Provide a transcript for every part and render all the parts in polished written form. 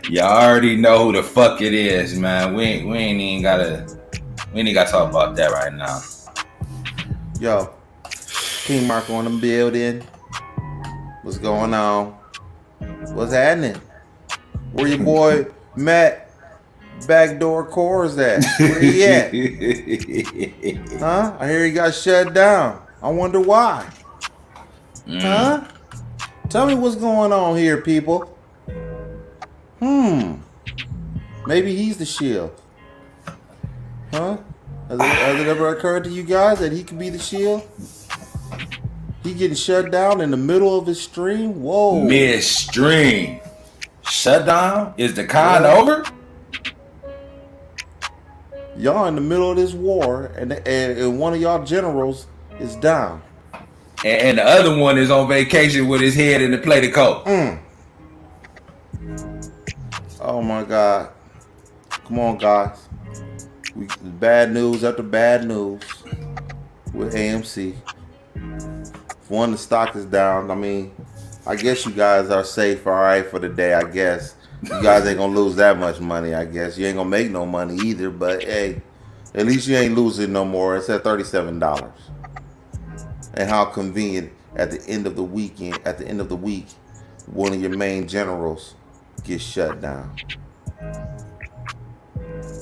Y'all already know who the fuck it is, man. We ain't gotta talk about that right now. Yo, King Marco on the building. What's going on? What's happening? Where your boy Matt Backdoor Kohrs at? Where he at? Huh? I hear he got shut down. I wonder why. Huh? Tell me what's going on here, people. Maybe he's the shield. Huh? Has it ever occurred to you guys that he could be the shield? He getting shut down in the middle of his stream? Whoa. Midstream shutdown is the con Yeah. over? Y'all in the middle of this war, and one of y'all generals is down. And the other one is on vacation with his head in the plate of coke. Oh my God. Come on, guys. Bad news after bad news with AMC. If one, the stock is down. I mean, I guess you guys are safe, all right, for the day, I guess. You guys ain't gonna lose that much money, I guess. You ain't gonna make no money either, but hey, at least you ain't losing no more. It's at $37. And how convenient at the end of the week, one of your main generals gets shut down.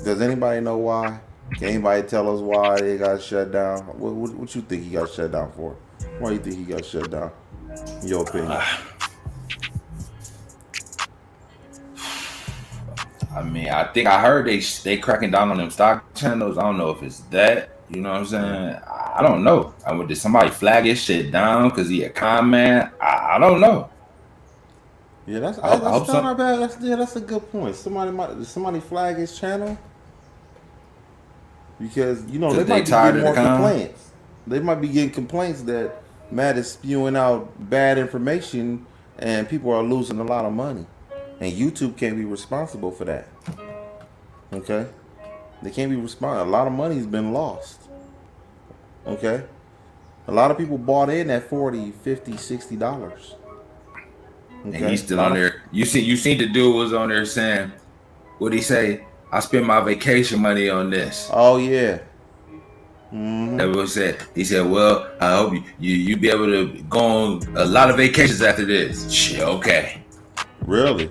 Does anybody know why? Can anybody tell us why they got shut down? What you think he got shut down for? Why do you think he got shut down? In your opinion? I mean, I think I heard they cracking down on them stock channels. I don't know if it's that. You know what I'm saying? I don't know. Did somebody flag his shit down because he a con man? I don't know. Yeah, that's not bad. That's a good point. Did somebody flag his channel? Because they might be getting more complaints. They might be getting complaints that Matt is spewing out bad information and people are losing a lot of money. And YouTube can't be responsible for that. Okay? They can't be responsible. A lot of money's been lost. Okay? A lot of people bought in at $40, $50, $60. Okay? And he's still on there. You seen the dude was on there saying, what'd he say? I spent my vacation money on this. Oh yeah. That was said. He said, well, I hope you be able to go on a lot of vacations after this. Shit, okay. Really?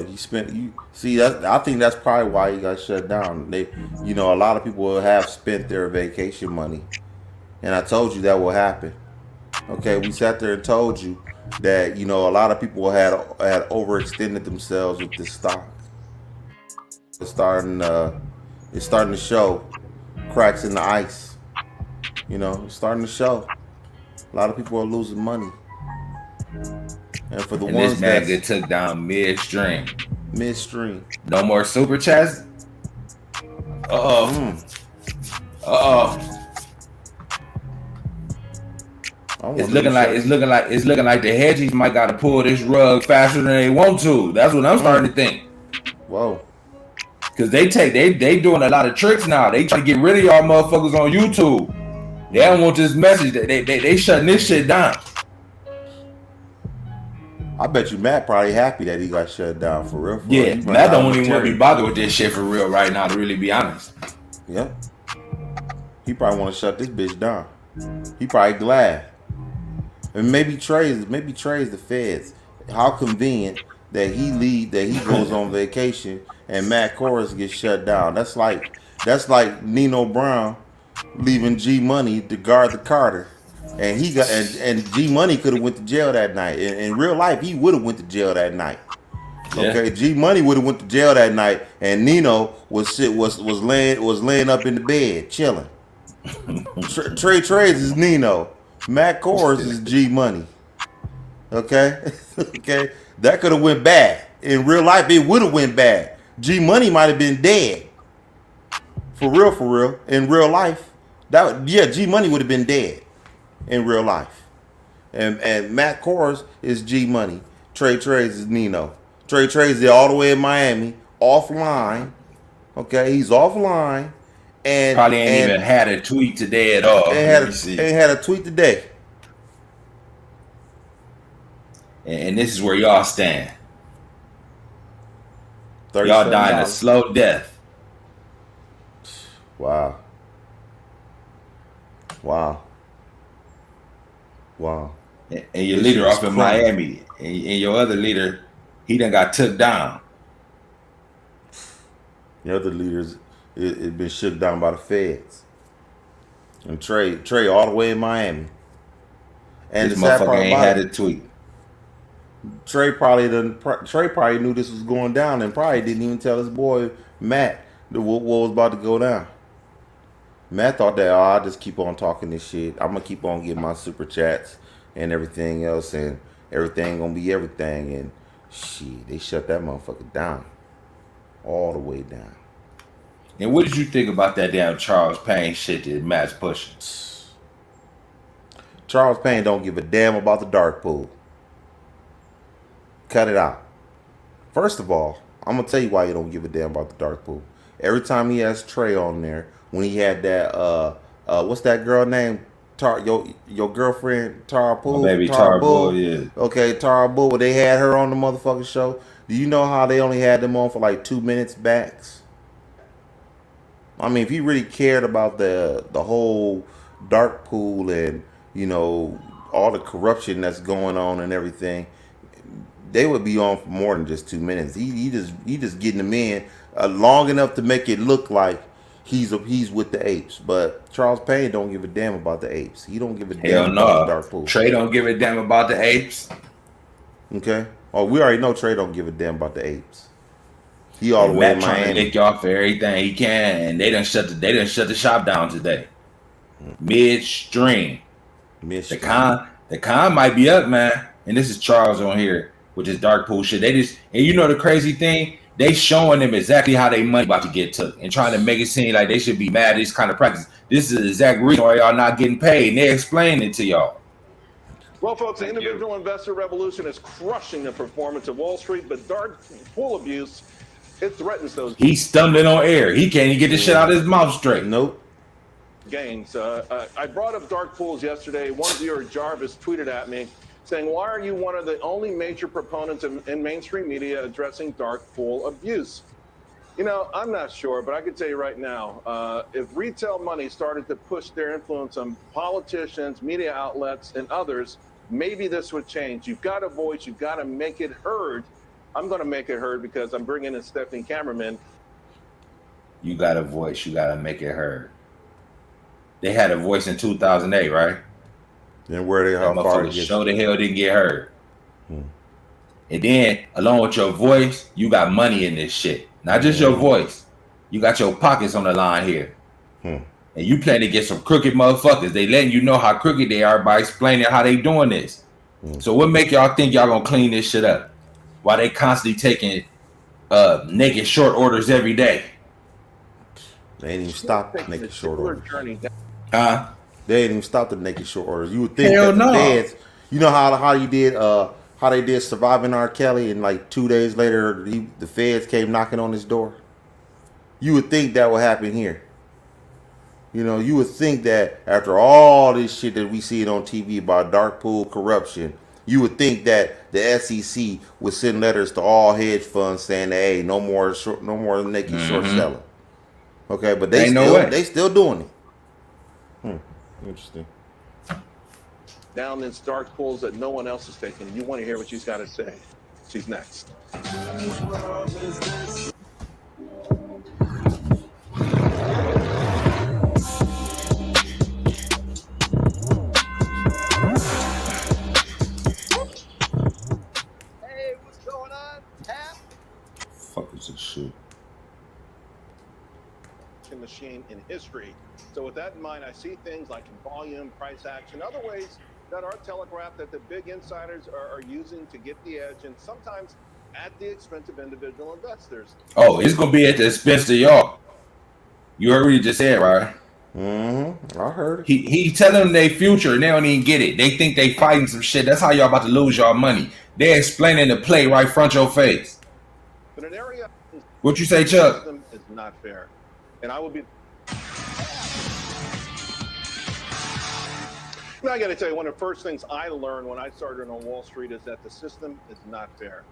He spent. I think that's probably why he got shut down. A lot of people will have spent their vacation money, and I told you that will happen. Okay, we sat there and told you that a lot of people had overextended themselves with this stock. It's starting to show cracks in the ice. It's starting to show. A lot of people are losing money. And for the ones that get took down midstream. No more super chats. It's looking like the hedgies might got to pull this rug faster than they want to. That's what I'm starting to think. Whoa. Cause they doing a lot of tricks now. They try to get rid of y'all motherfuckers on YouTube. They don't want this message. They shutting this shit down. I bet you Matt probably happy that he got shut down for real. Yeah, Matt don't even want to be bothered with this shit for real right now, to really be honest. Yeah. He probably want to shut this bitch down. He probably glad. And maybe Trey's the feds. How convenient that he goes on vacation and Matt Kohrs gets shut down. That's like Nino Brown leaving G Money to guard the Carter. And G Money could have went to jail that night. In real life, he would have went to jail that night. Okay, yeah. G Money would have went to jail that night, and Nino was laying up in the bed chilling. Trey Trades is Nino. Matt Kohrs is G Money. Okay, okay, that could have went bad. In real life, it would have went bad. G Money might have been dead. For real. In real life, G Money would have been dead. In real life, and Matt Kohrs is G Money. Trey Trades is Nino. Trey Trades is all the way in Miami, offline. Okay, he's offline, and probably ain't even had a tweet today at all. Ain't had a tweet today. and this is where y'all stand. Y'all dying a $37. slow death. Wow. Wow. Wow. And your This leader shit is off in crumbling. Miami, and your other leader, he done got took down. The other leaders, it been shook down by the feds. And Trey all the way in Miami. And This the sad motherfucker part ain't about had it, a tweet. Trey probably knew this was going down and probably didn't even tell his boy Matt what was about to go down. Matt thought that, oh, I'll just keep on talking this shit. I'm gonna keep on getting my super chats and everything else, and everything gonna be everything. And shit, they shut that motherfucker down, all the way down. And what did you think about that damn Charles Payne shit that Matt's pushing? Charles Payne don't give a damn about the dark pool. Cut it out. First of all, I'm gonna tell you why he don't give a damn about the dark pool. Every time he has Trey on there, when he had that what's that girl name? Your girlfriend Tara My Pool, baby Tara Tar Bull, Bull. yeah. Okay, Tara Bull. Well, they had her on the motherfucking show. Do you know how they only had them on for like 2 minutes backs? I mean, if he really cared about the whole dark pool and all the corruption that's going on and everything, they would be on for more than just 2 minutes. He just getting them in long enough to make it look like he's with the apes. But Charles Payne don't give a damn about the apes. He don't give a Hell damn about the no. dark pool. Trey don't give a damn about the apes. Okay. Oh, we already know Trey don't give a damn about the apes. He all And the way in Matt trying to Miami. lick y'all for everything he can. And they done shut the shop down today. Midstream. The con might be up, man. And this is Charles on here with this dark pool shit. And you know the crazy thing? They showing them exactly how they money about to get took and trying to make it seem like they should be mad at this kind of practice. This is the exact reason why y'all not getting paid. And they explain it to y'all. Well, folks, the individual investor revolution is crushing the performance of Wall Street, but dark pool abuse, it threatens those He's stumbling on air. He can't even get the shit out of his mouth straight. Nope. gains. I brought up dark pools yesterday. One viewer, Jarvis, tweeted at me saying, why are you one of the only major proponents in mainstream media addressing dark pool abuse? You know, I'm not sure, but I can tell you right now, if retail money started to push their influence on politicians, media outlets, and others, maybe this would change. You've got a voice. You've got to make it heard. I'm going to make it heard because I'm bringing in Stephanie Cameraman. You got a voice. You got to make it heard. They had a voice in 2008, right? Then where they how That far motherfucker show the hell didn't get heard. And then, along with your voice, you got money in this shit. Not just your voice. You got your pockets on the line here. And you plan to get some crooked motherfuckers. They letting you know how crooked they are by explaining how they doing this. So what make y'all think y'all gonna clean this shit up? While they constantly taking naked short orders every day. They ain't even stop naked short orders. Huh? They ain't even stop the naked short orders. You would think Hell that the no. feds, you know how you did how they did Surviving R. Kelly, and like 2 days later the feds came knocking on his door. You would think that would happen here. You know, you would think that after all this shit that we see on TV about dark pool corruption, you would think that the SEC would send letters to all hedge funds saying, "Hey, no more naked short selling." Okay, but they still doing it. Interesting. Down in dark pools that no one else is taking. You want to hear what she's got to say. She's next. Hey, what's going on, Tap? Fuck is this shit? Machine in history. So with that in mind, I see things like volume, price action, other ways that are telegraphed that the big insiders are using to get the edge, and sometimes at the expense of individual investors. Oh, it's gonna be at the expense of y'all. You heard what he just said, right? I heard it. He telling them their future and they don't even get it. They think they fighting some shit. That's how y'all about to lose y'all money. They're explaining the play right front your face. But an area what you say, Chuck? Is not fair. And I will be. Now, I got to tell you, one of the first things I learned when I started on Wall Street is that the system is not fair.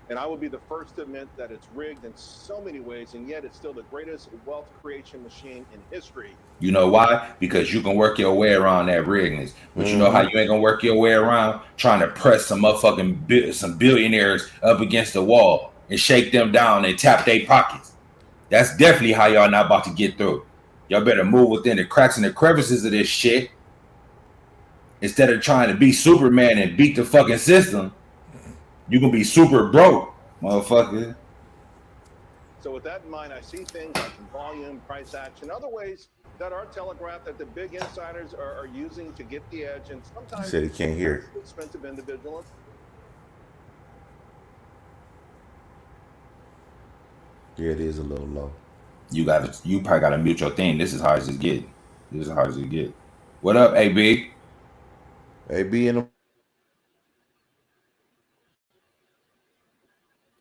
And I will be the first to admit that it's rigged in so many ways, and yet it's still the greatest wealth creation machine in history. You know why? Because you can work your way around that rigness. But you know how Mm-hmm. you ain't gonna work your way around trying to press some motherfucking some billionaires up against the wall and shake them down and tap their pockets. That's definitely how y'all not about to get through. Y'all better move within the cracks and the crevices of this shit instead of trying to be Superman and beat the fucking system. You can be super broke, motherfucker. So with that in mind, I see things like volume, price action, other ways that are telegraphed that the big insiders are using to get the edge, and He sometimes said he can't hear it. expensive individuals. Yeah, it is a little low. You probably gotta mute your thing. This is how it's getting. This is how it's get. What up, AB? AB in the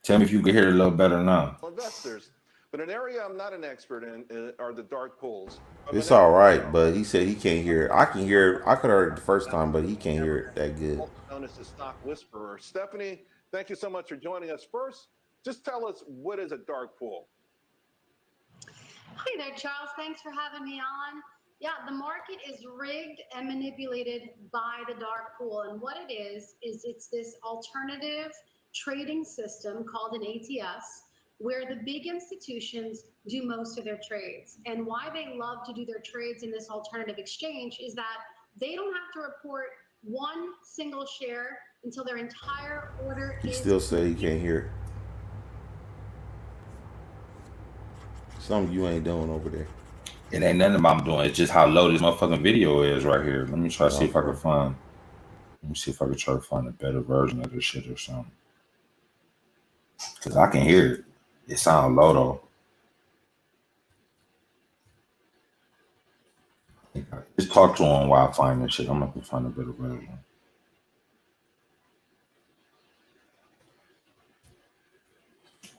Tell me if you can hear it a little better now. Investors. But an area I'm not an expert in are the dark pools. It's all right, but he said he can't hear it. I can hear it. I could have heard it the first time, but he can't hear it that good. Also known as the stock whisperer. Stephanie, thank you so much for joining us. First, just tell us, what is a dark pool? Hi there, Charles. Thanks for having me on. Yeah, the market is rigged and manipulated by the dark pool. And what it is it's this alternative trading system called an ATS, where the big institutions do most of their trades. And why they love to do their trades in this alternative exchange is that they don't have to report one single share until their entire order He is still said he can't hear it. Something you ain't doing over there. It ain't nothing I'm doing. It's just how low this motherfucking video is right here. Let me try to see if I can find. Let me see if I can try to find a better version of this shit or something. Cause I can hear it. It sounds low though. Just talk to him while I find this shit. I'm gonna have to find a better version.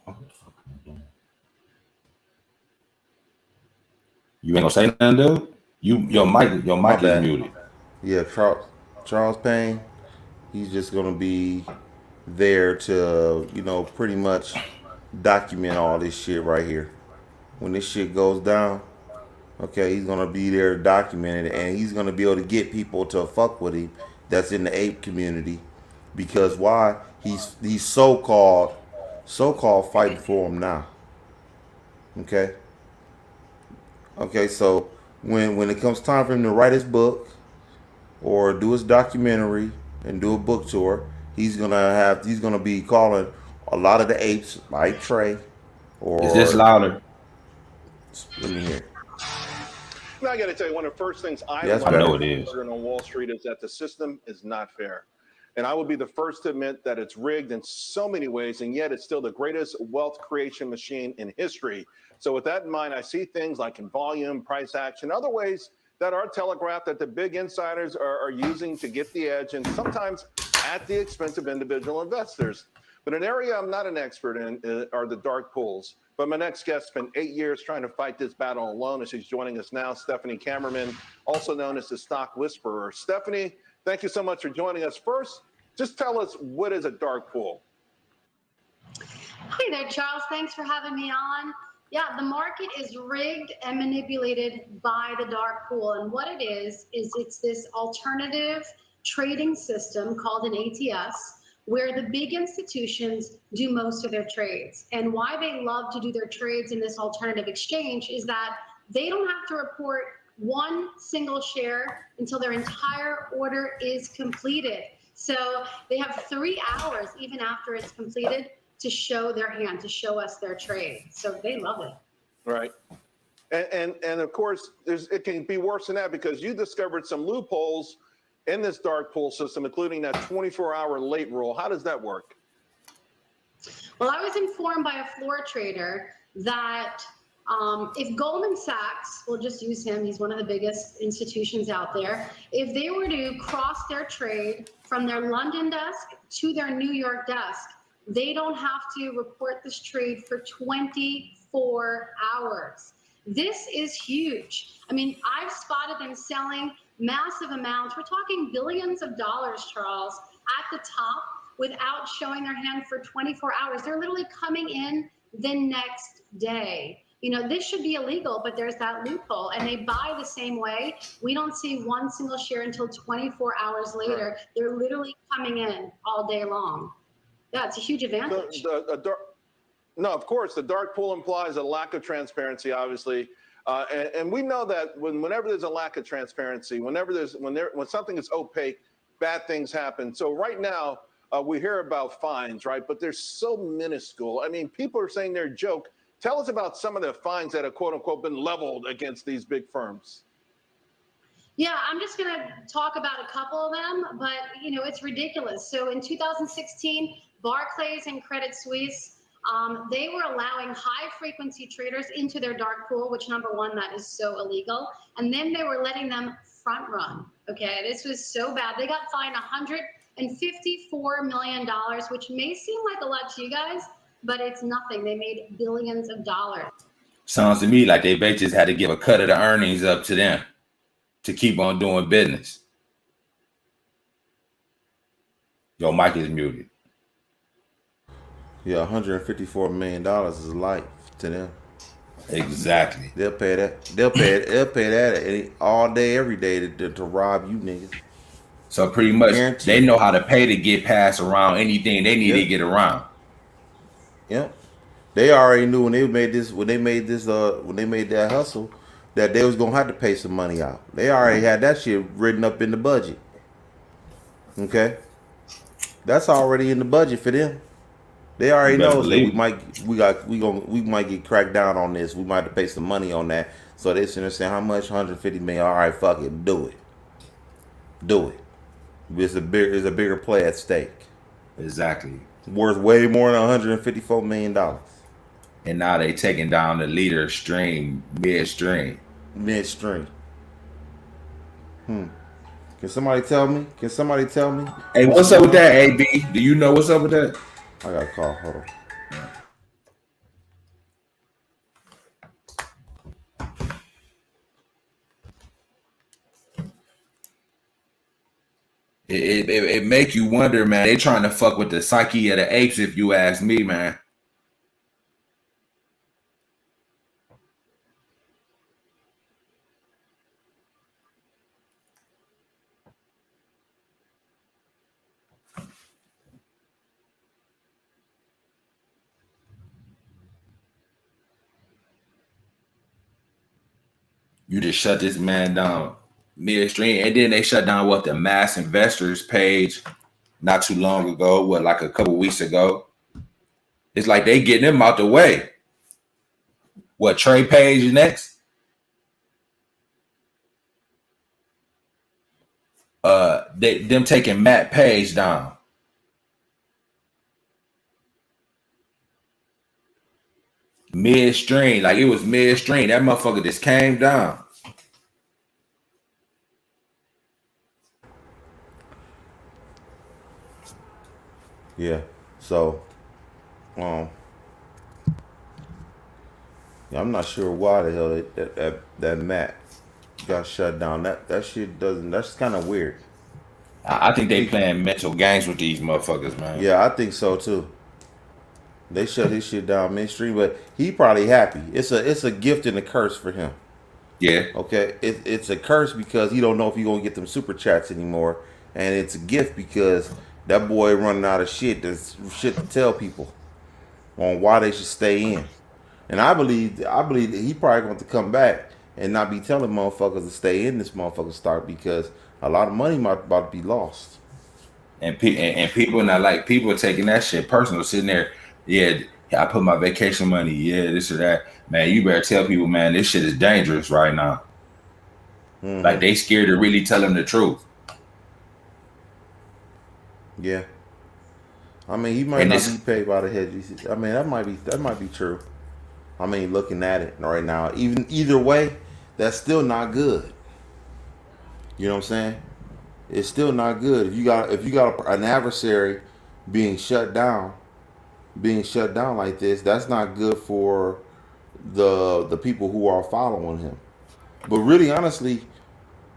What the fuck am I doing? You ain't gonna say nothing, dude? Your mic is muted. Yeah, Charles Payne. He's just gonna be there to, pretty much document all this shit right here. When this shit goes down, okay, he's gonna be there to document it, and he's gonna be able to get people to fuck with him that's in the ape community, because why? He's so-called fighting for him now. Okay. Okay, so when it comes time for him to write his book or do his documentary and do a book tour, he's gonna be calling a lot of the apes like Trey. Or Is this louder? Let me hear. Now, I got to tell you, one of the first things I That's learned I know it is. on Wall Street is that the system is not fair. And I will be the first to admit that it's rigged in so many ways, and yet it's still the greatest wealth creation machine in history. So with that in mind, I see things like in volume, price action, other ways that are telegraphed that the big insiders are using to get the edge, and sometimes at the expense of individual investors. But an area I'm not an expert in are the dark pools. But my next guest spent 8 years trying to fight this battle alone, as she's joining us now, Stephanie Kammerman, also known as the stock whisperer. Stephanie, thank you so much for joining us. First, just tell us, what is a dark pool? Hi there, Charles. Thanks for having me on. Yeah, the market is rigged and manipulated by the dark pool. And what it is it's this alternative trading system called an ATS, where the big institutions do most of their trades. And why they love to do their trades in this alternative exchange is that they don't have to report one single share until their entire order is completed. So they have 3 hours, even after it's completed, to show their hand, to show us their trade. So they love it. Right. And of course, it can be worse than that, because you discovered some loopholes in this dark pool system, including that 24-hour late rule. How does that work? Well, I was informed by a floor trader that if Goldman Sachs, we'll just use him, he's one of the biggest institutions out there, if they were to cross their trade from their London desk to their New York desk, they don't have to report this trade for 24 hours. This is huge. I mean, I've spotted them selling massive amounts. We're talking billions of dollars, Charles, at the top without showing their hand for 24 hours. They're literally coming in the next day. You know, this should be illegal, but there's that loophole, and they buy the same way. We don't see one single share until 24 hours later. They're literally coming in all day long. Yeah, it's a huge advantage. No, of course, the dark pool implies a lack of transparency, obviously. And we know that whenever there's a lack of transparency, when something is opaque, bad things happen. So right now, we hear about fines, right? But they're so minuscule. I mean, people are saying they're a joke. Tell us about some of the fines that have, quote unquote, been leveled against these big firms. Yeah, I'm just going to talk about a couple of them, but, you know, it's ridiculous. So in 2016, Barclays and Credit Suisse, they were allowing high-frequency traders into their dark pool, which, number one, that is so illegal. And then they were letting them front run. Okay, this was so bad. They got fined $154 million, which may seem like a lot to you guys, but it's nothing. They made billions of dollars. Sounds to me like they just had to give a cut of the earnings up to them to keep on doing business. Your mic is muted. Yeah, $154 million is life to them. Exactly. They'll pay that. They'll pay that all day, every day to rob you niggas. So pretty much, Guaranteed. they know how to pay to get passed around anything they need to get around. Yep. They already knew when they made that hustle that they was gonna have to pay some money out. They already had that shit written up in the budget. Okay, that's already in the budget for them. They already know that we might get cracked down on this. We might have to pay some money on that. So they sitting there saying, how much? 150 million. All right, fuck it, do it. There's a bigger play at stake. Exactly. Worth way more than $154 million. And now they taking down the leader stream midstream. Can somebody tell me? Hey, what's up with that, AB? Do you know what's up with that? I got a call. Hold on. It make you wonder, man. They trying to fuck with the psyche of the apes, if you ask me, man. You just shut this man down midstream, and then they shut down the mass investors page not too long ago, like a couple weeks ago. It's like they getting them out the way. What, Trey Page next? Them taking Matt Page down. Midstream, like it was midstream. That motherfucker just came down. Yeah. So, I'm not sure why the hell that Matt got shut down. That shit doesn't. That's kind of weird. I think they playing mental games with these motherfuckers, man. Yeah, I think so too. They shut his shit down midstream, but he probably happy. It's a gift and a curse for him. Yeah. Okay. It's a curse because he don't know if he gonna get them super chats anymore, and it's a gift because that boy running out of shit to tell people on why they should stay in. And I believe that he probably going to come back and not be telling motherfuckers to stay in this motherfucker stock because a lot of money might about to be lost. And people not like people taking that shit personal, sitting there. Yeah, I put my vacation money. Yeah, this or that. Man, you better tell people, man, this shit is dangerous right now. Mm-hmm. Like they scared to really tell them the truth. Yeah. I mean, he might not be paid by the hedge. I mean, that might be true. I mean, looking at it right now, either way, that's still not good. You know what I'm saying? It's still not good. If you got an adversary being shut down like this, that's not good for the people who are following him. But really, honestly,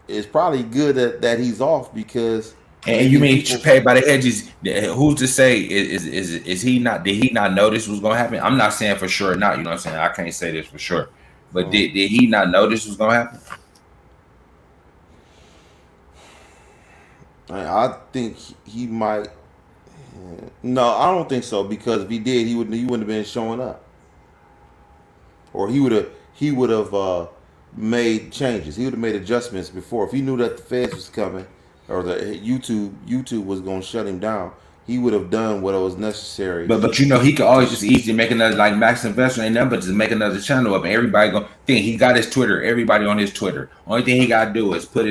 it's probably good that he's off because And you mean paid by the edges? Who's to say is he not? Did he not know this was gonna happen? I'm not saying for sure, not. You know what I'm saying? I can't say this for sure, but did he not know this was gonna happen? I think he might. No, I don't think so because if he did, he wouldn't have been showing up, or he would have made changes. He would have made adjustments before. If he knew that the feds was coming or the YouTube was going to shut him down, he would have done what was necessary. But you know, he could always just easily make another, like Max Investor ain't nothing but just make another channel up, and everybody gonna think he got his Twitter. Everybody on his Twitter. Only thing he gotta do is put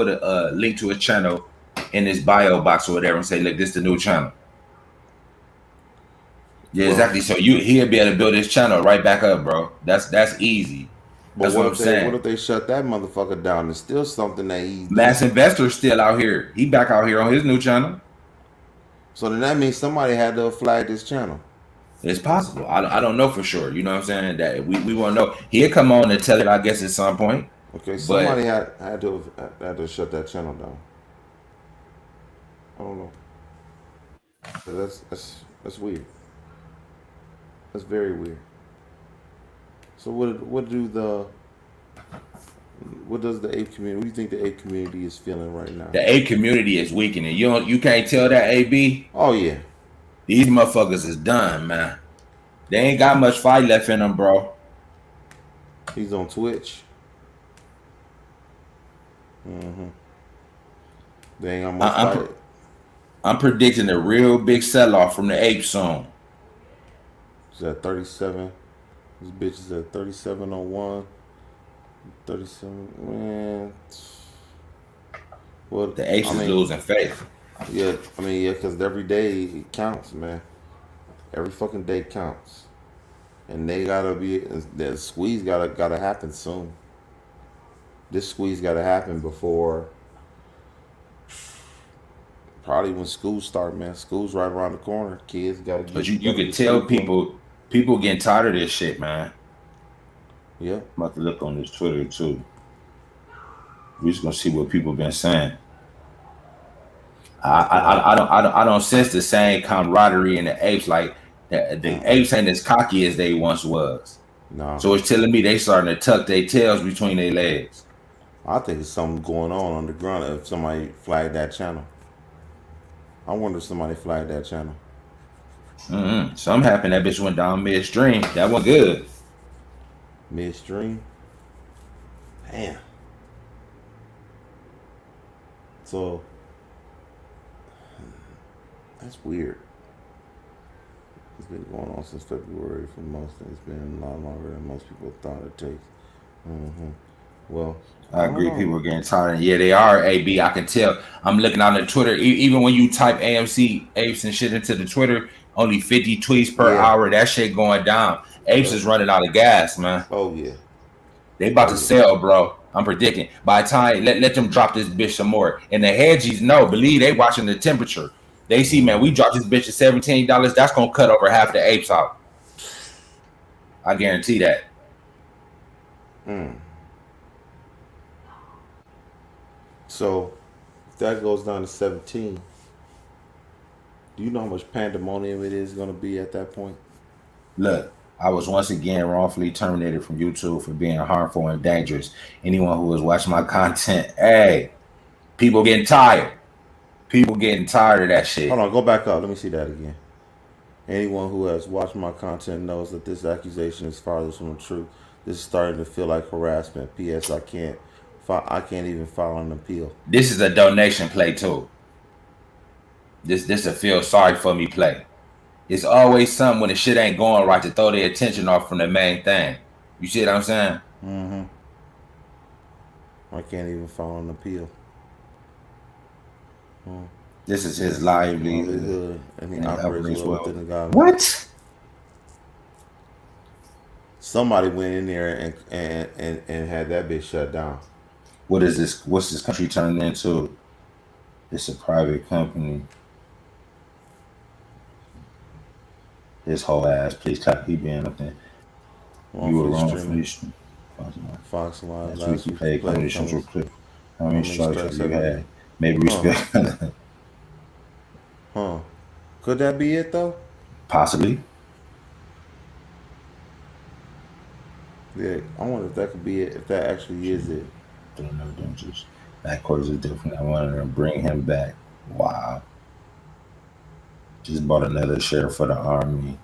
a link to his channel in his bio box or whatever, and say, look, this is the new channel. Yeah, exactly. So he'll be able to build his channel right back up, bro. That's easy. That's what I'm saying. What if they shut that motherfucker down? It's still something that he's Mass Investor's still out here. He back out here on his new channel. So then that means somebody had to flag this channel. It's possible. I don't know for sure. You know what I'm saying? That we won't know. He'll come on and tell it, I guess, at some point. Okay, somebody had to shut that channel down. I don't know. That's weird. That's very weird. So what does the ape community? What do you think the ape community is feeling right now? The ape community is weakening. You can't tell that, AB. Oh yeah. These motherfuckers is done, man. They ain't got much fight left in them, bro. He's on Twitch. Mm-hmm. They ain't got much fight. I'm predicting a real big sell-off from the ape soon. It's at 37. This bitch is at 37.01. 37. Man. Well, the apes is losing faith. Yeah, because every day it counts, man. Every fucking day counts, and they gotta be. The squeeze gotta happen soon. This squeeze gotta happen before. Probably when schools start, man. School's right around the corner. Kids gotta get. But you can tell people getting tired of this shit, man. Yeah. I'm about to look on this Twitter too. We're just gonna see what people been saying. I don't sense the same camaraderie in the apes. Like the apes ain't as cocky as they once was. No. So it's telling me they starting to tuck their tails between their legs. I think it's something going on the ground if somebody flagged that channel. I wonder if somebody flagged that channel. Something happened. That bitch went down midstream. That wasn't good. Midstream? Damn. So, that's weird. It's been going on since February for most. It's been a lot longer than most people thought it takes. Well, I agree. People are getting tired. Yeah, they are, AB. I can tell. I'm looking on the Twitter. Even when you type AMC apes and shit into the Twitter, only 50 tweets per hour. That shit going down. Apes is running out of gas, man. Oh, yeah. They about to sell, bro. I'm predicting. By the time, let them drop this bitch some more. And the hedgies believe they watching the temperature. They see, man, we dropped this bitch at $17. That's going to cut over half the apes out. I guarantee that. So, if that goes down to 17, do you know how much pandemonium it is going to be at that point? Look, I was once again wrongfully terminated from YouTube for being harmful and dangerous. Anyone who was watching my content, hey, people getting tired. People getting tired of that shit. Hold on, go back up. Let me see that again. Anyone who has watched my content knows that this accusation is farthest from the truth. This is starting to feel like harassment. P.S. I can't even file an appeal. This is a donation play too. This a feel sorry for me play. It's always something when the shit ain't going right to throw their attention off from the main thing. You see what I'm saying? I can't even file an appeal. This is his livelihood. And he operates well within the guidelines. What? Somebody went in there and had that bitch shut down. What is this? What's this country turning into? It's a private company. This whole ass, please clap. He being up there. You were wrong for this. Fox Live. Last week you played conditions real quick. How many strikes have you had? Maybe respect. Huh? Could that be it though? Possibly. Yeah, I wonder if that could be it. If that actually is it. Don't know, don't just. That course is different. I wanted to bring him back. Wow. Just bought another share for the army.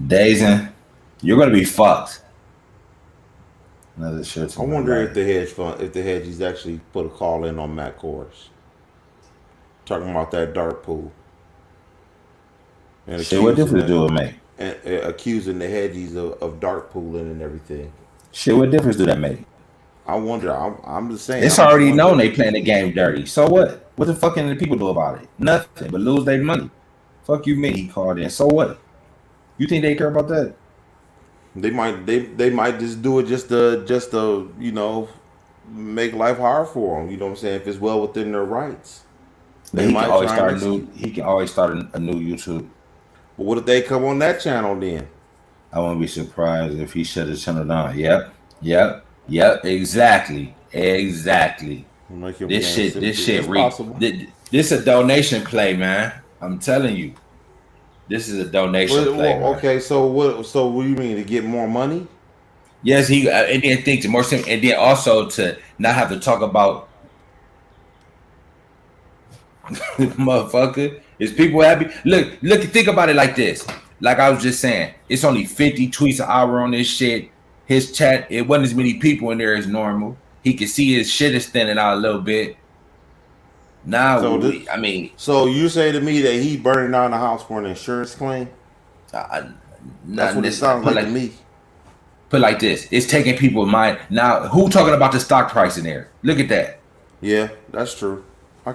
Dazen, you're gonna be fucked. Another share. I wonder if the hedgies actually put a call in on Matt Kohrs. Talking about that dart pool. And shit, what difference do it make? And accusing the hedgies of dart pooling and everything. Shit, what difference do that make? I wonder. I'm just saying. It's already known they playing the game dirty. So what? What the fuck can the people do about it? Nothing but lose their money. Fuck you, me. He called in. So what? You think they care about that? They might just do it just to make life hard for them. You know what I'm saying? If it's well within their rights. He can always start a new YouTube. But what if they come on that channel then? I won't be surprised if he shut his channel down. Yep. Exactly. This a donation play, man. I'm telling you. This is a donation play. Okay, so what do you mean, to get more money? Yes, and then think more simple, and then also to not have to talk about motherfucker. Is people happy? Look, think about it like this. Like I was just saying, it's only 50 tweets an hour on this shit. His chat, it wasn't as many people in there as normal. He could see his shit is thinning out a little bit. Now, so you say to me that he burning down the house for an insurance claim? That's what it sounds like to me. Put like this: it's taking people's mind. Now, who talking about the stock price in there? Look at that. Yeah, that's true.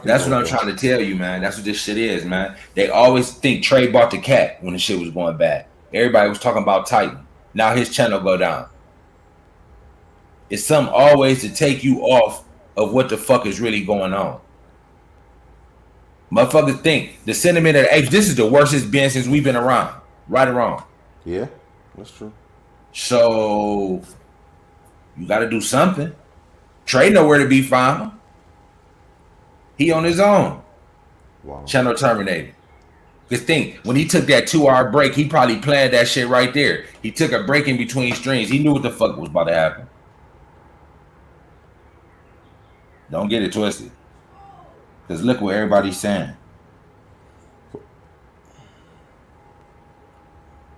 That's what I'm trying to tell you, man. That's what this shit is, man. They always think Trey bought the cat when the shit was going bad. Everybody was talking about Titan. Now his channel go down. It's something always to take you off of what the fuck is really going on. Motherfuckers think the sentiment of the apes, this is the worst it's been since we've been around. Right or wrong? Yeah, that's true. So you got to do something. Trey nowhere to be found. He on his own. Wow. Channel terminated. Because think, when he took that 2-hour break, he probably planned that shit right there. He took a break in between streams. He knew what the fuck was about to happen. Don't get it twisted. Because look what everybody's saying.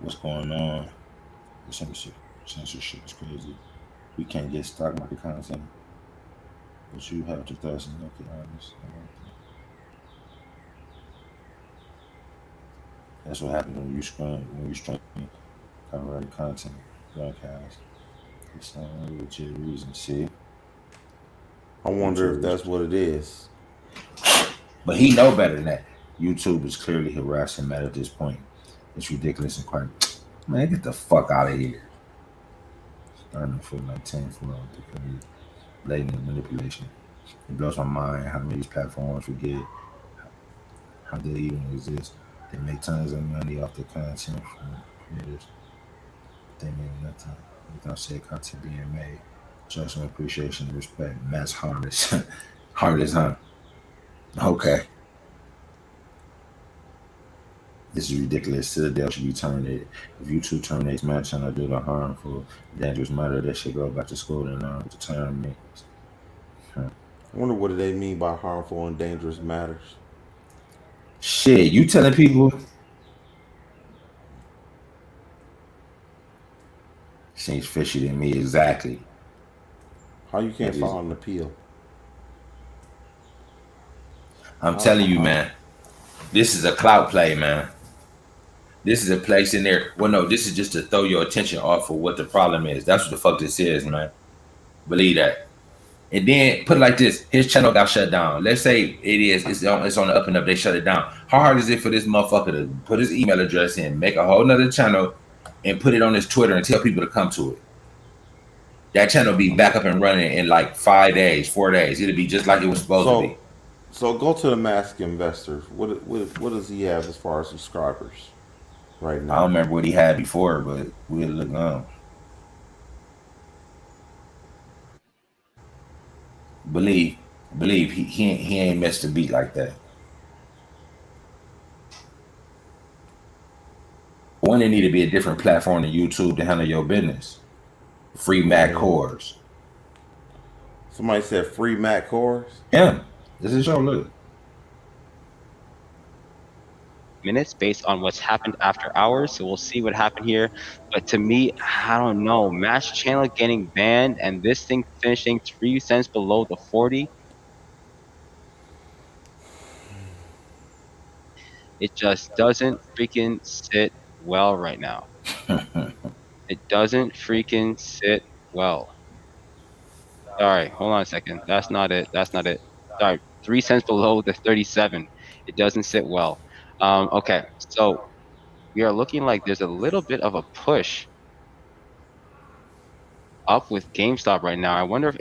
What's going on? The censorship is crazy. We can't get stock market content. But you have to thus and look at honest. That's what happens when you stream copyrighted content broadcast. It's not a legit reason. See? I wonder if that's what it is. But he know better than that. YouTube is clearly harassing Matt at this point. It's ridiculous and quite. Man, get the fuck out of here. Starting to feel like 10 for blatant manipulation. It blows my mind how many platforms forget how they even exist. They make tons of money off the content from creators. They make nothing without said content being made. Just appreciation and respect. Matt's harmless. Harmless, huh? Okay. This is ridiculous. Citadel should be terminated. If YouTube terminates my channel due to harmful, dangerous matter, they should go back to school and learn what the term means. I wonder what do they mean by harmful and dangerous matters. Shit, you telling people seems fishy to me. Exactly. How you can't file an appeal? I'm telling you, man. This is a clout play, man. This is a place in there. Well, no, this is just to throw your attention off of what the problem is. That's what the fuck this is, man. Believe that. And then put it like this: his channel got shut down. Let's say it's on the up and up. They shut it down. How hard is it for this motherfucker to put his email address in, make a whole nother channel, and put it on his Twitter and tell people to come to it? That channel will be back up and running in like 5 days, 4 days. It'll be just like it was supposed to be. So go to the Mask Investors. What does he have as far as subscribers right now? I don't remember what he had before, but we'll look on. believe he ain't missed a beat like that. One, there need to be a different platform than YouTube to handle your business. Free Mac kohrs. Somebody said free Mac kohrs. Yeah, this is your look. Minutes based on what's happened after hours, so we'll see what happened here. But to me, I don't know. Match channel getting banned and this thing finishing 3 cents below the 40. It just doesn't freaking sit well right now. It doesn't freaking sit well. Sorry, hold on a second. That's not it. That's not it. Sorry, 3 cents below the 37. It doesn't sit well. Okay, so we are looking like there's a little bit of a push up with GameStop right now. I wonder if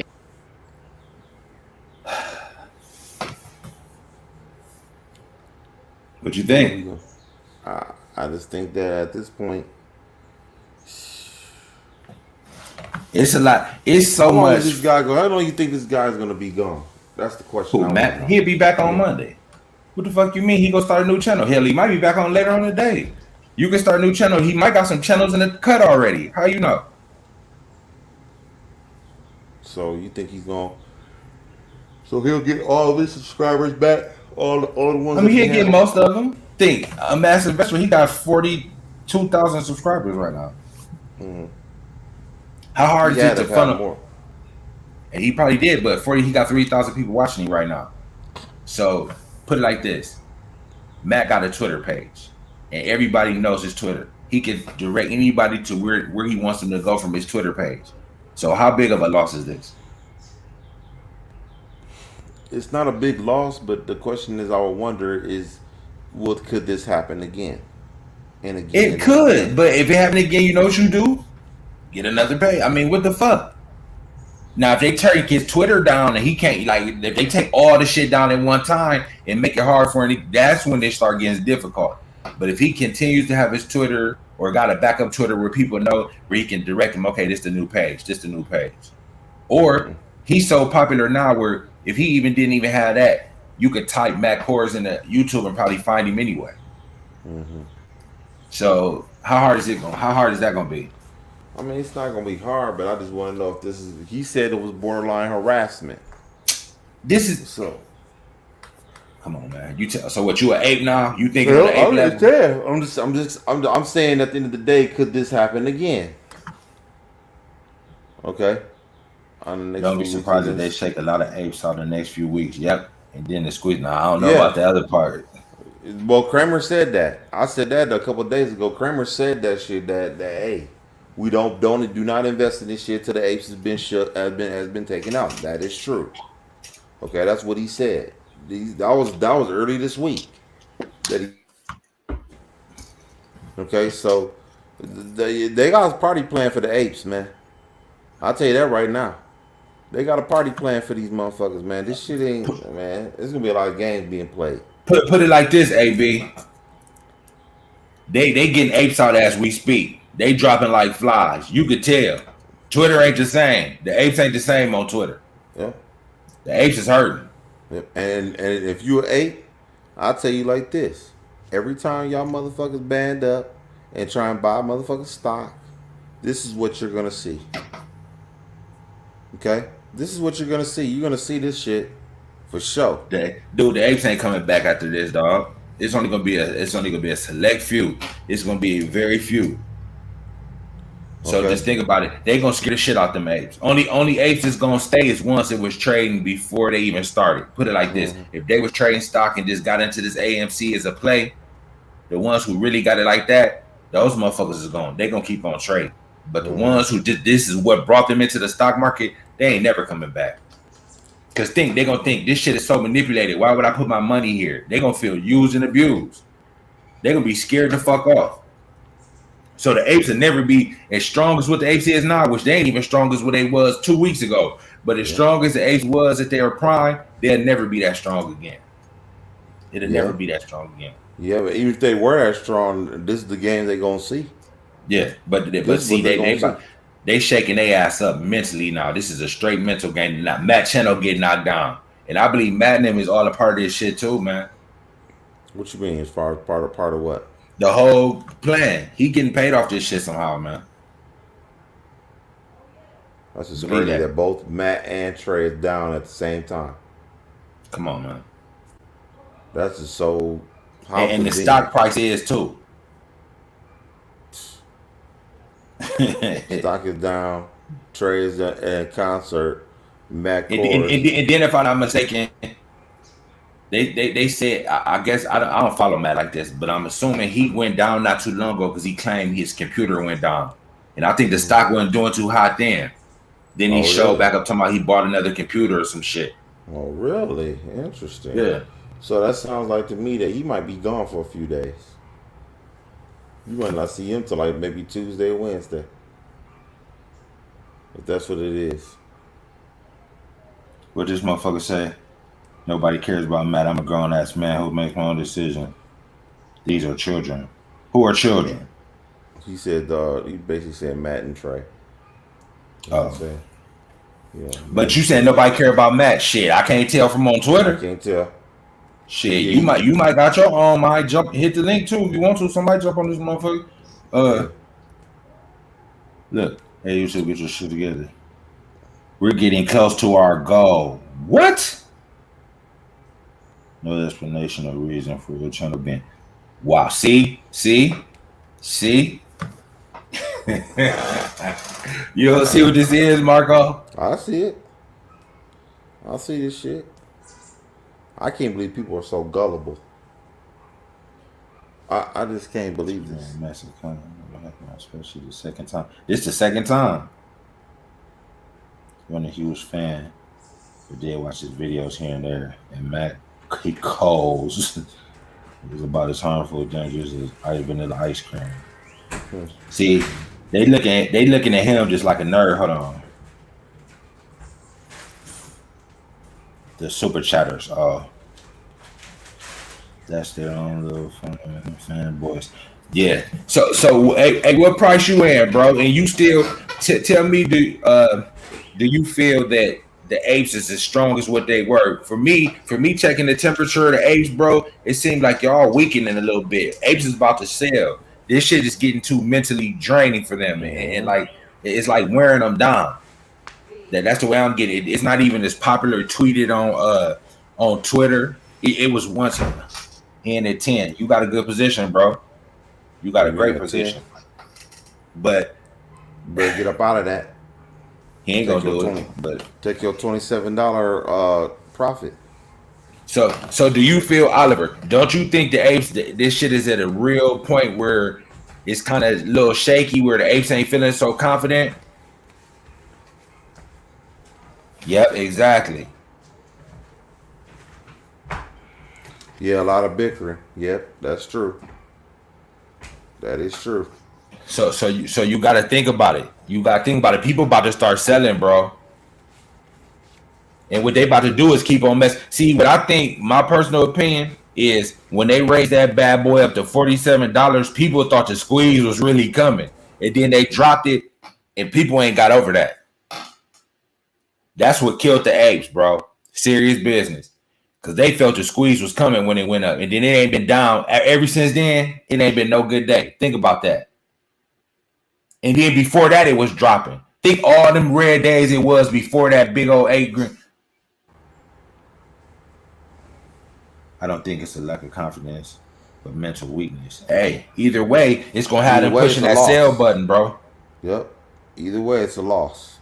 What you think? I just think that at this point, It's a lot. It's so how long much. is this guy go? How long you think this guy's gonna be gone? That's the question. Who, Matt? He'll be back on Monday. What the fuck you mean? He gonna start a new channel? Hell, he might be back on later on the day. You can start a new channel. He might got some channels in the cut already. How you know? So you think he's gonna? So he'll get all of his subscribers back. All the ones. I mean, he'll get most of them. Think a massive investor. He got 42,000 subscribers right now. Mm-hmm. How hard is it to funnel? More. And he probably did, but he got 3,000 people watching him right now. So put it like this: Matt got a Twitter page, and everybody knows his Twitter. He can direct anybody to where he wants them to go from his Twitter page. So how big of a loss is this? It's not a big loss, but the question is, I would wonder is, could this happen again? And again, It could, but if it happens again, you know what you do? Get another page. I mean, what the fuck? Now, if they take his Twitter down and he can't, like, if they take all the shit down at one time and make it hard for him, that's when they start getting difficult. But if he continues to have his Twitter or got a backup Twitter where people know, where he can direct them, okay, this is the new page, this is the new page. Or he's so popular now where if he didn't even have that, you could type Matt kohrs into YouTube and probably find him anyway. Mm-hmm. So how hard is that gonna be? I mean, it's not gonna be hard, but I just want to know if this is. He said it was borderline harassment. This is so. Come on, man. So what? You an ape now? You think you're an ape level? I'm saying at the end of the day, could this happen again? Okay. Don't be surprised if they shake a lot of apes out the next few weeks. Yep. And then the squeeze. Now I don't know about the other part. Well, Kramer said that. I said that a couple of days ago. Kramer said that shit. That hey, we do not invest in this shit till the apes has been taken out. That is true. Okay, that's what he said. That was early this week. Okay, so they got a party plan for the apes, man. I'll tell you that right now. They got a party plan for these motherfuckers, man. This shit ain't, man. There's gonna be a lot of games being played. Put it like this, AB. They getting apes out as we speak. They dropping like flies. You could tell. Twitter ain't the same. The apes ain't the same on Twitter. Yeah. The apes is hurting. Yep. And if you an ape, I'll tell you like this. Every time y'all motherfuckers band up and try and buy motherfucking stock, this is what you're gonna see. Okay? This is what you're gonna see. You're gonna see this shit for sure. Dude, the apes ain't coming back after this, dog. It's only gonna be a select few. It's gonna be very few. So just think about it. They gonna scare the shit out them apes. Only apes that's gonna stay is ones that was trading before they even started. Put it like this: if they was trading stock and just got into this AMC as a play, the ones who really got it like that, those motherfuckers is gone. They gonna keep on trading. But the ones who did this is what brought them into the stock market, they ain't never coming back. Cause they gonna think this shit is so manipulated. Why would I put my money here? They gonna feel used and abused. They gonna be scared the fuck off. So the apes will never be as strong as what the apes is now, which they ain't even strong as what they was 2 weeks ago. But as strong as the apes was at their prime, they'll never be that strong again. It'll never be that strong again. Yeah, but even if they were that strong, this is the game they gonna see. Yeah, but see, they shaking their ass up mentally now. This is a straight mental game. Now Matt Channel getting knocked down, and I believe Matt and him is all a part of this shit too, man. What you mean as far as part of what? The whole plan. He getting paid off this shit somehow, man. That's just crazy that both Matt and Trey is down at the same time. Come on, man. That's just so. And the stock price is too. Stock is down. Trey is at concert. Matt and then if I'm not mistaken, they said, I guess I don't follow Matt like this, but I'm assuming he went down not too long ago because he claimed his computer went down, and I think the stock wasn't doing too hot then. Then he showed back up talking about he bought another computer or some shit. Oh, really? Interesting. Yeah. So that sounds like to me that he might be gone for a few days. You might not see him till like maybe Tuesday or Wednesday. If that's what it is. What this motherfucker say? Nobody cares about Matt. I'm a grown-ass man who makes my own decision. These are children. Who are children? He said, he basically said Matt and Trey. Oh. Yeah. But you said nobody care about Matt. Shit, I can't tell from on Twitter. I can't tell. Shit, you might got your own. Might hit the link too if you want to. Somebody jump on this motherfucker. Look, hey, you should get your shit together. We're getting close to our goal. What? No explanation or reason for your channel being. Wow. See. You don't see what this is, Marco? I see it. I see this shit. I can't believe people are so gullible. I just can't believe this. Massive comment, especially the second time. This the second time. When a huge fan, but did watch his videos here and there, and Matt he calls it was about as harmful and dangerous as vanilla ice cream. See, they looking at him just like a nerd. Hold on. The super chatters. Oh, that's their own little fanboys. Yeah. So, hey, what price you in, bro? And you still tell me, do you feel that the apes is as strong as what they were? For me, checking the temperature of the apes, bro, it seemed like y'all weakening a little bit. Apes is about to sell. This shit is getting too mentally draining for them, and like it's like wearing them down. That's the way I'm getting it. It's not even as popular tweeted on Twitter. It was once in at 10. You got a good position, bro. You got a great position. But better get up out of that. He ain't gonna do it. But take your $27 profit. So do you feel, Oliver? Don't you think the apes? This shit is at a real point where it's kind of a little shaky, where the apes ain't feeling so confident. Yep, exactly. Yeah, a lot of bickering. Yep, that's true. That is true. So you got to think about it. You got to think about it. People about to start selling, bro. And what they about to do is keep on messing. See, what I think, my personal opinion, is when they raised that bad boy up to $47, people thought the squeeze was really coming. And then they dropped it, and people ain't got over that. That's what killed the apes, bro. Serious business. Because they felt the squeeze was coming when it went up. And then it ain't been down. Ever since then, it ain't been no good day. Think about that. And then before that, it was dropping. Think all them rare days it was before that big old 8 green. I don't think it's a lack of confidence, but mental weakness. Hey, either way, it's going to have them pushing that sell button, bro. Yep. Either way, it's a loss.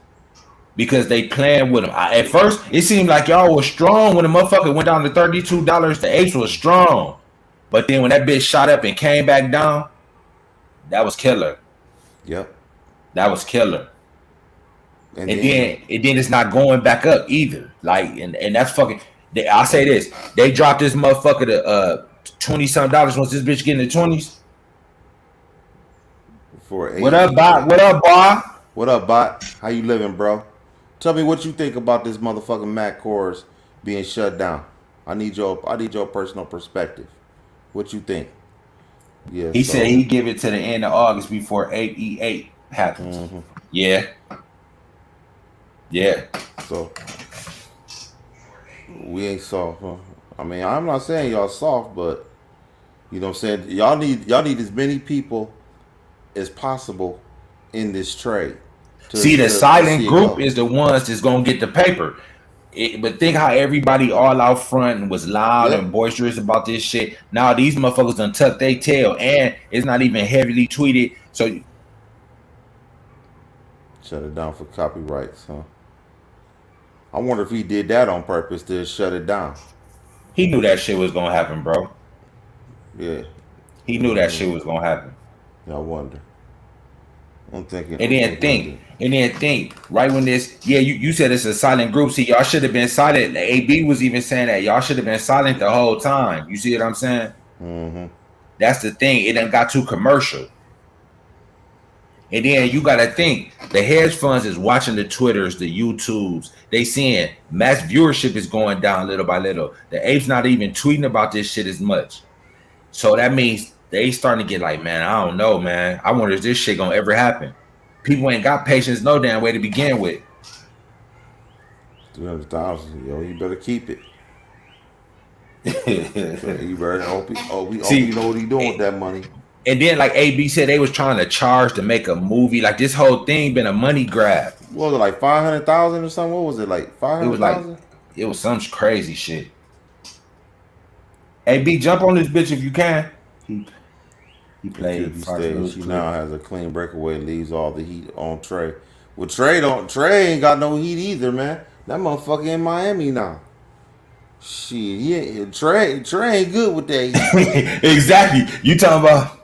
Because they playing with them. At first, it seemed like y'all was strong when the motherfucker went down to $32. The apes was strong. But then when that bitch shot up and came back down, that was killer. Yep. That was killer. And then it's not going back up either. Like, and that's fucking. I say this. They dropped this motherfucker to $20-something once this bitch getting the 20s. What up, bot? What up, boy? What up, bot? How you living, bro? Tell me what you think about this motherfucking Matt Kohrs being shut down. I need your personal perspective. What you think? Yeah. He said he'd give it to the end of August before 8E8 happens. Yeah. Yeah. So we ain't soft. Huh? I mean, I'm not saying y'all soft, but you know what I'm saying? Y'all need as many people as possible in this trade. See, the To silent see it group go. is the ones that's gonna get the paper. But think how everybody all out front and was loud and Yep. boisterous about this shit. Now these motherfuckers done tuck their tail, and it's not even heavily tweeted. So Shut it down for copyrights, huh? I wonder if he did that on purpose to shut it down. he knew that shit was gonna happen, bro. Yeah. He knew that shit was gonna happen. I wonder. I'm thinking. And then think, right when this, you said it's a silent group. See, y'all should have been silent. AB was even saying that y'all should have been silent the whole time. You see what I'm saying? Mm-hmm. That's the thing. It done got too commercial. And then you gotta think, the hedge funds is watching the Twitters, the YouTubes. They seeing mass viewership is going down little by little. The apes not even tweeting about this shit as much. So that means they starting to get like, man, I don't know, man. I wonder if this shit gonna ever happen. People ain't got patience no damn way to begin with. 300,000, yo, you better keep it. You better hope you know what he doing with that money. And then, like AB said, they was trying to charge to make a movie. Like this whole thing been a money grab. What was it, like 500,000 or something? What was it, like 500,000? It was some crazy shit. AB, jump on this bitch if you can. He played. She now has a clean breakaway and leaves all the heat on Trey. Well, Trey ain't got no heat either, man. That motherfucker in Miami now. Shit, Trey ain't good with that heat. Exactly. You talking about?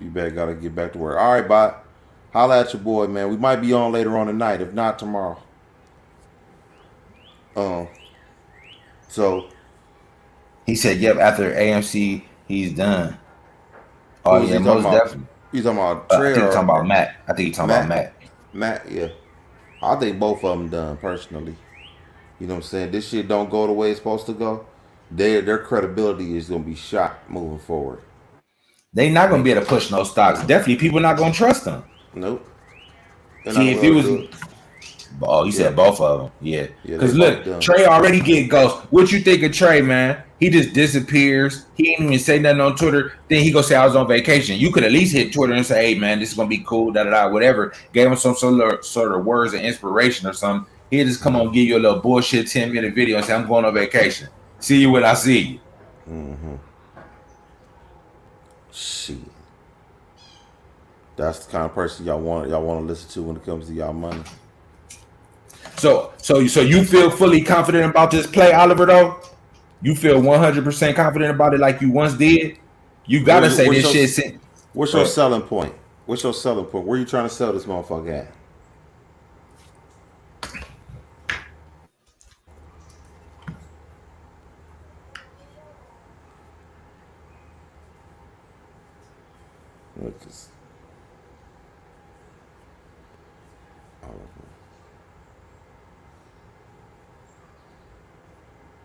You better gotta get back to work. All right, bot. Holla at your boy, man. We might be on later on tonight, if not tomorrow. So He said, "Yep." After AMC, he's done. Oh yeah, most definitely. You talking about Trey? I think you're talking about Matt. I think you're talking about Matt. Matt, yeah. I think both of them done personally. You know what I'm saying? This shit don't go the way it's supposed to go. Their credibility is gonna be shot moving forward. They not gonna be able to push no stocks. Definitely, people not gonna trust them. Nope. See, if it was, you said both of them, yeah. Because look, done. Trey already get ghost. What you think of Trey, man? He just disappears. He ain't even say nothing on Twitter. Then he go say I was on vacation. You could at least hit Twitter and say, "Hey, man, this is gonna be cool." Da da da, whatever. Gave him some sort of words of inspiration or something. He'll just come on, give you a little bullshit 10-minute video and say, "I'm going on vacation. See you when I see you." Mm-hmm. Shit. That's the kind of person y'all want to listen to when it comes to y'all money. So you feel fully confident about this play, Oliver? Though you feel 100% confident about it, like you once did. You gotta say this shit. What's your selling point? What's your selling point? Where you trying to sell this motherfucker at?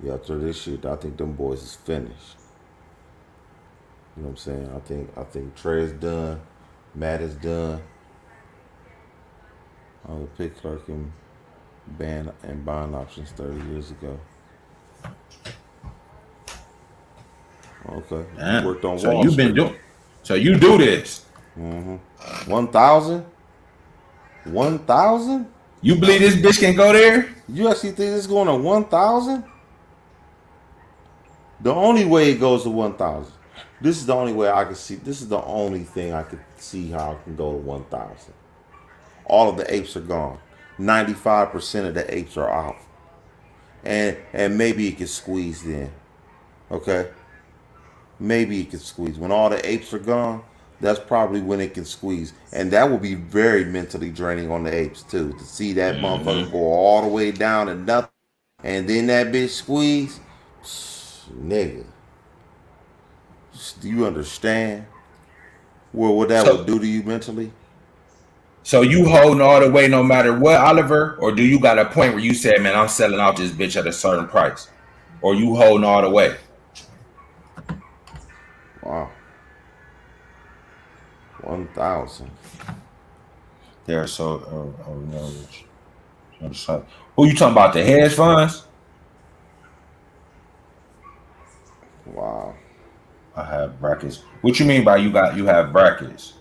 Yeah, after this shit, I think them boys is finished. You know what I'm saying? I think Trey is done, Matt is done. The pick clerk and bond options 30 years ago. Okay. Damn. Worked on So Wall you've Street. been doing. So you do this. 1,000? 1,000? You believe this bitch can go there? You actually think this is going to 1,000? The only way it goes to 1,000. This is the only way I can see. This is the only thing I could see how it can go to 1,000. All of the apes are gone. 95% of the apes are out. And maybe it can squeeze in. Okay? Maybe it can squeeze. When all the apes are gone, that's probably when it can squeeze. And that will be very mentally draining on the apes too. To see that motherfucker go all the way down to nothing. And then that bitch squeeze. Nigga. Do you understand what that would do to you mentally? So you holding all the way no matter what, Oliver? Or do you got a point where you said, man, I'm selling out this bitch at a certain price? Or you holding all the way? Wow. 1,000. There, so who you talking about? The hedge funds? Wow. I have brackets. What you mean by you have brackets?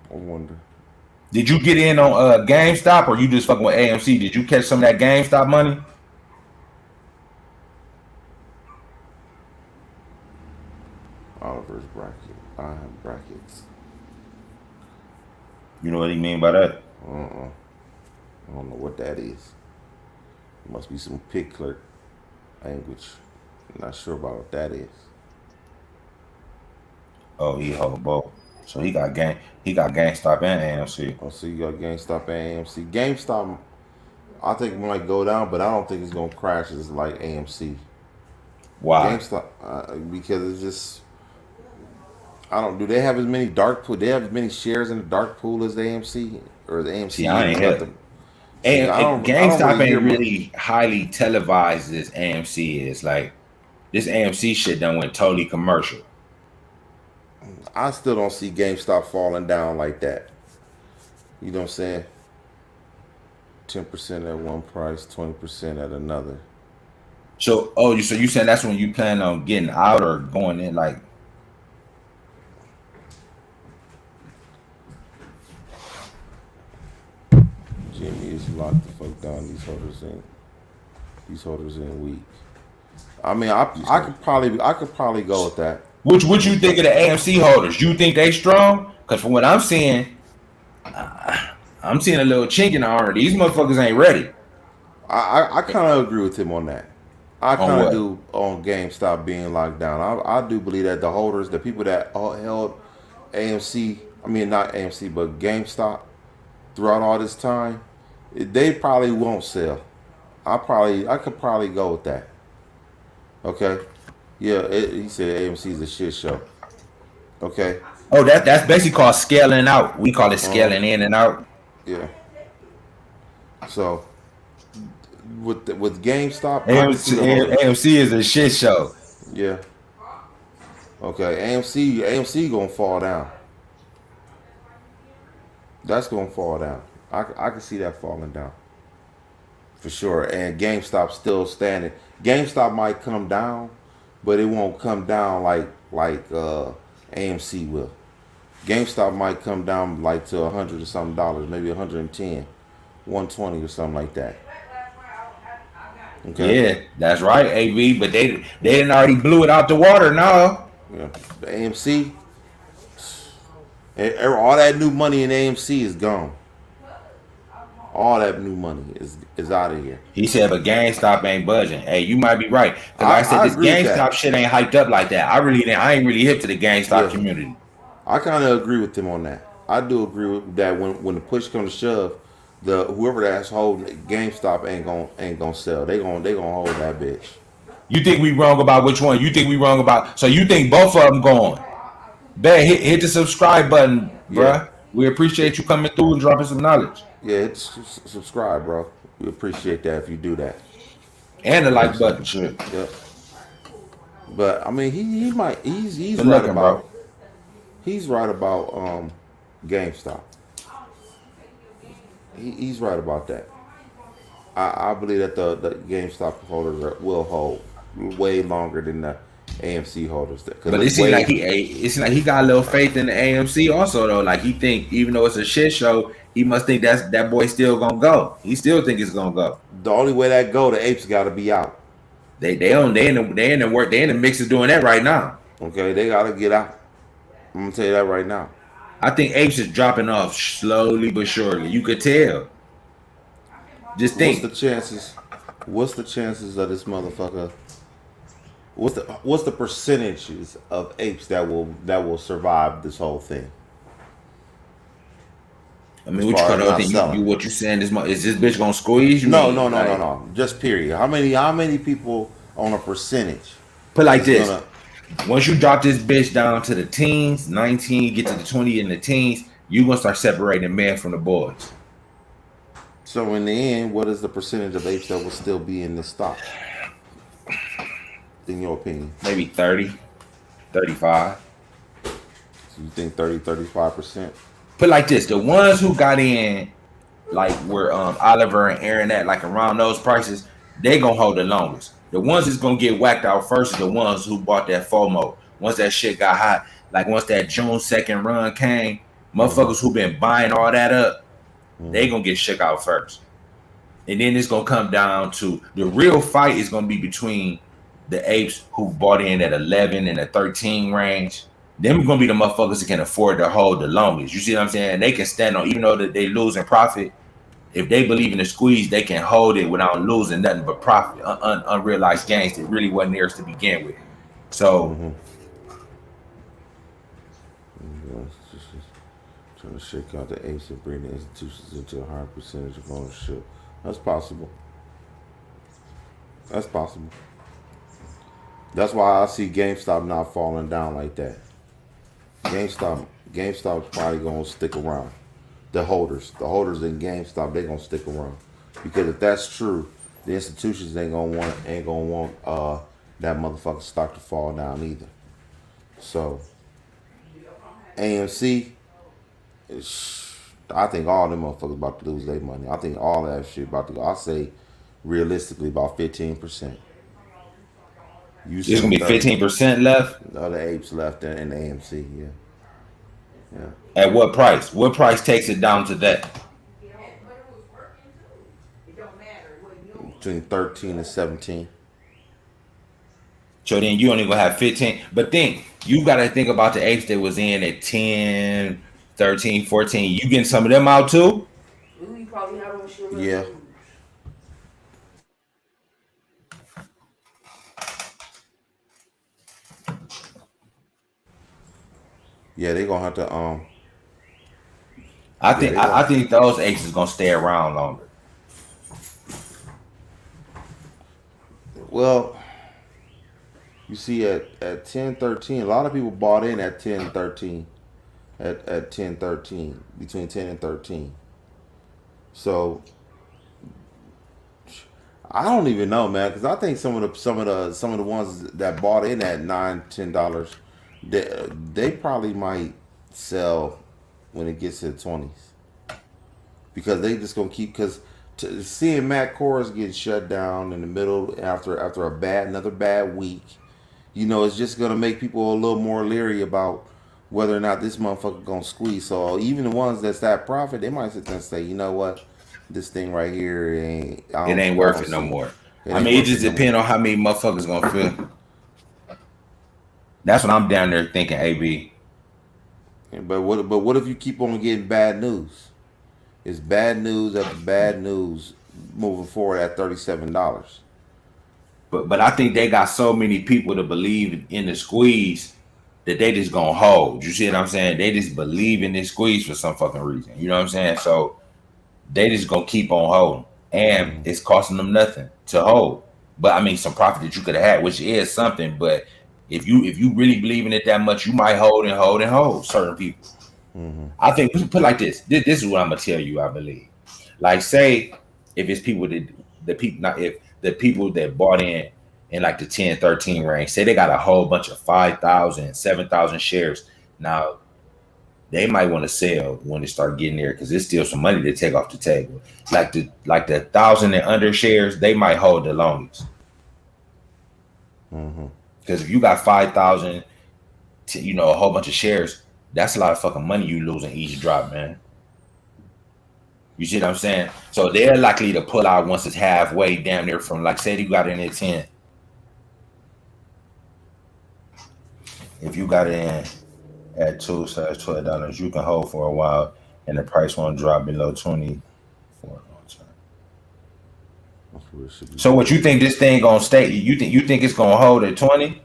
I wonder. Did you get in on GameStop or you just fucking with AMC? Did you catch some of that GameStop money? Oliver's bracket. I have brackets. You know what he mean by that? I don't know what that is. It must be some pig clerk language. I'm not sure about what that is. Oh, he hold both. So he got GameStop and AMC. Oh, so you got GameStop and AMC. GameStop, I think it might go down, but I don't think it's gonna crash as like AMC. Why? GameStop, because it's just. I don't. Do they have as many dark pool? They have as many shares in the dark pool as the AMC or the AMC? See, I ain't had them. GameStop ain't really highly televised as AMC is. Like this AMC shit done went totally commercial. I still don't see GameStop falling down like that. You know what I'm saying? 10% at one price, 20% at another. So you saying that's when you plan on getting out or going in like? Jimmy is locked the fuck down. These holders in weak. I mean, I could probably go with that. What you think of the AMC holders? You think they strong? Because from what I'm seeing, I'm seeing a little chink in the armor. These motherfuckers ain't ready. I kind of agree with him on that. I kind of do on GameStop being locked down. I do believe that the holders, the people that held AMC, I mean not AMC, but GameStop throughout all this time, they probably won't sell. I could probably go with that. Okay. Yeah, he said AMC is a shit show. Okay. Oh, that's basically called scaling out. We call it scaling in and out. Yeah. So with GameStop, AMC is a shit show. Yeah. Okay, AMC gonna fall down. That's gonna fall down. I can see that falling down. For sure. And GameStop still standing. GameStop might come down, but it won't come down like AMC will. GameStop might come down like to $100 or something dollars, maybe 110, 120 or something like that. Okay. Yeah, that's right, AB. But they didn't already blew it out the water now. Yeah, the AMC, all that new money in AMC is gone. All that new money is out of here. He said, but GameStop ain't budging. Hey, you might be right. Because like I said, this GameStop shit ain't hyped up like that. I ain't really hip to the GameStop community. I kind of agree with him on that. I do agree with that. When the push comes to shove, whoever that's holding GameStop ain't gonna sell. They gonna hold that bitch. You think we wrong about which one? You think we wrong about? So you think both of them going? Bet hit the subscribe button, bruh. Yeah. We appreciate you coming through and dropping some knowledge. Yeah, hit subscribe, bro. We appreciate that if you do that. And the like button, shit. Yep. But I mean, he's right about. Bro. He's right about GameStop. He's right about that. I believe that the GameStop holders will hold way longer than the AMC holders. But it seems like he got a little faith in the AMC also though. Like he think even though it's a shit show, he must think that boy still gonna go. He still think it's gonna go. The only way that go, the apes got to be out. They in the mix of doing that right now. Okay, they got to get out. I'm gonna tell you that right now. I think apes is dropping off slowly but surely. You could tell. Just think. What's the chances of this motherfucker? What's the percentages of apes that will survive this whole thing? I mean, what you saying is this bitch gonna squeeze you? No. Just period. How many people on a percentage? Put like this. Once you drop this bitch down to the teens, 19, get to the 20 in the teens, you gonna start separating men from the boys. So in the end, what is the percentage of apes that will still be in this stock? In your opinion? Maybe 30, 35. So you think 30, 35%? Put like this, the ones who got in, like where Oliver and Aaron at, like around those prices, they gonna hold the longest. The ones that's gonna get whacked out first are the ones who bought that FOMO. Once that shit got hot, like once that June 2nd run came, motherfuckers who been buying all that up, they gonna get shook out first. And then it's gonna come down to the real fight is gonna be between the apes who bought in at 11 and the 13 range. Them gonna be the motherfuckers that can afford to hold the longest. You see what I'm saying? They can stand on, even though that they losing profit. If they believe in the squeeze, they can hold it without losing nothing but profit, unrealized gains that really wasn't theirs to begin with. So, trying to shake out the apes and bring the institutions into a higher percentage of ownership. That's possible. That's possible. That's why I see GameStop not falling down like that. GameStop's probably gonna stick around. The holders in GameStop, they gonna stick around, because if that's true, the institutions ain't gonna want that motherfucking stock to fall down either. So AMC, I think all them motherfuckers about to lose their money. I think all that shit about to go. I say realistically about 15%. There's gonna be 15% left. The other apes left in the AMC, yeah. At what price? What price takes it down to that? Between 13 and 17. So then you only gonna have 15. But think, you gotta think about the apes that was in at 10, 13, 14. You getting some of them out too? Yeah. Yeah, they gonna have to I think those apes is gonna stay around longer. Well, you see at 10, 13, a lot of people bought in at 10, 13. At 10, 13, between 10 and 13. So I don't even know, man, because I think some of the ones that bought in at $9, $10, they probably might sell when it gets to the 20s, because they just gonna keep, because seeing Matt Kohrs get shut down in the middle after another bad week, it's just gonna make people a little more leery about whether or not this motherfucker gonna squeeze. So even the ones that's that profit, they might sit there and say, you know what, this thing right here it ain't worth it no more. I mean, it just depends on how many motherfuckers gonna feel. That's what I'm down there thinking, AB. But what if you keep on getting bad news? It's bad news after bad news moving forward at $37. But I think they got so many people to believe in the squeeze that they just gonna hold. You see what I'm saying? They just believe in this squeeze for some fucking reason. You know what I'm saying? So they just gonna keep on holding, and it's costing them nothing to hold. But I mean, some profit that you could have had, which is something. But if you really believe in it that much, you might hold and hold and hold certain people. I think we put it like this. This is what I'm gonna tell you. I believe, like, say if it's people that if the people that bought in like the 10, 13 range, say they got a whole bunch of 5,000, 7,000 shares. Now they might want to sell when they start getting there, because there's still some money to take off the table. Like the 1,000 and under shares, they might hold the longest. Because if you got 5,000, a whole bunch of shares, that's a lot of fucking money you losing each drop, man. You see what I'm saying? So they're likely to pull out once it's halfway down there from, like, say you got in at 10. If you got in at $12, you can hold for a while, and the price won't drop below 20 for a long time. So what you think this thing gonna stay? You think it's gonna hold at 20?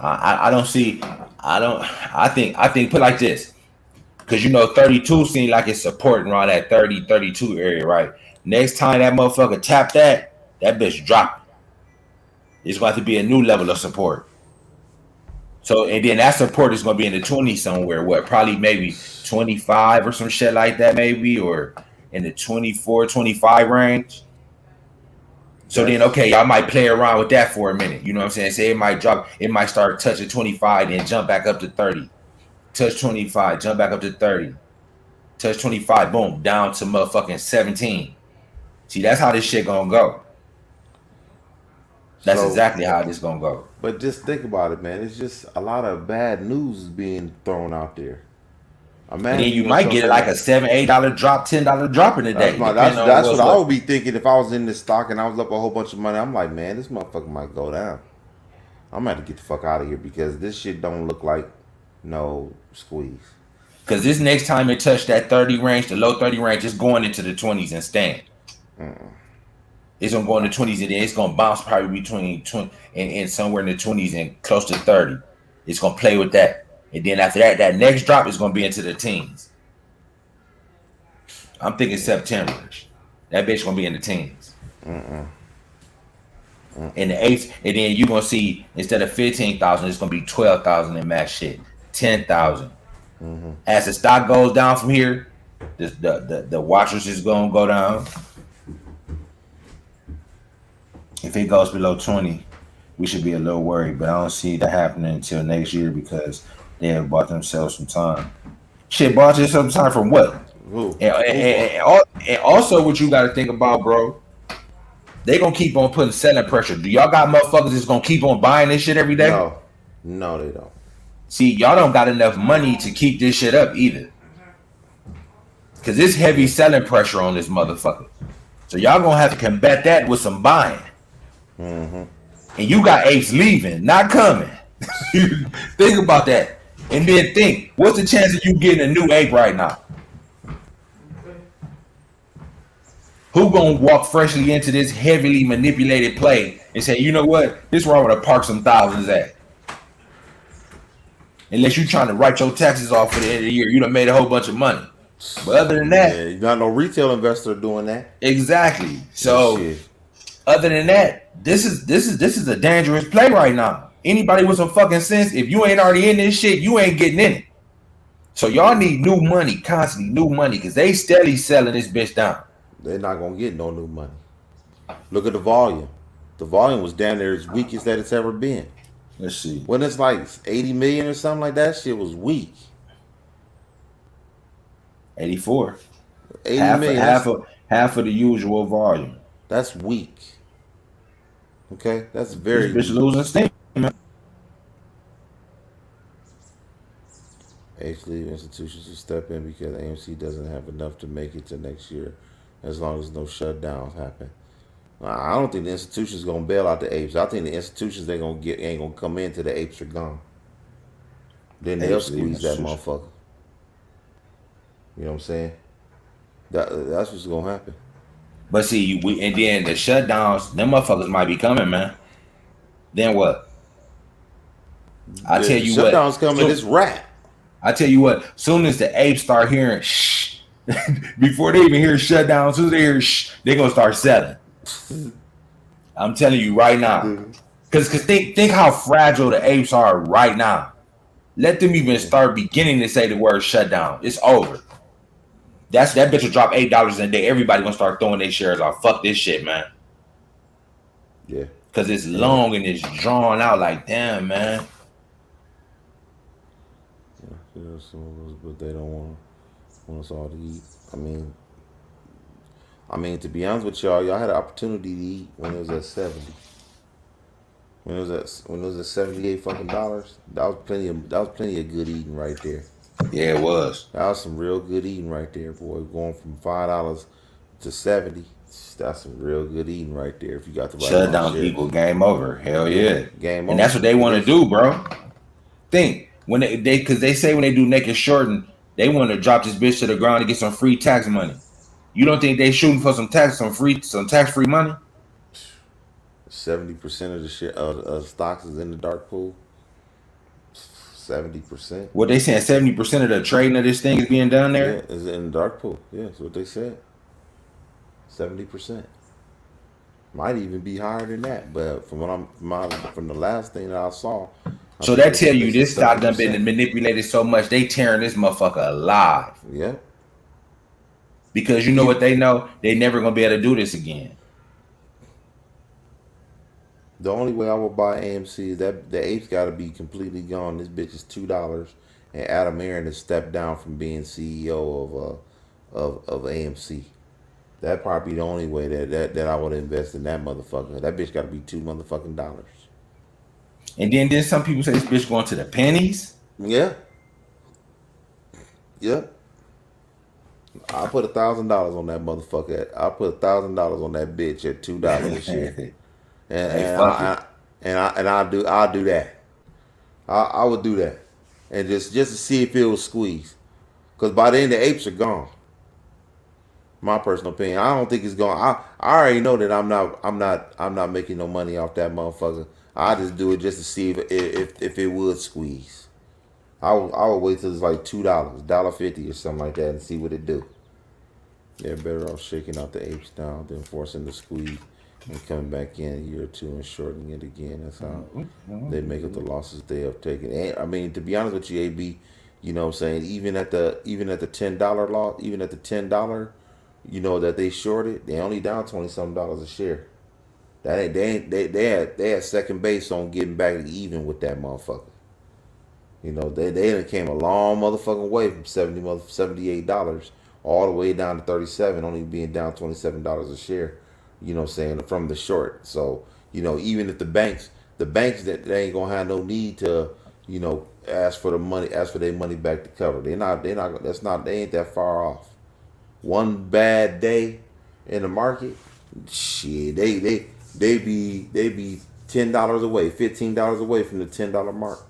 I don't see. I think put it like this, because 32 seems like it's supporting around that 30, 32 area, right? Next time that motherfucker tap that, that bitch dropping. It's going to be a new level of support. So, and then that support is going to be in the 20s somewhere. What, probably maybe 25 or some shit like that, maybe, or in the 24, 25 range. So then, okay, y'all might play around with that for a minute. You know what I'm saying? Say it might drop, it might start touching 25, then jump back up to 30. Touch 25, jump back up to 30. Touch 25, boom, down to motherfucking 17. See, that's how this shit gonna go. That's exactly how this gonna go. But just think about it, man. It's just a lot of bad news is being thrown out there. And then you might get like a $7, $8 drop, $10 drop in a day. That's what I would be thinking if I was in this stock and I was up a whole bunch of money. I'm like, man, this motherfucker might go down. I'm gonna have to get the fuck out of here because this shit don't look like no squeeze. Because this next time it touched that 30 range, the low 30 range, it's going into the 20s and stand. It's gonna go in the 20s and then it's gonna bounce probably between 20 and somewhere in the 20s and close to 30. It's gonna play with that. And then after that, that next drop is going to be into the teens. I'm thinking September. That bitch going to be in the teens. In the eights. And then you're going to see, instead of 15,000, it's going to be 12,000 in max shit. 10,000. As the stock goes down from here, the watchers is going to go down. If it goes below 20, we should be a little worried. But I don't see that happening until next year because they have bought themselves some time. Shit, bought themselves some time from what? And also what you got to think about, bro, they going to keep on putting selling pressure. Do y'all got motherfuckers that's going to keep on buying this shit every day? No, they don't. See, y'all don't got enough money to keep this shit up either. Because there's heavy selling pressure on this motherfucker. So y'all going to have to combat that with some buying. And you got apes leaving, not coming. Think about that. And then think, what's the chance of you getting a new ape right now? Who gonna walk freshly into this heavily manipulated play and say, you know what, this is where I want to park some thousands at? Unless you're trying to write your taxes off for the end of the year, you done made a whole bunch of money. But other than that, you got no retail investor doing that. Exactly. So other than that, this is a dangerous play right now. Anybody with some fucking sense, if you ain't already in this shit, you ain't getting in it. So y'all need new money, constantly new money, because they steadily selling this bitch down. They're not gonna get no new money. Look at the volume. The volume was down there as weakest that it's ever been. Let's see. When it's like 80 million or something like that, shit was weak. 84. 80 million. Half of the usual volume. That's weak. Okay, that's very. This bitch losing steam, man. Actually, institutions will step in because AMC doesn't have enough to make it to next year, as long as no shutdowns happen. I don't think the institutions gonna bail out the apes. I think the institutions they gonna get ain't gonna come in till the apes are gone. Then they'll squeeze that motherfucker. You know what I'm saying? That's what's gonna happen. But see, and then the shutdowns, them motherfuckers might be coming, man. Then what? I tell you what. Shutdowns coming, it's rap. I tell you what, soon as the apes start hearing shh, before they even hear shutdown, as soon as they hear shh, they're gonna start selling. I'm telling you right now. Because think how fragile the apes are right now. Let them even start beginning to say the word shutdown. It's over. That bitch will drop $8 a day. Everybody gonna start throwing their shares off. Fuck this shit, man. Yeah. Because it's long and it's drawn out like, damn, man. Yeah, some of us, but they don't want us all to eat. I mean, to be honest with y'all had an opportunity to eat when it was at 70. When it was at 78 fucking dollars, that was plenty of good eating right there. Yeah, it was. That was some real good eating right there, boy. Going from $5 to 70, that's some real good eating right there. If you got the right shutdown people, game over. Hell yeah, game over. And that's what they want to do, bro. Think when they say when they do naked shorting, they want to drop this bitch to the ground to get some free tax money. You don't think they shooting for some tax-free money? 70% of the shit of stocks is in the dark pool. 70%. What they saying? 70% of the trading of this thing is being done there. Yeah, is in the dark pool. Yeah, that's what they said. 70%. Might even be higher than that. But from from the last thing that I saw, I So think that this tell you bitch is this stock done 7%. been manipulated so much they tearing this motherfucker alive. Yeah. Because you know what they know? They never gonna be able to do this again. The only way I would buy AMC is that the apes got to be completely gone. This bitch is $2, and Adam Aaron has stepped down from being CEO of AMC. That probably the only way that I would invest in that motherfucker. That bitch got to be $2 motherfucking dollars. And then some people say this bitch going to the pennies. Yeah. Yep. I put $1,000 on that motherfucker. I put $1,000 on that bitch at $2 a share. And I'll do that. I would do that, and just to see if it was squeezed, because by then the apes are gone. My personal opinion, I don't think it's gone. I already know that I'm not making no money off that motherfucker. I just do it just to see if it would squeeze. I would wait till it's like $2, $1.50 or something like that, and see what it do. They're better off shaking out the apes down than forcing the squeeze and coming back in a year or two and shortening it again. That's how they make up the losses they have taken. And, I mean, to be honest with you, AB, you know what I'm saying, even at the $10 loss, even at the $10, you know, that they shorted, they only down $20-something a share. That ain't they had second base on getting back even with that motherfucker. You know, they done came a long motherfucking way from $78 all the way down to 37, only being down $27 a share. You know what I'm saying, from the short. So, you know, even if the banks that they ain't gonna have no need to, you know, ask for their money back to cover. They ain't that far off. One bad day in the market, shit, they be $10 away, $15 away from the $10 mark.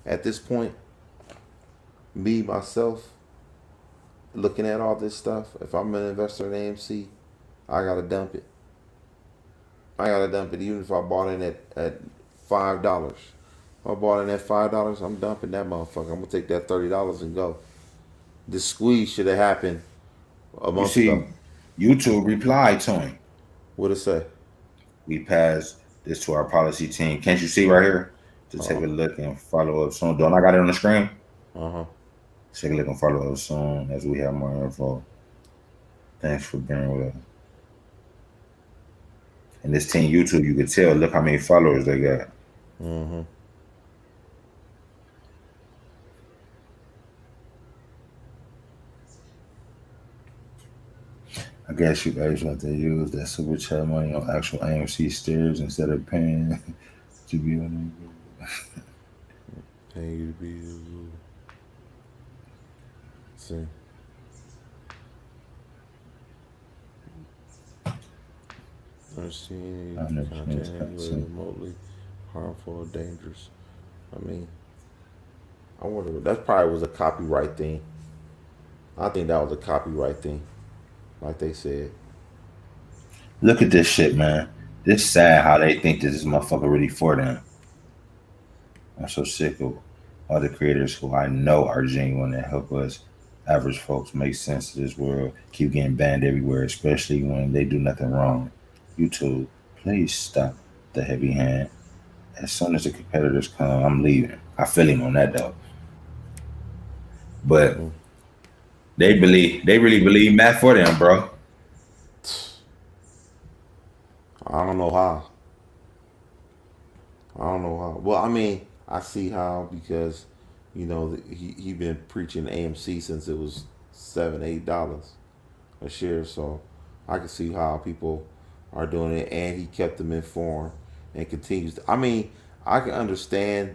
At this point, me myself, looking at all this stuff, if I'm an investor in AMC, I gotta dump it. Even if I bought in at $5. If I bought in at $5, I'm dumping that motherfucker. I'm gonna take that $30 and go. This squeeze should have happened a month ago. YouTube replied to him. What'd it say? We passed this to our policy team. Can't you see right here? To take a look and follow up soon. Don't I got it on the screen? Take a look and follow up soon as we have more info. Thanks for bearing with us. And this team YouTube, you can tell, look how many followers they got. I guess you guys want to use that super chat money on actual AMC shares instead of paying to be on it. Paying you to be. See. Understanding content remotely harmful or dangerous. I mean, I wonder, that probably was a copyright thing. I think that was a copyright thing, like they said. Look at this shit, man. This sad how they think this is motherfucker really for them. I'm so sick of all the creators who I know are genuine and help us average folks make sense of this world keep getting banned everywhere, especially when they do nothing wrong. YouTube, please stop the heavy hand. As soon as the competitors come, I'm leaving. I feel him on that though. But they really believe Matt for them, bro. I don't know how. Well, I mean, I see how, because, you know, he been preaching AMC since it was $7-8 a share. So I can see how people are doing it, and he kept them informed and continues to, I mean, I can understand,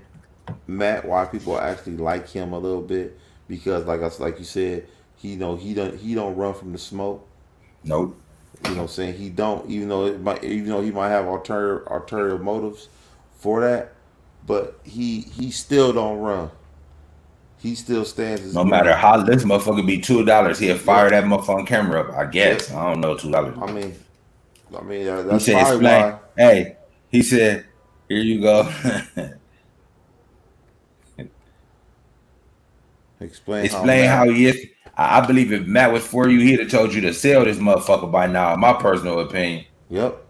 Matt, why people actually like him a little bit, because like you said, he don't run from the smoke. Nope. You know what I'm saying? He don't, even though he might have ulterior motives for that, but he still don't run. He still stands his ground. Matter how this motherfucker be $2, he'll fire that motherfucking camera up, I guess. I don't know, $2. I mean, that's probably why. Hey, he said, here you go. Explain how he is. I believe if Matt was for you, he'd have told you to sell this motherfucker by now. In my personal opinion. Yep.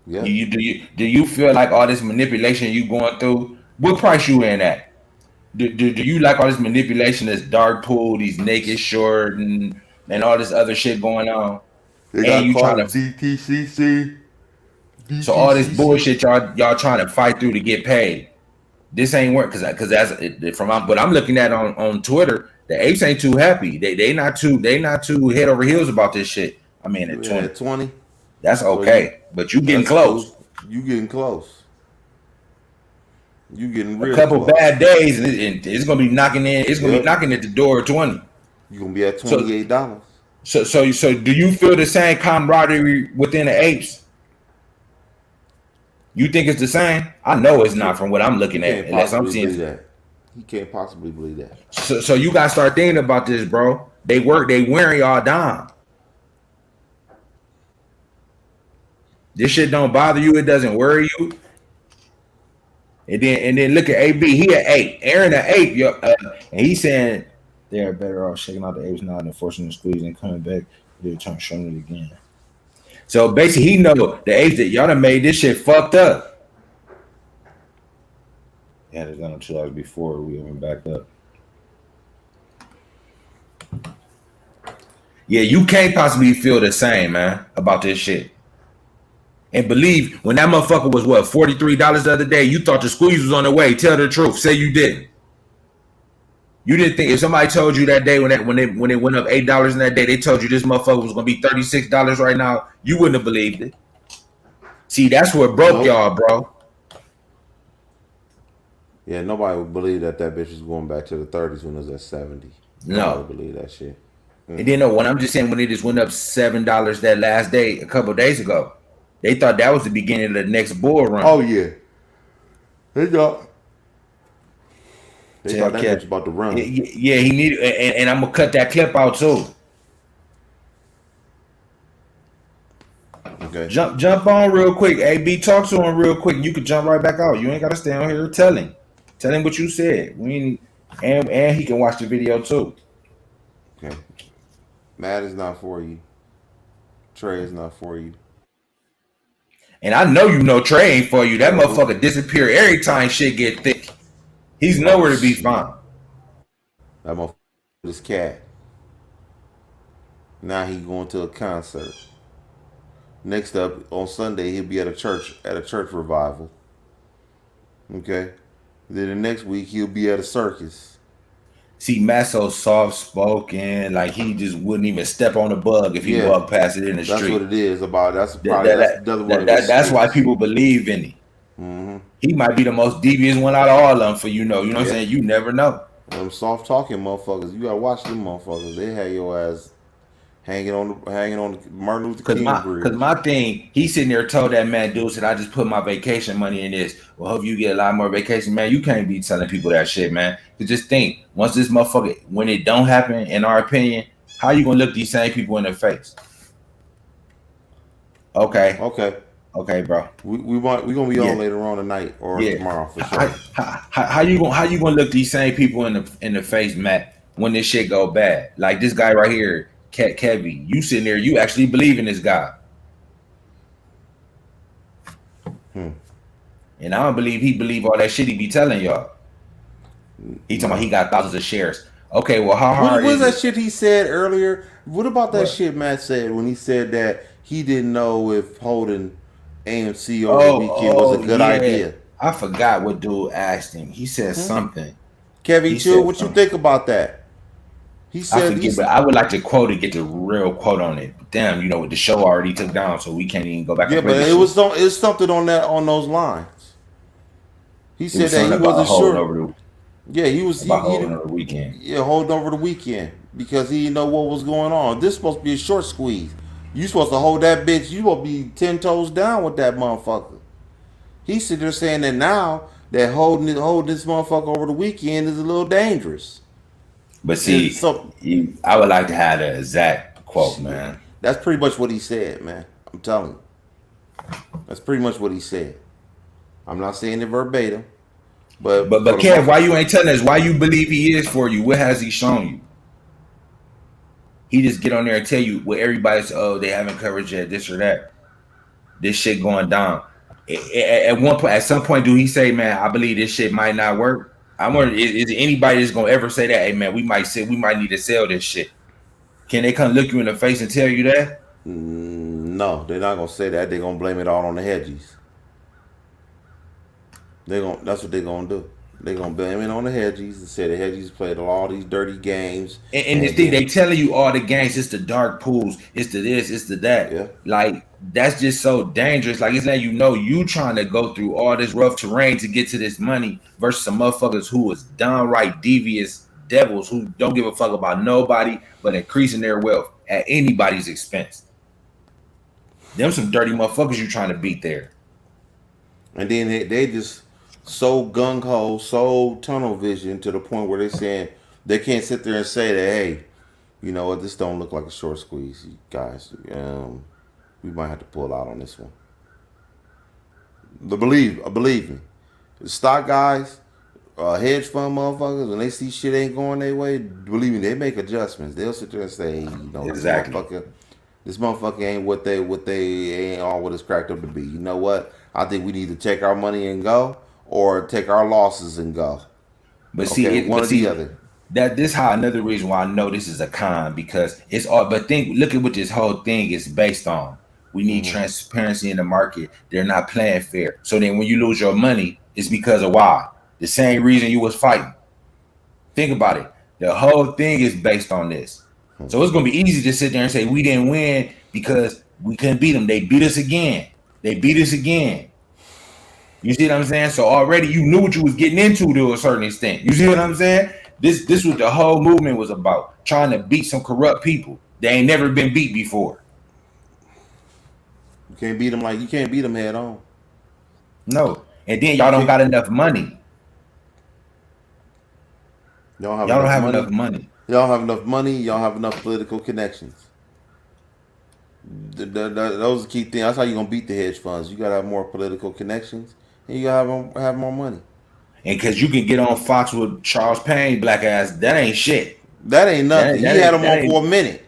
Yep. Do you feel like all this manipulation you going through? What price you in at? Do you like all this manipulation, this dark pool, these naked short, and all this other shit going on? They and you got trying to DTCC. So all this bullshit y'all trying to fight through to get paid. This ain't work because that's from what I'm looking at on Twitter. The apes ain't too happy. They not too head over heels about this shit. I mean at 20. That's okay, but you getting close. Cool. You getting close. You getting real. A couple close. bad days and it's gonna be knocking in. It's gonna be knocking at the door of 20. You gonna be at $28. So do you feel the same camaraderie within the apes? You think it's the same? I know it's not from what I'm looking at. Unless I'm seeing that. He can't possibly believe that. So you gotta start thinking about this, bro. They wearing y'all down. This shit don't bother you. It doesn't worry you. And then look at AB. He an ape. Aaron an ape. And he's saying they're better off shaking out the apes now than forcing the squeeze and coming back. They're trying to show it again. So basically, he know the apes that y'all done made this shit fucked up. Yeah, there's done 2 hours before we even backed up. Yeah, you can't possibly feel the same, man, about this shit. And believe, when that motherfucker was what, $43 the other day, you thought the squeeze was on the way. Tell the truth. Say you didn't. You didn't think if somebody told you that day when it went up $8 in that day, they told you this motherfucker was gonna be $36 right now, you wouldn't have believed it. See, that's what broke y'all, bro. Yeah, nobody would believe that bitch was going back to the 30s when it was at 70. No, would believe that shit. And then when I'm just saying when it just went up $7 that last day, a couple of days ago, they thought that was the beginning of the next bull run. Oh yeah, they thought that bitch was about to run. Yeah, he needed, and I'm gonna cut that clip out too. Okay. Jump on real quick. AB, talk to him real quick. You can jump right back out. You ain't gotta stay on here. Tell him what you said. And he can watch the video too. Okay. Matt is not for you. Trey is not for you. And I know Trey ain't for you. That motherfucker disappear every time shit get thick. He's nowhere to be found. That motherfucker is cat. Now he going to a concert. Next up on Sunday he'll be at a church revival. Okay. Then the next week he'll be at a circus. See, Matt's so soft spoken, like he just wouldn't even step on a bug if he walked past it in the street. That's what it is about. That's why people believe in him. Mm-hmm. He might be the most devious one out of all of them for you know what I'm saying? You never know. Them soft talking motherfuckers, you gotta watch them motherfuckers. They had your ass hanging on Martin Luther King bridge. Because my thing, he sitting there told that man, dude, said, I just put my vacation money in this. Well, hope you get a lot more vacation, man. You can't be telling people that shit, man. Because just think, once this motherfucker, when it don't happen, in our opinion, how you gonna look these same people in the face? Okay, bro. We gonna be on later on tonight or tomorrow for sure. How you gonna look these same people in the face, Matt, when this shit go bad? Like this guy right here. Kevy, you sitting there, you actually believe in this guy. And I don't believe he believe all that shit he be telling y'all. He talking about he got thousands of shares. Okay, well, how hard was that shit he said earlier? What about that shit Matt said when he said that he didn't know if holding AMC over the weekend was a good idea? I forgot what dude asked him. He said something. Kevin, chill. What you think about that? He said, but I would like to quote it, get the real quote on it. Damn, the show already took down, so we can't even go back. Yeah, but it's something on those lines. He said that he wasn't sure. He was holding over the weekend. Yeah, holding over the weekend because he didn't know what was going on. This is supposed to be a short squeeze. You supposed to hold that bitch. You supposed to be 10 toes down with that motherfucker. He said they're saying that now that holding this motherfucker over the weekend is a little dangerous. But see, I would like to have the exact quote, man. That's pretty much what he said, man. I'm telling you. That's pretty much what he said. I'm not saying it verbatim. But Kev, why you ain't telling us why you believe he is for you? What has he shown you? He just get on there and tell you what everybody's, oh, they haven't coverage yet, this or that. This shit going down. At one point, at some point, do he say, man, I believe this shit might not work? I wonder, is anybody that's gonna ever say that, hey man, we might need to sell this shit? Can they come look you in the face and tell you that? No, they're not gonna say that. They're gonna blame it all on the hedgies. That's what they're gonna do. They're gonna blame it on the hedgies and say the hedgies played all these dirty games. And the thing, they telling you all the games, it's the dark pools, it's the this, it's the that. Yeah. Like, that's just so dangerous. Like, it's letting you know you trying to go through all this rough terrain to get to this money versus some motherfuckers who is downright devious devils who don't give a fuck about nobody but increasing their wealth at anybody's expense. Them some dirty motherfuckers you trying to beat there. And then they just so gung-ho, so tunnel vision to the point where they're saying they can't sit there and say that, hey, you know what, this don't look like a short squeeze, guys. We might have to pull out on this one. Believe me, the stock guys, hedge fund motherfuckers, when they see shit ain't going their way, believe me, they make adjustments. They'll sit there and say, hey, you know, exactly. This motherfucker ain't what they ain't all what it's cracked up to be. You know what? I think we need to take our money and go, or take our losses and go. But see, one or the other. This how another reason why I know this is a con, because it's all. But look at what this whole thing is based on. We need transparency in the market. They're not playing fair. So then when you lose your money, it's because of why? The same reason you was fighting. Think about it. The whole thing is based on this. So it's gonna be easy to sit there and say we didn't win because we couldn't beat them. They beat us again. They beat us again. You see what I'm saying? So already you knew what you was getting into to a certain extent. You see what I'm saying? This what the whole movement was about, trying to beat some corrupt people. They ain't never been beat before. You can't beat them head on. No. And then y'all don't got enough money. Y'all don't have enough money. Y'all have enough money. Y'all have enough political connections. Those are the key things. That's how you're gonna beat the hedge funds. You gotta have more political connections, and you gotta have more money. And because you can get on Fox with Charles Payne, black ass, that ain't shit. That ain't nothing. He had him on for a minute.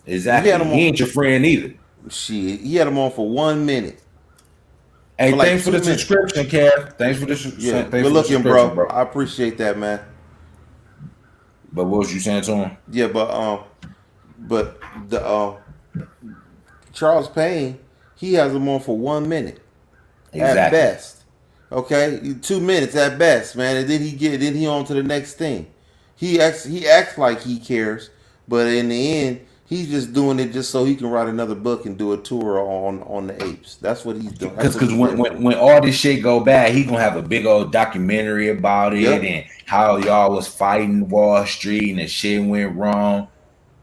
Exactly. He ain't your friend either. Shit, he had him on for 1 minute. Hey, thanks for the subscription, Kev. Thanks for the subscription. Good looking, bro. I appreciate that, man. But what was you saying to him? Yeah, but the Charles Payne, he has him on for 1 minute at best. Okay, 2 minutes at best, man, and then he on to the next thing. He acts like he cares, but in the end, he's just doing it just so he can write another book and do a tour on the apes. That's what he's doing. Because when all this shit go bad, he gonna have a big old documentary about it and how y'all was fighting Wall Street and the shit went wrong.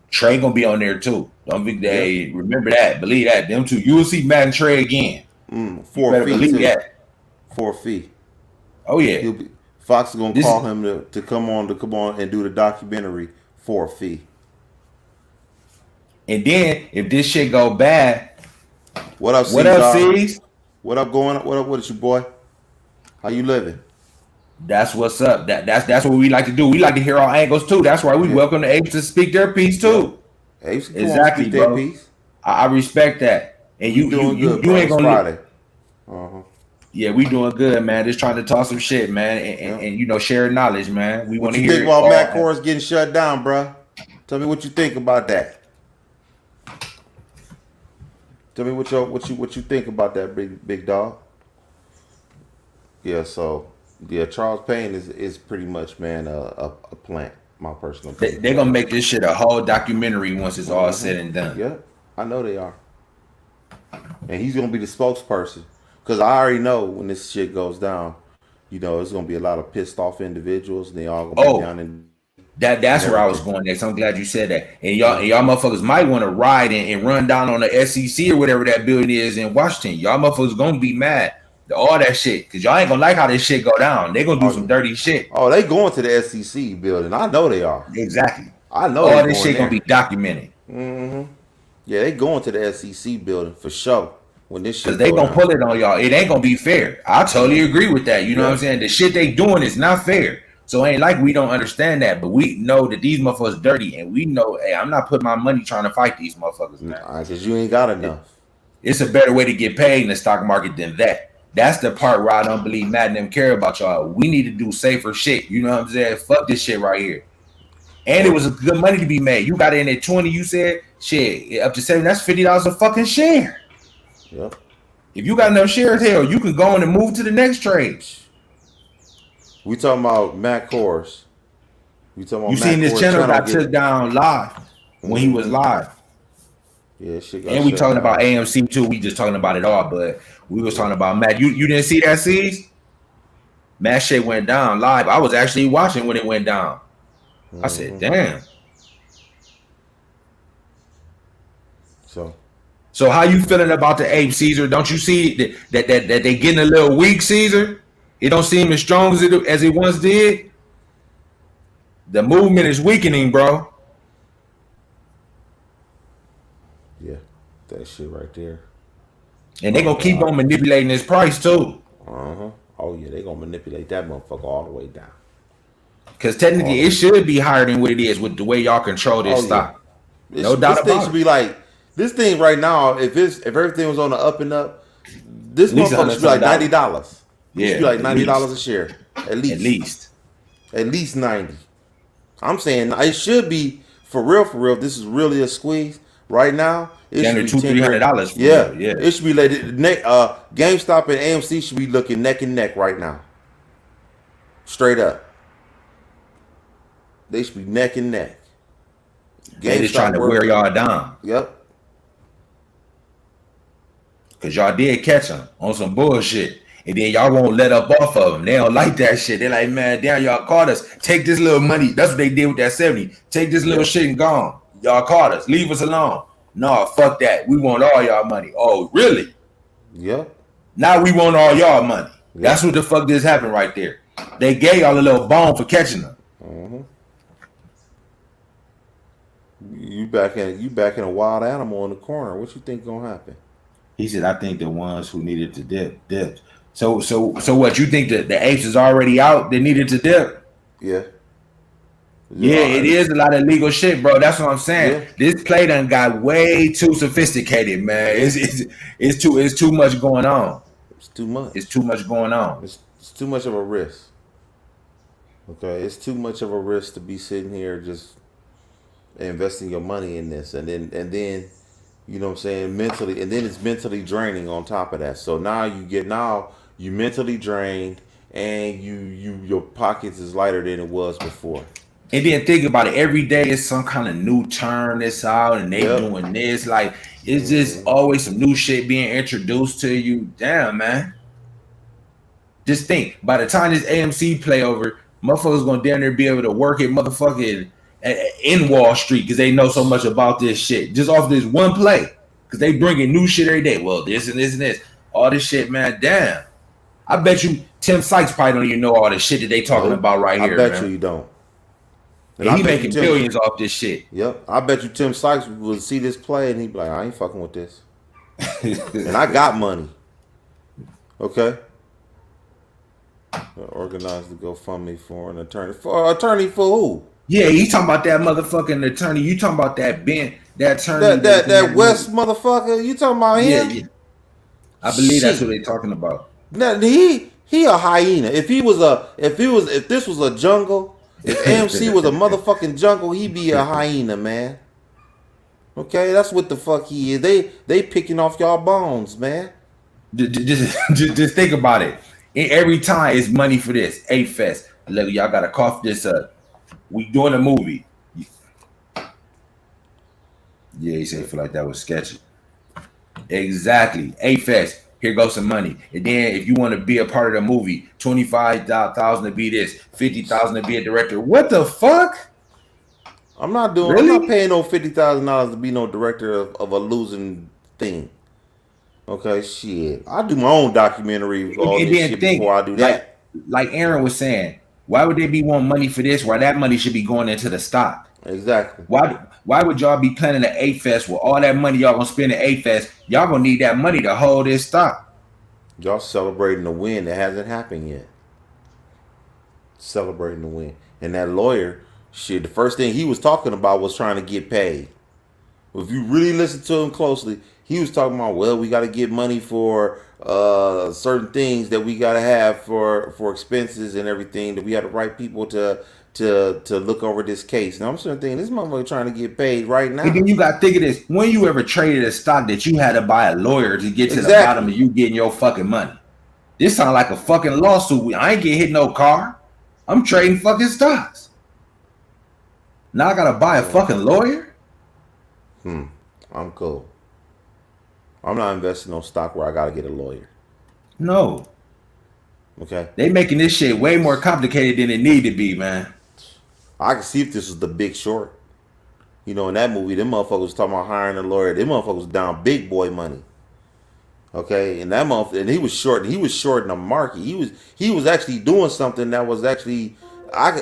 Trey gonna be on there too. Don't think they remember that. Believe that. Them two. You will see Matt and Trey again. For a fee. Believe that. For a fee. Oh yeah. Fox is gonna call him to come on and do the documentary for a fee. And then if this shit go bad, what up, C's? What up, going? What up with it, you boy? How you living? That's what's up. That's what we like to do. We like to hear our angles too. That's why we welcome the apes to speak their piece too. Apes can exactly, speak bro. Their piece. I respect that. And you doing good, you ain't gonna Friday. Yeah, we doing good, man. Just trying to talk some shit, man, and share knowledge, man. We want to hear. What you think about Matt Kohrs getting shut down, bro? Tell me what you think about that. Tell me what you think about that, big dog. Yeah, so Charles Payne is pretty much, man, a plant. My personal opinion. They're gonna make this shit a whole documentary once it's all said and done. Yeah, I know they are. And he's gonna be the spokesperson, because I already know when this shit goes down, it's gonna be a lot of pissed off individuals, and they all gonna be down in. That's where I was going next. I'm glad you said that. And y'all motherfuckers might want to ride and run down on the SEC or whatever that building is in Washington. Y'all motherfuckers gonna be mad. All that shit. Because y'all ain't gonna like how this shit go down. They gonna do some dirty shit. Oh, they going to the SEC building. I know they are. Exactly. I know all this shit gonna be documented. Mm-hmm. Yeah, they going to the SEC building for sure. When this shit, because they gonna pull it on y'all. It ain't gonna be fair. I totally agree with that. You know what I'm saying? The shit they doing is not fair. So it ain't like we don't understand that, but we know that these motherfuckers dirty, and we know, hey, I'm not putting my money trying to fight these motherfuckers, man. Because you ain't got enough. It's a better way to get paid in the stock market than that. That's the part where I don't believe Matt and them care about y'all. We need to do safer shit. You know what I'm saying? Fuck this shit right here. And it was a good money to be made. You got in at 20, you said, shit, up to 7, that's $50 a fucking share. Yep. If you got enough shares, hell, you can go on and move to the next trade. We talking about Matt Kohrs. We talking about you seen this channel got took down live when he was live. Yeah, shit got and we talking about AMC too. We just talking about it all, but we was talking about Matt. You didn't see that, C's? Matt shit went down live. I was actually watching when it went down. I said, damn. So how you feeling about the ape, Caesar? Don't you see that they getting a little weak, Caesar? It don't seem as strong as it once did. The movement is weakening, bro. Yeah, that shit right there. And they gonna keep on manipulating this price too. Oh yeah, they gonna manipulate that motherfucker all the way down. Because technically, it should be higher than what it is with the way y'all control this stock. No doubt about it. This thing should be like this thing right now. If everything was on the up and up, this motherfucker should be like $90. Yeah, it should be like $90 a share at least. At least 90. I'm saying it should be for real. This is really a squeeze right now. It should be $200-$300. Yeah. It should be like GameStop and AMC should be looking neck and neck right now. Straight up. They should be neck and neck. They just trying to wear y'all down. Yep. Because y'all did catch them on some bullshit. And then y'all won't let up off of them. They don't like that shit. They're like, man, damn, y'all caught us. Take this little money. That's what they did with that 70. Take this little shit and gone. Y'all caught us. Leave us alone. No, fuck that. We want all y'all money. Oh, really? Yep. Now we want all y'all money. Yep. That's what the fuck just happened right there. They gave y'all a little bone for catching them. You back in a wild animal in the corner. What you think gonna happen? He said, I think the ones who needed to dip. So what, you think that the apes is already out that needed to dip? Yeah. Yeah, it is a lot of legal shit, bro. That's what I'm saying. Yeah. This play done got way too sophisticated, man. It's too much going on. It's too much. It's too much going on. It's too much of a risk. Okay, it's too much of a risk to be sitting here just investing your money in this, and then you know what I'm saying, mentally, and then it's mentally draining on top of that. So now you mentally drained, and your pockets is lighter than it was before. And then think about it. Every day is some kind of new term that's out, and they doing this. Like, it's just always some new shit being introduced to you. Damn, man. Just think, by the time this AMC play over, motherfuckers gonna damn near be able to work it motherfucking in Wall Street because they know so much about this shit. Just off this one play. Because they bringing new shit every day. Well, this and this and this. All this shit, man. Damn. I bet you Tim Sykes probably don't even know all the shit that they talking about right here. I bet you don't. And he making billions off this shit. Yep. I bet you Tim Sykes will see this play and he'd be like, I ain't fucking with this. And I got money. Okay. Organize the GoFundMe for an attorney. For attorney for who? Yeah, you talking about that motherfucking attorney. You talking about that attorney. That West motherfucker. You talking about him? Yeah. I believe that's what they talking about. Now, he a hyena. If this was a jungle, if AMC was a motherfucking jungle, he'd be a hyena, man. Okay, that's what the fuck he is. They picking off y'all bones, man. Just think about it. Every time it's money for this. Ape Fest. Look, y'all gotta cough this up. We doing a movie. Yeah, he said he feel like that was sketchy. Exactly. Ape Fest. Here goes some money. And then if you want to be a part of the movie, $25,000 to be this, $50,000 to be a director. What the fuck? I'm not paying no $50,000 to be no director of a losing thing. Okay, shit. I do my own documentary all this shit before I do that. Like Aaron was saying, why would they be wanting money for this? Why that money should be going into the stock? Exactly. Why would y'all be planning an Ape Fest with all that money y'all gonna spend at Ape Fest? Y'all gonna need that money to hold this stock. Y'all celebrating a win that hasn't happened yet. celebrating the win. And that lawyer, shit, the first thing he was talking about was trying to get paid. If you really listen to him closely, he was talking about, well, we got to get money for certain things that we got to have for expenses and everything, that we got the right people to look over this case. Now I'm sort of thinking, this motherfucker trying to get paid right now. And then you got to think of this. When you ever traded a stock that you had to buy a lawyer to get to the bottom of you getting your fucking money? This sounds like a fucking lawsuit. I ain't getting hit no car. I'm trading fucking stocks. Now I got to buy a fucking lawyer? I'm cool. I'm not investing no stock where I got to get a lawyer. No. Okay. They making this shit way more complicated than it need to be, man. I can see if this was The Big Short. You know, in that movie, them motherfuckers was talking about hiring a lawyer. Them motherfuckers was down big boy money. Okay, and that motherfucker, and he was shorting the market. He was actually doing something that was actually,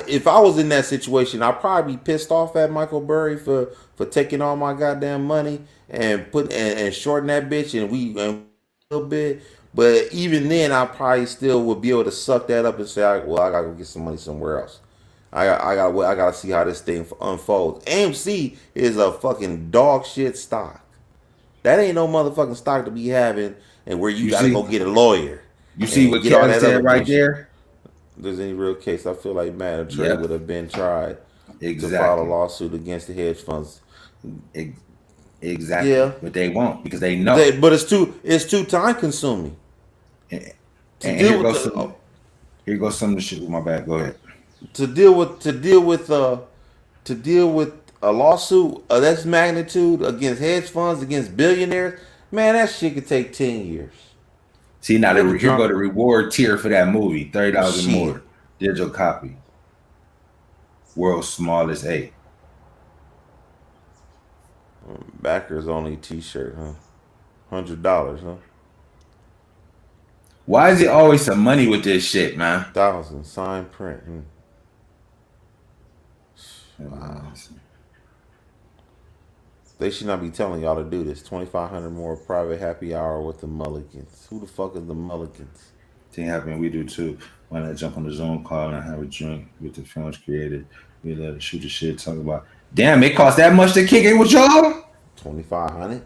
if I was in that situation, I'd probably be pissed off at Michael Burry for taking all my goddamn money and and shorting that bitch and a little bit. But even then, I probably still would be able to suck that up and say, I gotta go get some money somewhere else. I gotta see how this thing unfolds. AMC is a fucking dog shit stock. That ain't no motherfucking stock to be having, and where you gotta go get a lawyer. You see what Kevin said right there? If there's any real case, I feel like Matt Trey would have been tried to file a lawsuit against the hedge funds. Exactly. Yeah, but they won't because they know. But it's too time consuming. Here goes some of the shit with my bad. Go ahead. To deal with a lawsuit of that magnitude against hedge funds, against billionaires, man, that shit could take 10 years. See, now here go the reward tier for that movie, $30 more, digital copy, world's smallest ape. Backers only T-shirt, huh? $100, huh? Why is it always some money with this shit, man? 1,000 signed print. Wow. They should not be telling y'all to do this. 2,500 more private happy hour with the Mulligans. Who the fuck is the Mulligans? Thing happened, we do too. Why not jump on the Zoom call and have a drink with the films created? We let shoot the shit, talk about. Damn, it cost that much to kick it with y'all? 2,500.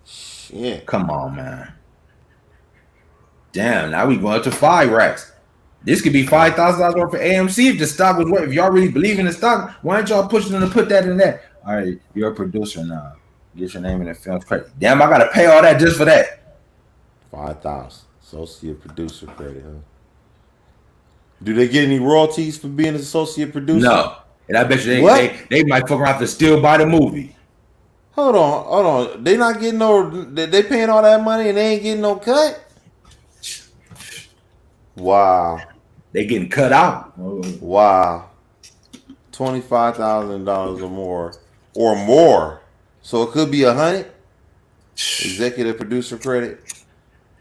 Shit. Come on, man. Damn, now we going up to 5 racks. This could be $5,000 worth for AMC if the stock was worth. If y'all really believe in the stock, why aren't y'all pushing them to put that in there? All right, you're a producer now. Get your name in the film credit. Damn, I gotta pay all that just for that. 5,000 associate producer credit, huh? Do they get any royalties for being an associate producer? No, and I bet you they might fuck around to still buy the movie. Hold on. They not getting no. They paying all that money and they ain't getting no cut. Wow. They getting cut out. Wow. $25,000 or more. So it could be 100. Executive producer credit.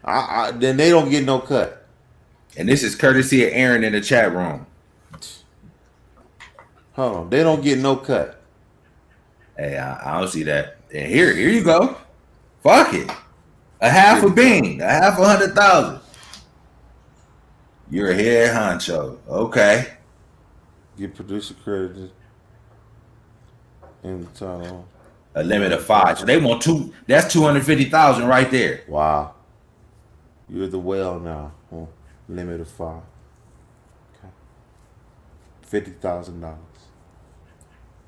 Then they don't get no cut. And this is courtesy of Aaron in the chat room. Hold on. They don't get no cut. Hey, I don't see that. And here you go. Fuck it. A half a bean. A half 100,000. You're a head honcho. Okay. Get producer credit in the title. A limit of 5. So they want 2. That's 250,000 right there. Wow. You're the whale now. Limit of 5. Okay. $50,000.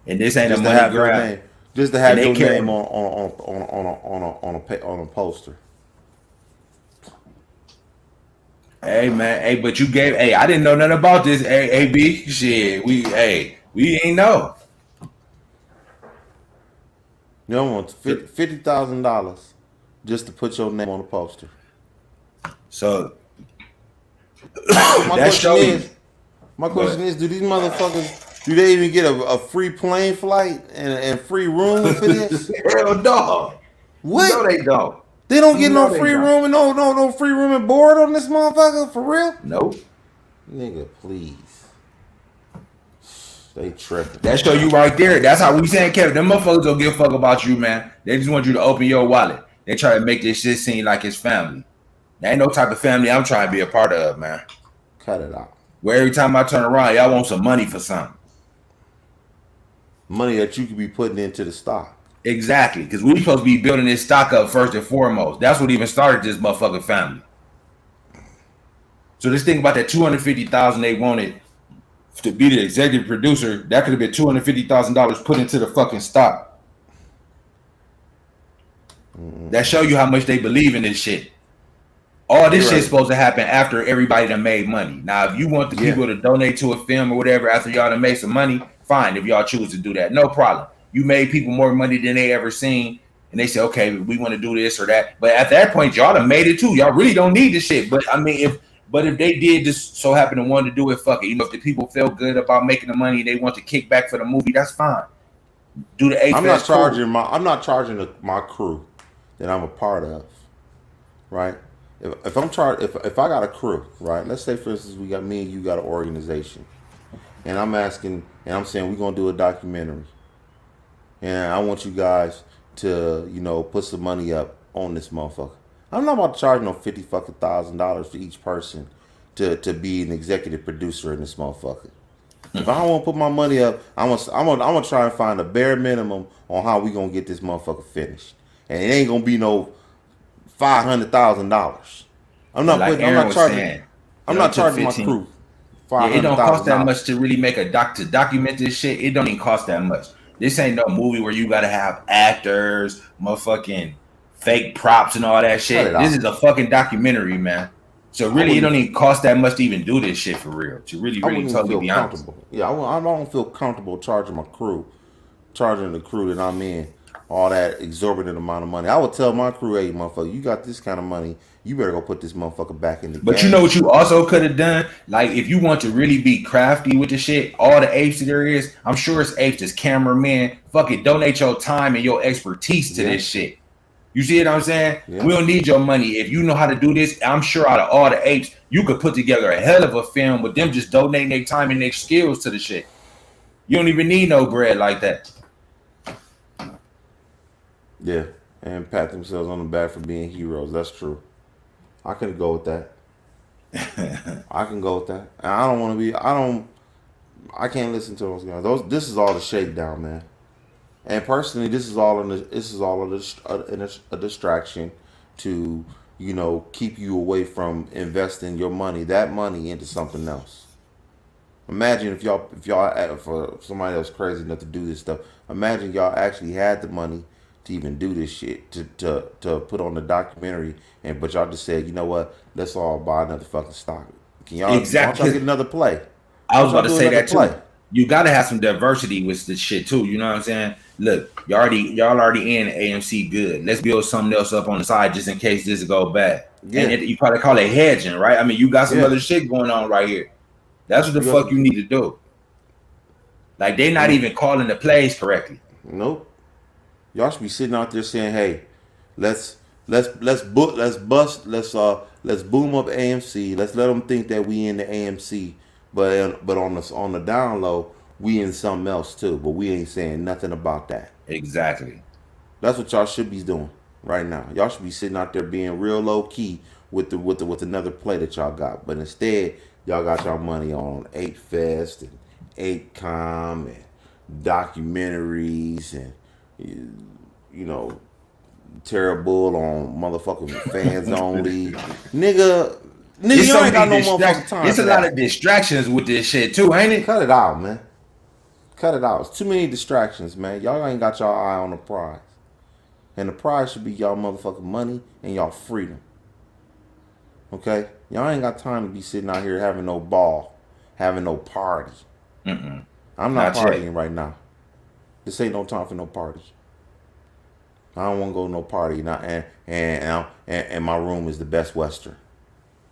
And this ain't a money grab. Just to have your name on a poster. Hey man, hey, but you gave. Hey, I didn't know nothing about this. AB shit. We ain't know. You don't want $50,000 just to put your name on a poster. So my question is, do these motherfuckers, do they even get a free plane flight and free room for this? Hell no. What? No, they don't. They don't get no free room and no free room and board on this motherfucker for real? Nope. Nigga, please. They tripping. That show you right there. That's how we saying, Kevin. Them motherfuckers don't give a fuck about you, man. They just want you to open your wallet. They try to make this shit seem like it's family. That ain't no type of family I'm trying to be a part of, man. Cut it out. Where every time I turn around, y'all want some money for something. Money that you could be putting into the stock. Exactly, because we supposed to be building this stock up first and foremost. That's what even started this motherfucking family. So this thing about that $250,000 they wanted to be the executive producer, that could have been $250,000 put into the fucking stock. That show you how much they believe in this shit. All this shit's supposed to happen after everybody done made money. Now, if you want the people to donate to a film or whatever after y'all done made some money, fine. If y'all choose to do that, no problem. You made people more money than they ever seen, and they say, okay, we want to do this or that. But at that point, y'all done made it too. Y'all really don't need this shit. But I mean, if they did just so happen to want to do it, fuck it. You know, if the people feel good about making the money, they want to kick back for the movie, that's fine. Do the I'm not charging my crew that I'm a part of, right? If I'm charged, if I got a crew, right? Let's say, for instance, we got me and you got an organization, and I'm asking, and I'm saying we're gonna do a documentary, and I want you guys to, you know, put some money up on this motherfucker. I'm not about to charge no $50,000 for each person to be an executive producer in this motherfucker. If I don't want to put my money up, I'm gonna try and find a bare minimum on how we gonna get this motherfucker finished, and it ain't gonna be no $500,000. I'm not charging my crew. It don't cost that much to really make to document this shit. It don't even cost that much. This ain't no movie where you gotta have actors, motherfucking fake props and all that shit. This is a fucking documentary, man. So really, it don't even cost that much to even do this shit for real. To really totally be honest. Yeah, I don't feel comfortable charging the crew that I'm in all that exorbitant amount of money. I would tell my crew, hey, motherfucker, you got this kind of money, you better go put this motherfucker back in the game. But you know what you also could have done? Like, if you want to really be crafty with the shit, all the apes there is, I'm sure it's apes, it's cameramen. Fuck it, donate your time and your expertise to this shit. You see what I'm saying? Yeah. We don't need your money. If you know how to do this, I'm sure out of all the apes, you could put together a hell of a film with them just donating their time and their skills to the shit. You don't even need no bread like that. Yeah, and pat themselves on the back for being heroes. That's true. I can go with that. I can go with that. And I don't want to be. I can't listen to those guys. This is all the shakedown, man. And personally, this is all a distraction to, you know, keep you away from investing your money, that money, into something else. Imagine if y'all, for somebody that's crazy enough to do this stuff, imagine y'all actually had the money to even do this shit, to put on the documentary, but y'all just said, you know what, let's all buy another fucking stock. Can y'all get another play? I was about to say that too. You got to have some diversity with this shit too. You know what I'm saying? Look, y'all already in AMC good. Let's build something else up on the side just in case this go bad. Yeah. And you probably call it hedging, right? I mean, you got some other shit going on right here. That's what the fuck you need to do. Like, they not even calling the plays correctly. Nope. Y'all should be sitting out there saying, "Hey, let's boom up AMC. Let's let them think that we in the AMC, but on the down low, we in something else too. But we ain't saying nothing about that." Exactly. That's what y'all should be doing right now. Y'all should be sitting out there being real low key with another play that y'all got. But instead, y'all got y'all money on Ape Fest and ApeCom and documentaries and, you know, Terrible on motherfucking fans only. Nigga, you ain't got no motherfucking time. It's a lot of distractions with this shit too, ain't it? Cut it out, man. Cut it out. It's too many distractions, man. Y'all ain't got y'all eye on the prize. And the prize should be y'all motherfucking money and y'all freedom. Okay? Y'all ain't got time to be sitting out here having no ball, having no party. I'm not partying right now. This ain't no time for no party. I don't want to go to no party, and my room is the Best Western,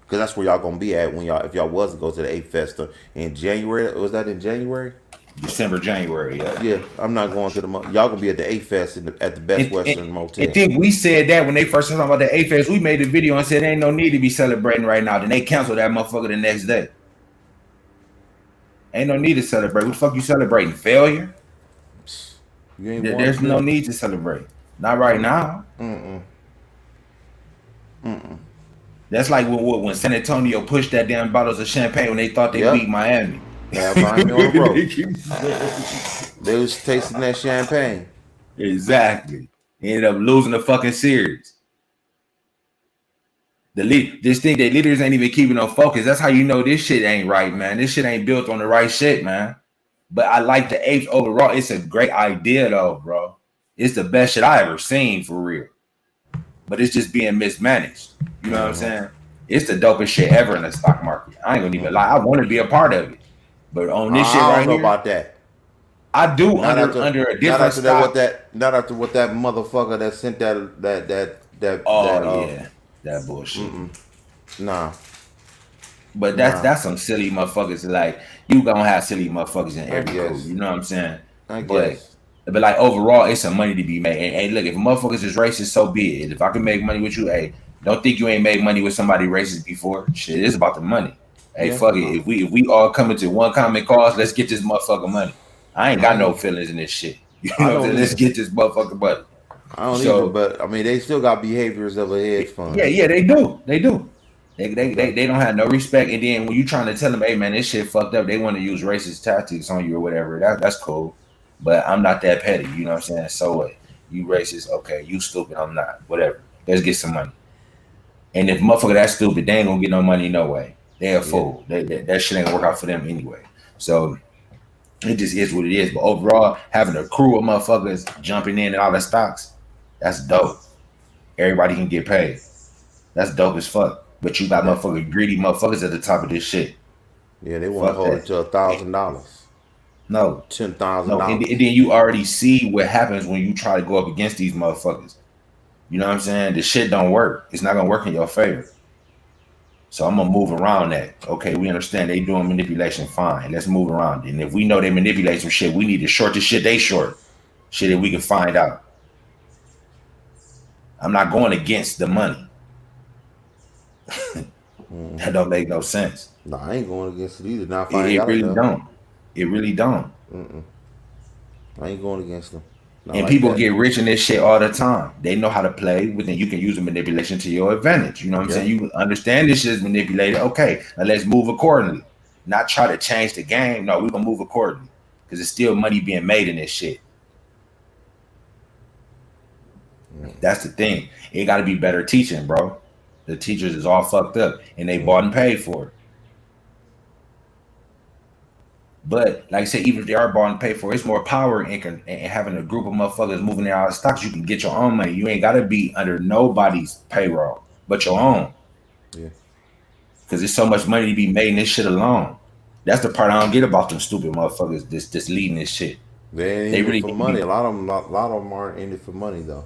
because that's where y'all gonna be at if y'all was to go to the Ape Fest in January. Was that in January? December, January. Yeah. I'm not going to y'all gonna be at the Ape Fest at the Best Western Motel. I think we said that when they first talking about the Ape Fest. We made a video and said there ain't no need to be celebrating right now. Then they canceled that motherfucker the next day. Ain't no need to celebrate. What the fuck you celebrating? Failure? There's no need to celebrate. Not right now. That's like when San Antonio pushed that damn bottles of champagne when they thought they beat Miami. Yeah, Miami on the road. They was tasting that champagne. Exactly. Ended up losing the fucking series. Their leaders ain't even keeping no focus. That's how you know this shit ain't right, man. This shit ain't built on the right shit, man. But I like the apes overall. It's a great idea though, bro. It's the best shit I ever seen for real. But it's just being mismanaged. You know what I'm saying? It's the dopest shit ever in the stock market. I ain't gonna even lie. I want to be a part of it. But on this shit right here, I don't know about that. I do under a different stock. Not after what that motherfucker that sent that bullshit. Nah. But that's some silly motherfuckers. Like, you gonna have silly motherfuckers in every group. You know what I'm saying? I guess. But like overall, it's some money to be made. And hey, look, if motherfuckers is racist, so be it. If I can make money with you, hey, don't think you ain't made money with somebody racist before. Shit, it's about the money. Hey, fuck it. If we all come into one common cause, let's get this motherfucker money. I ain't got no feelings in this shit. You know what I'm saying? Let's get this motherfucker money. I don't either, but I mean, they still got behaviors of a hedge fund. Yeah, they do. They do. They don't have no respect. And then when you trying to tell them, hey man, this shit fucked up, they want to use racist tactics on you or whatever. That's cool. But I'm not that petty. You know what I'm saying? So what? You racist? Okay. You stupid? I'm not. Whatever. Let's get some money. And if motherfucker that stupid, they ain't gonna get no money no way. They a fool. That shit ain't gonna work out for them anyway. So it just is what it is. But overall, having a crew of motherfuckers jumping in and all the stocks, that's dope. Everybody can get paid. That's dope as fuck. But you got motherfucking greedy motherfuckers at the top of this shit. Yeah, they want to hold it to $1,000. No. $10,000. No, and then you already see what happens when you try to go up against these motherfuckers. You know what I'm saying? The shit don't work. It's not gonna work in your favor. So I'm gonna move around that. Okay, we understand they doing manipulation. Fine, let's move around. And if we know they manipulate some shit, we need to short the shit they short. Shit that we can find out. I'm not going against the money. That don't make no sense. No, I ain't going against it either. Not it really don't. It really don't. I ain't going against them. Not and like people that. get rich in this shit all the time. They know how to play with it. You can use the manipulation to your advantage. You know what I'm saying? You understand this shit is manipulated. Okay, now let's move accordingly. Not try to change the game. No, we're gonna move accordingly. Because it's still money being made in this shit. That's the thing. It gotta be better teaching, bro. The teachers is all fucked up and they bought and paid for it. But like I said, even if they are bought and paid for, it's more power in having a group of motherfuckers moving in out of stocks. You can get your own money. You ain't gotta be under nobody's payroll but your own. Yeah. Because there's so much money to be made in this shit alone. That's the part I don't get about them stupid motherfuckers that's leading this shit. They ain't really for money. A lot of them aren't in it for money though.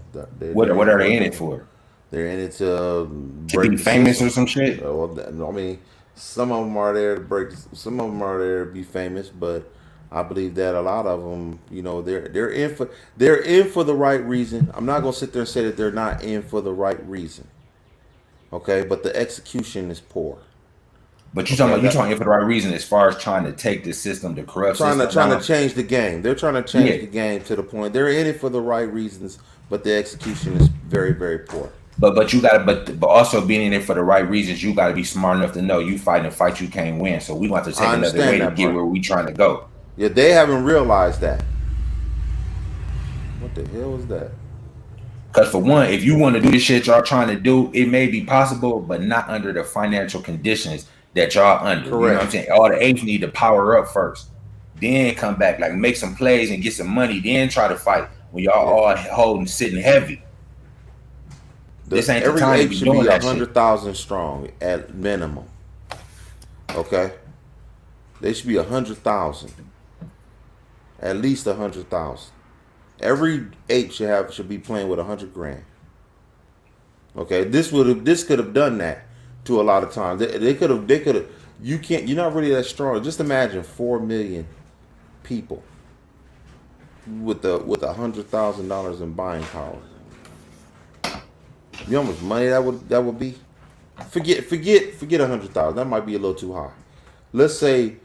What are they in it for? They're in it to be famous or some shit. I mean, some of them are there to break. Some of them are there to be famous, but I believe that a lot of them, you know, they're in for the right reason. I'm not gonna sit there and say that they're not in for the right reason. Okay, but the execution is poor. But you're talking in for the right reason as far as trying to take the system, the corrupt system. Trying to change the game. They're trying to change the game to the point. They're in it for the right reasons, but the execution is very, very poor. But you gotta but also being in it for the right reasons, you gotta be smart enough to know you fighting a fight you can't win. So we want to take another way to get where we trying to go. Yeah, they haven't realized that. What the hell was that? Because for one, if you want to do the shit y'all trying to do, it may be possible, but not under the financial conditions that y'all under. Correct. You know what I'm saying? All the apes need to power up first. Then come back, like make some plays and get some money, then try to fight when y'all all holding, sitting heavy. This ain't the time to be doing that shit. 100,000 strong at minimum. Okay? They should be 100,000. At least 100,000. Every ape should be playing with 100 grand. Okay, this could have done that to a lot of times. They could have. You're not really that strong. Just imagine 4 million people with $100,000 in buying power. You know how much money that would be? Forget 100,000. That might be a little too high. Let's say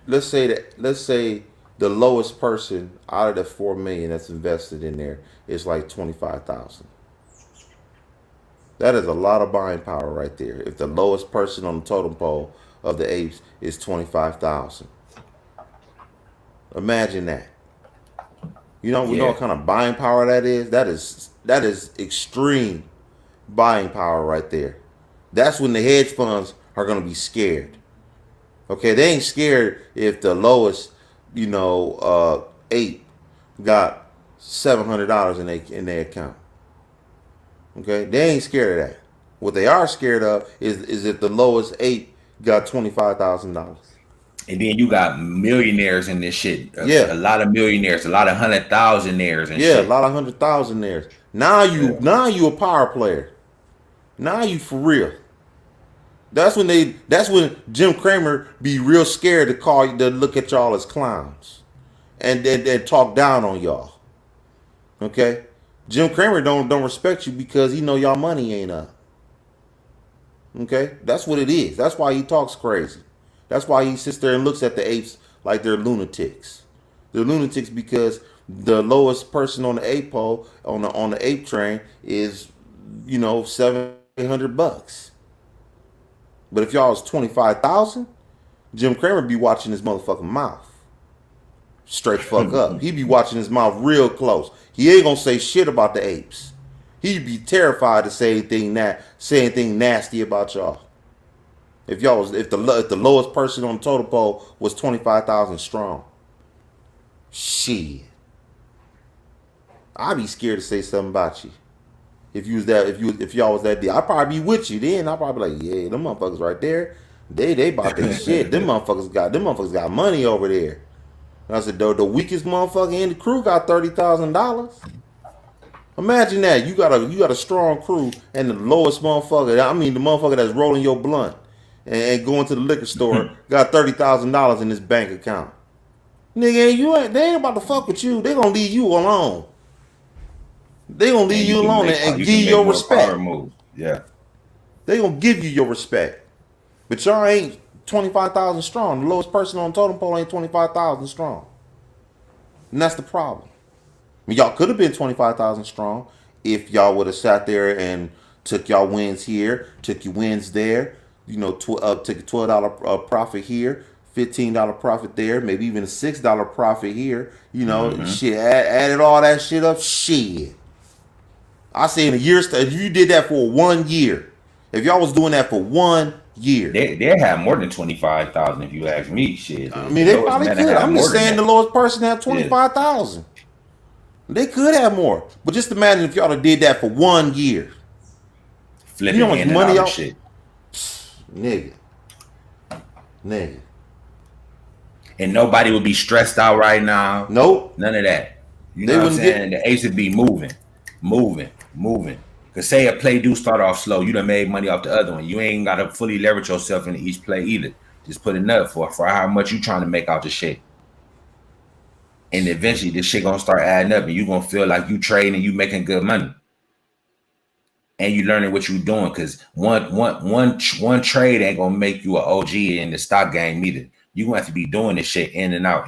the lowest person out of the 4 million that's invested in there is like 25,000. That is a lot of buying power right there. If the lowest person on the totem pole of the apes is 25,000, imagine that. We know what kind of buying power that is. That is extreme buying power right there. That's when the hedge funds are going to be scared. Okay, they ain't scared if the lowest, ape got $700 in their account. Okay, they ain't scared of that. What they are scared of is if the lowest ape got $25,000. And then you got millionaires in this shit. Yeah, a lot of millionaires, a lot of 100,000aires and yeah, shit. a lot of 100,000aires. Now you a power player. Now you for real. That's when Jim Cramer be real scared to look at y'all as clowns and talk down on y'all. Okay? Jim Cramer don't respect you because he know y'all money ain't up. Okay? That's what it is. That's why he talks crazy. That's why he sits there and looks at the apes like they're lunatics. They're lunatics because the lowest person on the ape pole on the ape train is $700-800. But if y'all was 25,000, Jim Cramer be watching his motherfucking mouth. Straight fuck up. He be watching his mouth real close. He ain't gonna say shit about the apes. He'd be terrified to say anything nasty about y'all. If the lowest person on the totem pole was 25,000 strong, shit, I'd be scared to say something about you. If y'all was that deal, I'd probably be with you then. I'd probably be like, yeah, them motherfuckers right there, they bought their shit. Them motherfuckers got money over there. And I said, the weakest motherfucker in the crew got $30,000. Imagine that. You got a strong crew and the lowest motherfucker, the motherfucker that's rolling your blunt and going to the liquor store got $30,000 in his bank account. Nigga, they ain't about to fuck with you. They gonna leave you alone. They gonna leave you alone and give you your respect. Yeah. They gonna give you your respect. But y'all ain't 25,000 strong. The lowest person on the totem pole ain't 25,000 strong. And that's the problem. Y'all could have been 25,000 strong if y'all would have sat there and took y'all wins here, took your wins there, took a $12 profit here, $15 profit there, maybe even a $6 profit here, shit, added all that shit up, shit. I say in a year, if you did that for 1 year, if y'all was doing that for 1 year, they have more than 25,000 if you ask me. Shit, they probably could. I'm just saying the lowest person had 25,000. They could have more, but just imagine if y'all did that for 1 year. Flipping how much money y'all shit, nigga, and nobody would be stressed out right now. Nope, none of that. You know what I'm saying? The apes would be moving. Cause say a play do start off slow, you done made money off the other one. You ain't gotta fully leverage yourself into each play either. Just put enough for how much you trying to make out the shit. And eventually this shit gonna start adding up and you gonna feel like you trading and you making good money. And you learning what you doing, cause one trade ain't gonna make you an OG in the stock game either. You gonna have to be doing this shit in and out,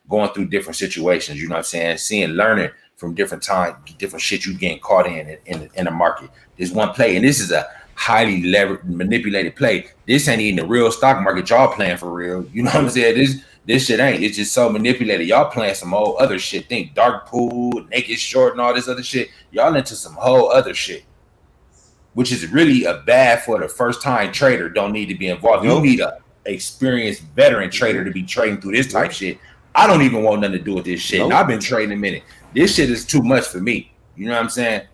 going through different situations, you know what I'm saying? Learning from different time, different shit you getting caught in the market. There's one play, and this is a highly manipulated play. This ain't even the real stock market y'all playing for real. You know what I'm saying? This shit ain't. It's just so manipulated. Y'all playing some whole other shit. Think dark pool, naked short, and all this other shit. Y'all into some whole other shit, which is really a bad for the first time trader. Don't need to be involved. You need a experienced veteran trader to be trading through this type shit. I don't even want nothing to do with this shit. And I've been trading a minute. This shit is too much for me. You know what I'm saying?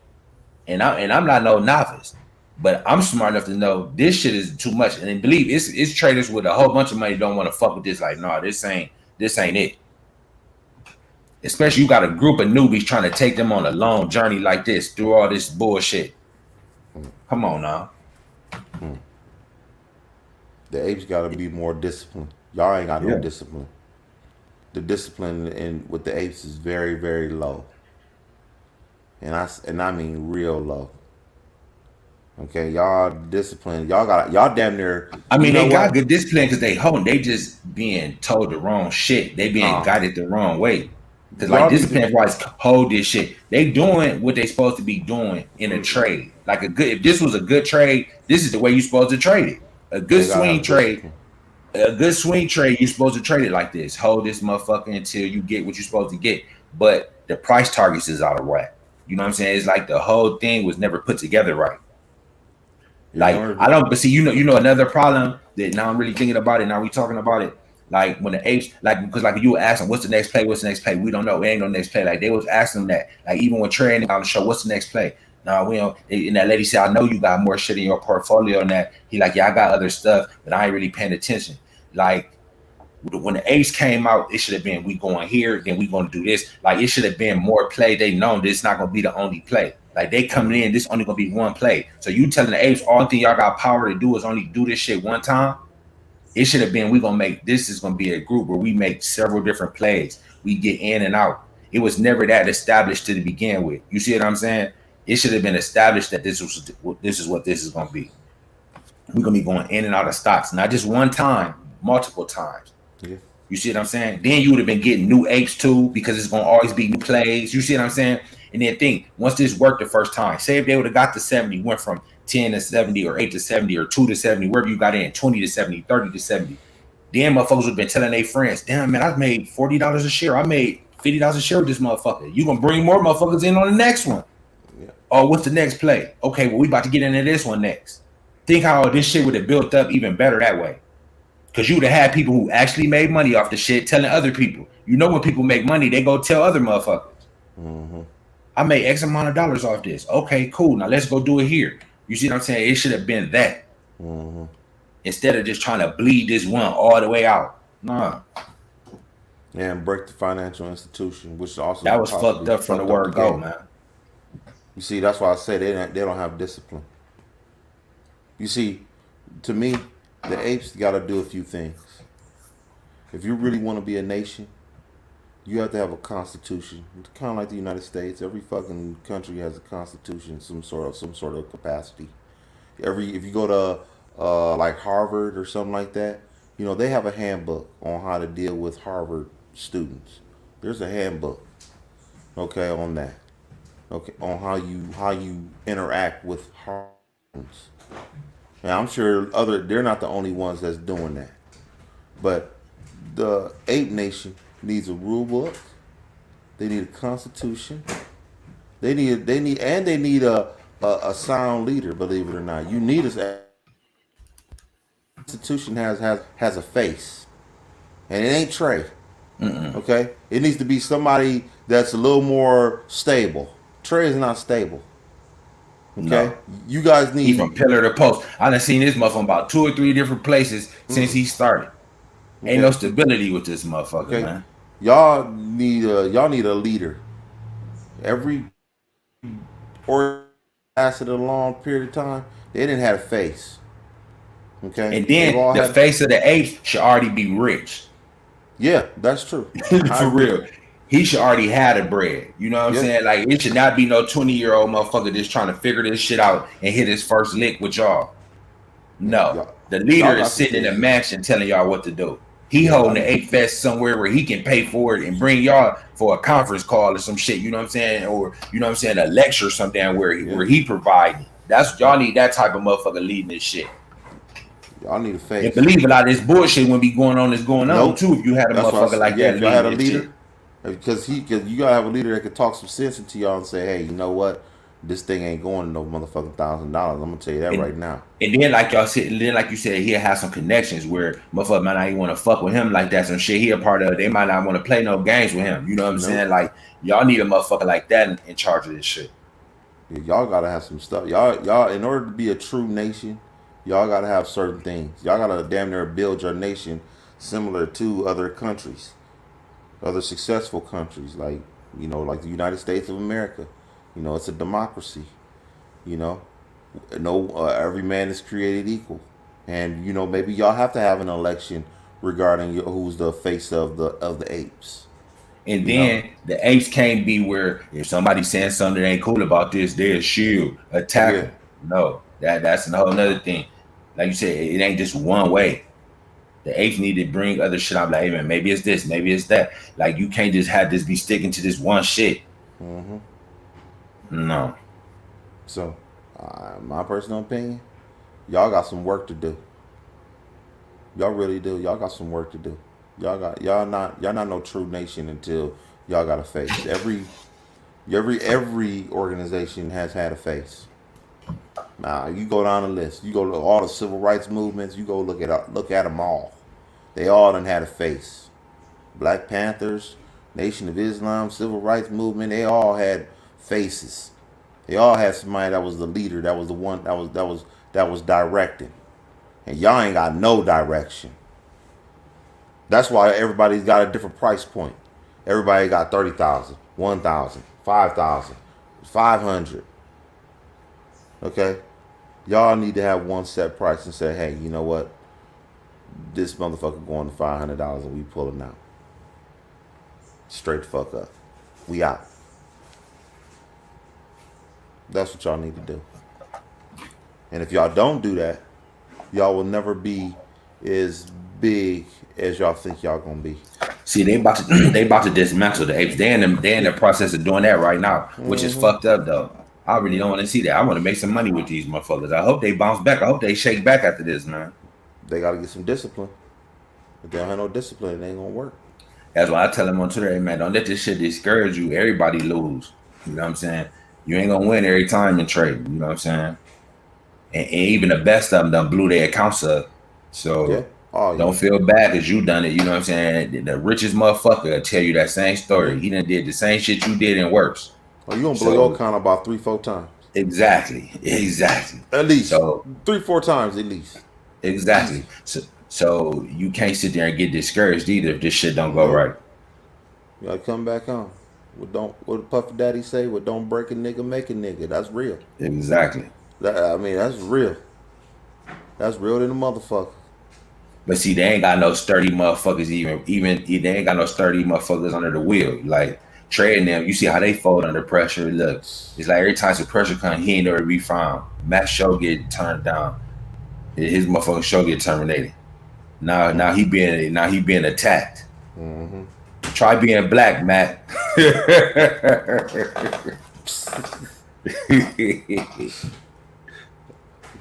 And I'm not no novice, but I'm smart enough to know this shit is too much. And believe it's traders with a whole bunch of money don't want to fuck with this. Like, no, this ain't it. Especially you got a group of newbies trying to take them on a long journey like this through all this bullshit. Come on now. The apes got to be more disciplined. Y'all ain't got no discipline. The discipline with the apes is very, very low, and I mean real low. Okay, y'all discipline. Y'all damn near. I mean, they got good discipline because they just being told the wrong shit. They being guided the wrong way. Because like discipline wise, hold this shit. They doing what they supposed to be doing in a trade. Like if this was a good trade, this is the way you supposed to trade it. A good swing trade. A good swing trade, you're supposed to trade it like this. Hold this motherfucker until you get what you're supposed to get. But the price targets is out of whack. You know what I'm saying? It's like the whole thing was never put together right. Like I don't, but see, you know another problem that now I'm really thinking about it. Now we talking about it. Like when the apes, like because like you were asking, what's the next play? What's the next play? We don't know. It ain't no next play. Like they was asking that. Like even when trading on the show, what's the next play? No, we don't. And that lady said, I know you got more shit in your portfolio and that. He like, yeah, I got other stuff, but I ain't really paying attention. Like when the apes came out, it should have been we going here, then we going to do this. Like it should have been more play. They know this not going to be the only play. Like they coming in, this only going to be one play. So you telling the apes all thing y'all got power to do is only do this shit one time. It should have been we gonna make this is gonna be a group where we make several different plays. We get in and out. It was never that established to begin with. You see what I'm saying? It should have been established that this is what this is gonna be. We're gonna be going in and out of stocks, not just one time, multiple times. Yeah. You see what I'm saying? Then you would have been getting new apes too, because it's gonna always be new plays. You see what I'm saying? And then think, once this worked the first time, say if they would have got to 70, went from 10 to 70 or 8 to 70 or 2 to 70, wherever you got in, 20 to 70, 30 to 70. Then motherfuckers would have been telling their friends, damn man, I made $40 a share. I made $50 a share with this motherfucker. You gonna bring more motherfuckers in on the next one. Yeah. Oh, what's the next play? Okay, well, we about to get into this one next. Think how this shit would have built up even better that way. Because you would have had people who actually made money off the shit telling other people. You know when people make money, they go tell other motherfuckers. Mm-hmm. I made X amount of dollars off this. Okay, cool. Now let's go do it here. You see what I'm saying? It should have been that. Mm-hmm. Instead of just trying to bleed this one all the way out. Nah. Yeah, and break the financial institution, which also that was fucked up from the word go, man. You see, that's why I say they don't have discipline. You see, to me, the apes got to do a few things. If you really want to be a nation, you have to have a constitution. It's kind of like the United States. Every fucking country has a constitution, some sort of capacity. If you go to like Harvard or something like that, you know they have a handbook on how to deal with Harvard students. There's a handbook, okay, on that, okay, on how you interact with Harvard students. And I'm sure they're not the only ones that's doing that, but the ape nation needs a rule book. They need a constitution. They need a sound leader. Believe it or not, you need a constitution has a face, and it ain't Trey. Mm-mm. Okay, it needs to be somebody that's a little more stable. Trey is not stable. Okay, no. You guys need from pillar to post. I done seen this motherfucker about 2 or 3 different places since he started. Ain't no stability with this motherfucker, man. Y'all need a leader. Every or lasted a long period of time, they didn't have a face. Okay, and then the face of the apes should already be rich. Yeah, that's true. For real. He should already have the bread. You know what I'm saying? Like it should not be no 20-year-old motherfucker just trying to figure this shit out and hit his first lick with y'all. No. The leader is sitting in a mansion telling y'all what to do. He holding the ape fest somewhere where he can pay for it and bring y'all for a conference call or some shit, you know what I'm saying? Or you know what I'm saying, a lecture or something where he providing. That's y'all need that type of motherfucker leading this shit. Y'all need a face. And believe it, a lot of this bullshit wouldn't be going on on too if you had a motherfucker like that. If y'all had a leader, because you gotta have a leader that could talk some sense into y'all and say, hey, you know what? This thing ain't going to no motherfucking $1,000. I'm gonna tell you that right now. And then like y'all said, like you said, he'll have some connections where motherfucker might not even want to fuck with him like that. Some shit he a part of. They might not want to play no games with him. You know what I'm saying? Like y'all need a motherfucker like that in charge of this shit. Yeah, y'all gotta have some stuff. Y'all in order to be a true nation, y'all gotta have certain things. Y'all gotta damn near build your nation similar to other countries, other successful countries, like like the United States of America. It's a democracy. Every man is created equal, and maybe y'all have to have an election regarding who's the face of the apes. And then the apes can't be where if somebody's saying something that ain't cool about this, they'll shield, attack them. No, that's a whole nother thing. Like you said, it ain't just one way. The apes need to bring other shit out. Like, hey man, maybe it's this, maybe it's that. Like you can't just have this be sticking to this one shit. No. So, my personal opinion, y'all got some work to do. Y'all really do. Y'all got some work to do. Y'all not no true nation until y'all got a face. Every organization has had a face. Now you go down the list. You go to all the civil rights movements. You go look at them all. They all done had a face. Black Panthers, Nation of Islam, Civil Rights Movement. They all had faces. They all had somebody that was the leader. That was the one that was directing. And y'all ain't got no direction. That's why everybody's got a different price point. Everybody got 30,000, 1,000, 5,000, 500. Okay? Y'all need to have one set price and say, hey, you know what? This motherfucker going to $500 and we pulling out. Straight the fuck up. We out. That's what y'all need to do. And if y'all don't do that, y'all will never be as big as y'all think y'all gonna be. See, they about to dismantle the apes. They in the process of doing that right now, which is fucked up though. I really don't want to see that. I want to make some money with these motherfuckers. I hope they bounce back. I hope they shake back after this, man. They gotta get some discipline. If they don't have no discipline, it ain't gonna work. That's why I tell them on Twitter, hey man, don't let this shit discourage you. Everybody lose. You know what I'm saying? You ain't gonna win every time in trade. You know what I'm saying? And even the best of them done blew their accounts up. So don't feel bad because you done it. You know what I'm saying? The richest motherfucker will tell you that same story. He done did the same shit you did and worse. Oh, you gonna blow your account about 3-4 times. Exactly. At least. So 3-4 times at least. Exactly. So you can't sit there and get discouraged either if this shit don't go right. You gotta come back on. What did Puffy Daddy say? What don't break a nigga, make a nigga. That's real. Exactly. I mean, that's real. That's real than a motherfucker. But see, they ain't got no sturdy motherfuckers even they ain't got no sturdy motherfuckers under the wheel. Like trading them, you see how they fold under pressure. Look, it's like every time some pressure comes, he ain't nowhere to be found. Matt's show get turned down. His motherfucking show get terminated. Now he being attacked. Mm-hmm. Try being black, Matt.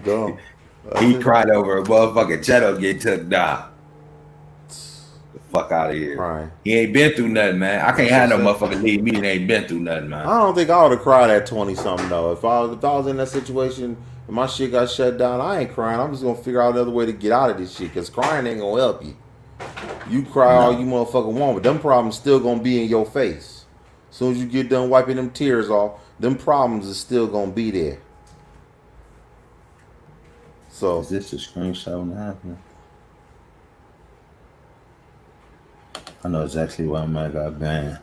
Go. He cried over a motherfucking channel get took down. The fuck out of here. Right. He ain't been through nothing, man. I can't have no motherfucker leave me and ain't been through nothing, man. I don't think I would have cried at 20 something though. If I was in that situation and my shit got shut down, I ain't crying. I'm just gonna figure out another way to get out of this shit. Cause crying ain't gonna help you. You cry all you motherfucker want, but them problems still gonna be in your face. As soon as you get done wiping them tears off, them problems is still gonna be there. So is this a screenshot when it happened? I know exactly why Matt got banned.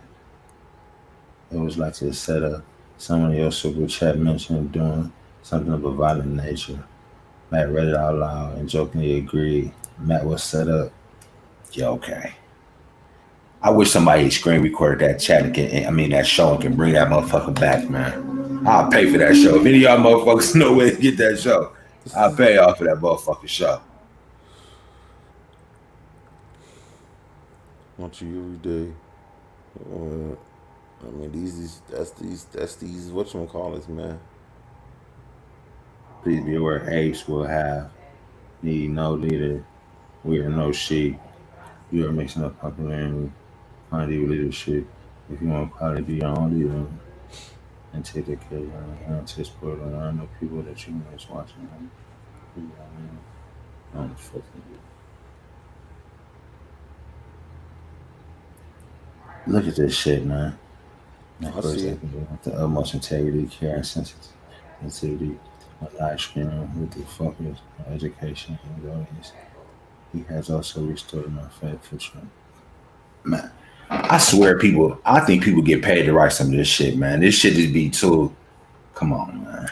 It was like to set up. Someone in your super chat mentioned doing something of a violent nature. Matt read it out loud and jokingly agreed. Matt was set up. Yeah, okay. I wish somebody screen recorded that chat and that show and can bring that motherfucker back, man. I'll pay for that show. If any of y'all motherfuckers know where to get that show, I'll pay off for that motherfucking show. Want you every day. I mean, that's these whatchamacallits, man. Please be aware, apes will need no leader. We are no sheep. You are mixing up popularity, quantity with leadership. If you want to be your own leader and take the care of to support around the people that you miss watching them. I'm fucking good. Look at this shit, man. Of course, I can do with the utmost integrity, care, and sensitivity. A live stream with the focus on education and audience. He has also restored my faith for Trump. Man, I swear I think people get paid to write some of this shit, man. This shit just be too, come on, man.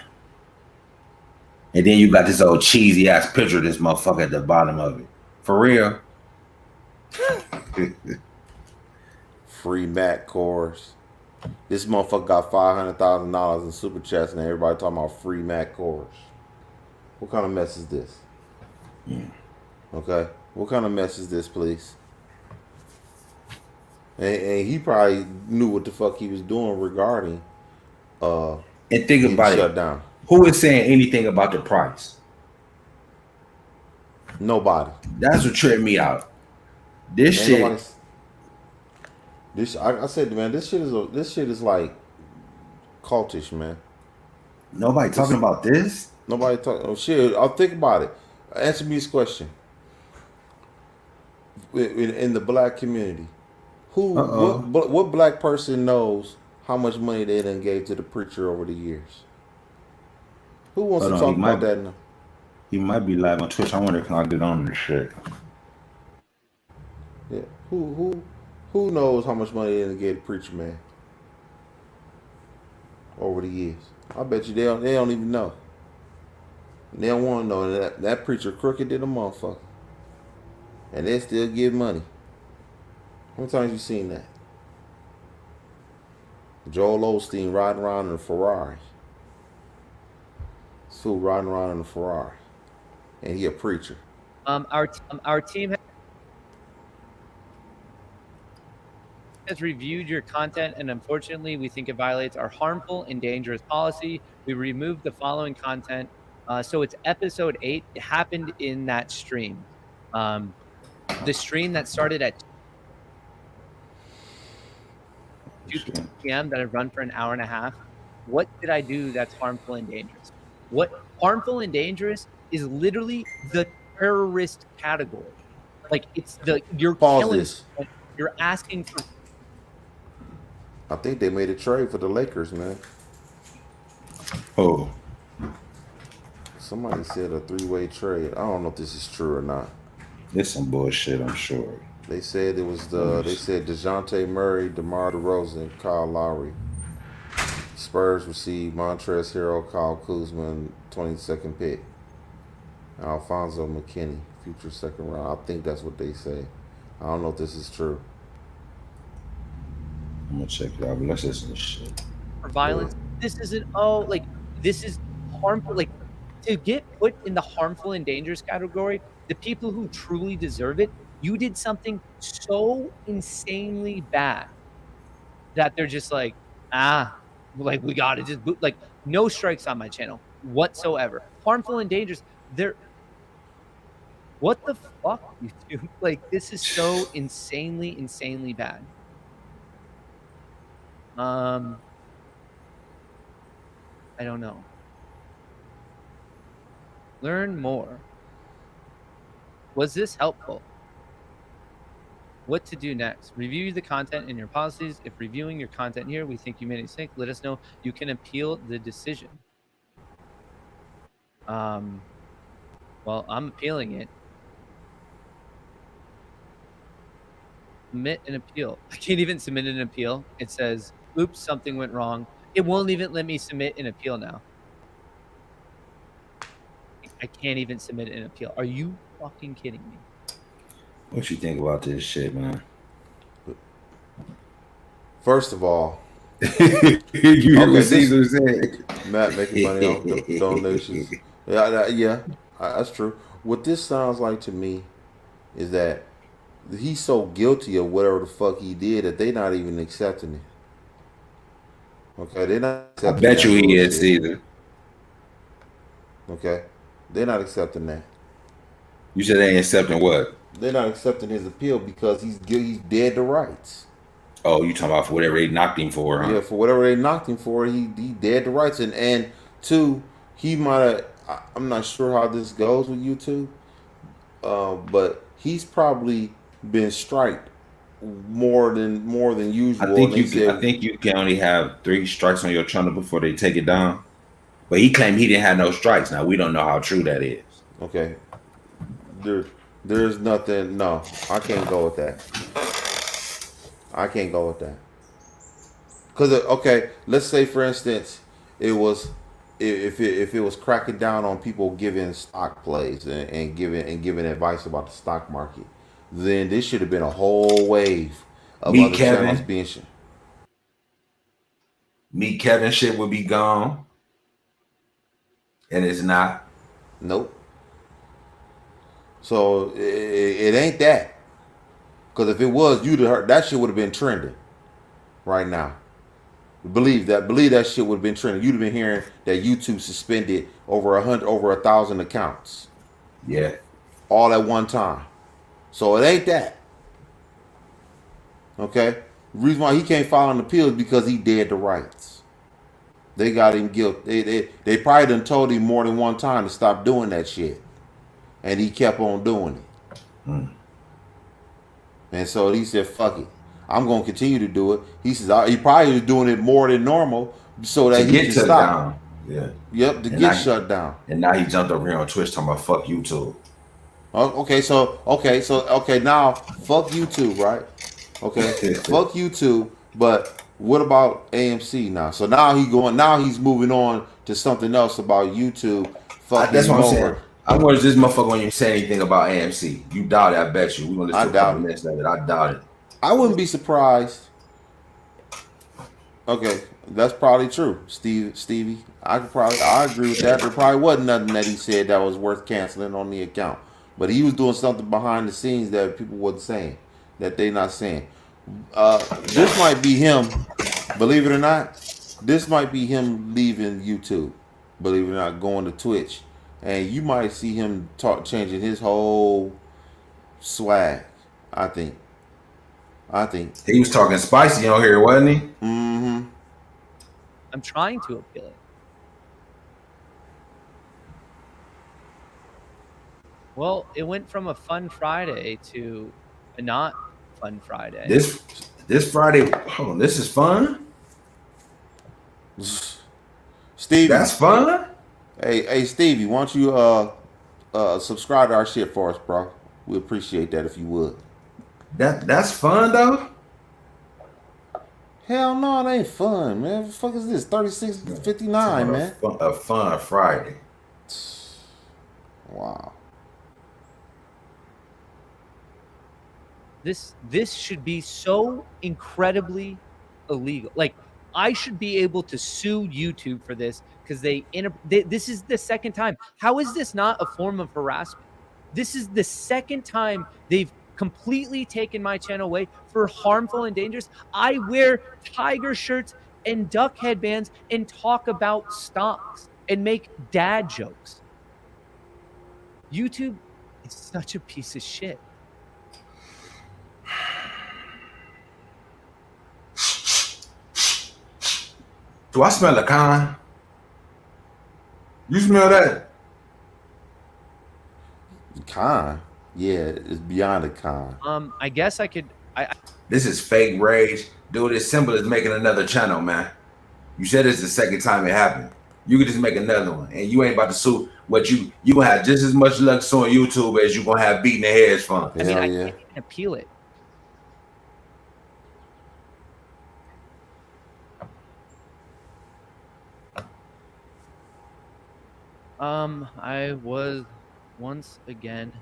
And then you got this old cheesy ass picture of this motherfucker at the bottom of it. For real. Free Matt kohrs. This motherfucker got $500,000 in super chats and everybody talking about free Matt kohrs. What kind of mess is this? Yeah. Okay. What kind of mess is this, please? And he probably knew what the fuck he was doing regarding And think getting about shut it. down. Who is saying anything about the price? Nobody. That's what tripped me out. This Ain't shit. nobody. I said, man, this shit is like cultish, man. Nobody talking about this. Nobody talk. Oh shit! I'll think about it. Answer me this question. In the black community, what black person knows how much money they done gave to the preacher over the years? Who wants to talk about that now? He might be live on Twitch. I wonder if I get on this shit. Yeah. Who knows how much money they done gave the preacher, man? Over the years, I bet you they don't even know. They don't want to know that preacher crooked than a motherfucker, and they still give money. How many times you seen that? Joel Osteen riding around in a Ferrari. This fool riding around in a Ferrari, and he a preacher. Our team has reviewed your content, and unfortunately, we think it violates our harmful and dangerous policy. We removed the following content. So it's episode 8. It happened in that stream. The stream that started at 2 p.m. that I've run for an hour and a half. What did I do that's harmful and dangerous? What harmful and dangerous is literally the terrorist category. Like it's you're Pause killing. this. You're asking for. I think they made a trade for the Lakers, man. Oh, Somebody said a 3-way trade. I don't know if this is true or not. this some bullshit. I'm sure. They said it was they said DeJounte Murray, DeMar DeRozan, Kyle Lowry. Spurs received Montrezl Harrell, Kyle Kuzma, 22nd pick. Alfonso McKinney, future second round. I think that's what they say. I don't know if this is true. I'm gonna check it out. But let's listen to this shit. For violence. This isn't this is harmful. Like to get put in the harmful and dangerous category, the people who truly deserve it, you did something so insanely bad that they're just like, like we gotta just boot. Like no strikes on my channel whatsoever. Harmful and dangerous. What the fuck, YouTube? Like this is so insanely bad. I don't know. Learn more. Was this helpful? What to do next? Review the content in your policies. If reviewing your content here, we think you made a mistake, let us know. You can appeal the decision. Well, I'm appealing it. Submit an appeal. I can't even submit an appeal. It says, oops, something went wrong. It won't even let me submit an appeal now. I can't even submit an appeal. Are you fucking kidding me? What you think about this shit, man? First of all, you hear what Caesar said? Matt making money off donations. Yeah, that's true. What this sounds like to me is that he's so guilty of whatever the fuck he did that they're not even accepting it. Okay, they're not accepting I bet you he is, Caesar. Okay, they're not accepting that. You said they ain't accepting what? They're not accepting his appeal because he's dead to rights. Oh, you talking about for whatever they knocked him for, huh? Yeah, for whatever they knocked him for, he dead to rights. And two, he might have, I'm not sure how this goes with YouTube, but he's probably been striked more than usual. I think you can only have 3 strikes on your channel before they take it down. But he claimed he didn't have no strikes. Now we don't know how true that is. Okay. There's nothing. No, I can't go with that. I can't go with that. Cause okay, let's say for instance, it was if it was cracking down on people giving stock plays and giving advice about the stock market, then this should have been a whole wave of other channels being. Meet Kevin shit would be gone, and it's not. Nope. So it ain't that. Because if it was, you'd have heard that shit would have been trending right now. Believe that shit would have been trending. You'd have been hearing that YouTube suspended over 1,000 accounts. Yeah. All at one time. So it ain't that. Okay? The reason why he can't file an appeal is because he dead to rights. They got him guilty. They probably done told him more than one time to stop doing that shit. And he kept on doing it. And so he said, fuck it. I'm going to continue to do it. He says he probably was doing it more than normal so that he can stop. Down. Yeah. Yep, to get shut down. And now he jumped over here on Twitch talking about fuck YouTube. Okay, now fuck YouTube, right? Okay, fuck YouTube. But what about AMC now? So now he's moving on to something else about YouTube. That's what I'm saying. I wonder this motherfucker when you say anything about AMC. You doubt it, I bet you. We're gonna listen to a couple minutes of it. I doubt it. I wouldn't be surprised. Okay, that's probably true, Stevie. I agree with that. There probably wasn't nothing that he said that was worth canceling on the account. But he was doing something behind the scenes that people wasn't saying, that they not saying. This might be him, believe it or not. This might be him leaving YouTube, believe it or not, going to Twitch. And you might see him changing his whole swag, I think. He was talking spicy on here, wasn't he? Mm-hmm. I'm trying to appeal it. Well, it went from a fun Friday to a not fun Friday. This Friday, hold on, this is fun? Stevie. That's fun? Hey, Stevie, why don't you subscribe to our shit for us, bro? We appreciate that if you would. That's fun though? Hell no, it ain't fun, man. What the fuck is this? 36.59, man. A fun Friday. Wow. This should be so incredibly illegal. Like, I should be able to sue YouTube for this because this is the second time. How is this not a form of harassment? This is the second time they've completely taken my channel away for harmful and dangerous. I wear tiger shirts and duck headbands and talk about stocks and make dad jokes. YouTube is such a piece of shit. Do I smell a con? You smell that? Con? Yeah, it's beyond a con. I guess I could. This is fake rage. Dude, it's simple as making another channel, man. You said it's the second time it happened. You could just make another one, and you ain't about to sue. What you gonna have just as much luck suing YouTube as you gonna have beating the heads from. I mean, I can't even appeal it. I was once again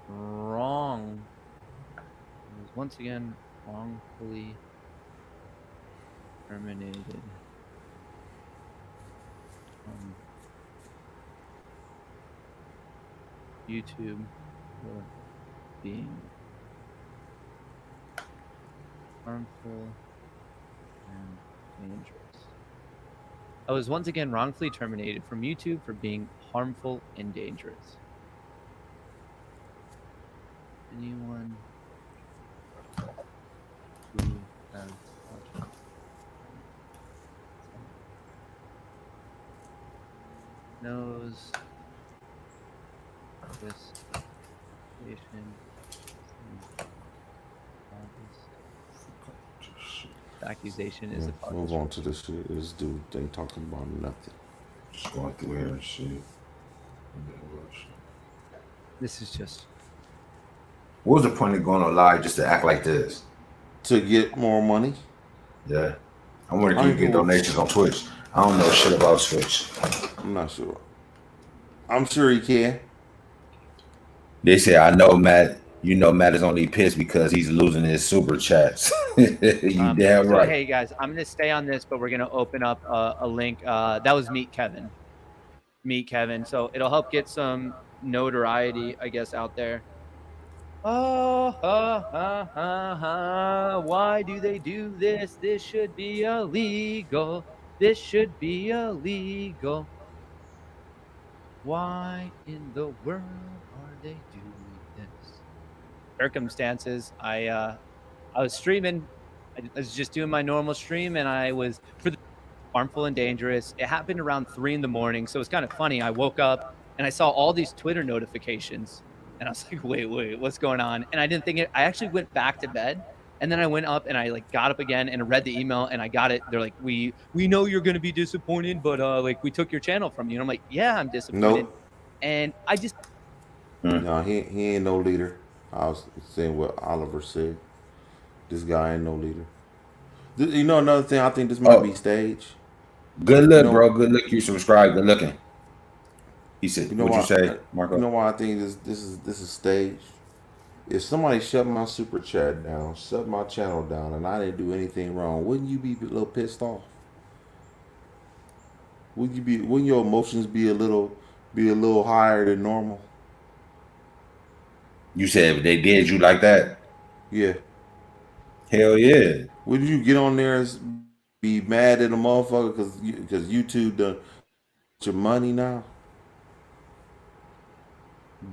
wrong. I was once again wrongfully terminated from YouTube for being harmful and dangerous. I was once again wrongfully terminated from YouTube for being harmful and dangerous. Anyone who has knows this accusation is a move on to this shit. This dude ain't talking about nothing. Just going through here and shit. This is just. What was the point of going on live just to act like this? To get more money? Yeah. I wonder if you can get donations on Twitch. I don't know shit about Twitch. I'm not sure. I'm sure he can. They say, I know Matt. You know Matt is only pissed because he's losing his super chats. You damn right. Hey guys, I'm gonna stay on this, but we're gonna open up a link. That was Meet Kevin. meet Kevin. So it'll help get some notoriety, I guess, out there. Oh, why do they do this? This should be illegal. This should be illegal. Why in the world are they doing this? Circumstances. I was streaming. I was just doing my normal stream, and I was for the harmful and dangerous. It happened around 3 in the morning, so it's kind of funny. I woke up and I saw all these Twitter notifications, and I was like, "Wait, what's going on?" And I didn't think it. I actually went back to bed, and then I went up and I like got up again and read the email, and I got it. They're like, "We know you're gonna be disappointed, but like we took your channel from you." And I'm like, "Yeah, I'm disappointed." Nope. And I just No, he ain't no leader. I was saying what Oliver said. This guy ain't no leader. You know another thing, I think this might be stage. Good look, You know, bro. Good look. You subscribe. Good looking. He said, you know "What'd you why? say, Marco?" You know why I think this is stage. If somebody shut my super chat down, shut my channel down, and I didn't do anything wrong, wouldn't you be a little pissed off? Wouldn't your emotions be a little higher than normal? You said if they did you like that. Yeah. Hell yeah. Would you get on there and be mad at a motherfucker because YouTube done your money now?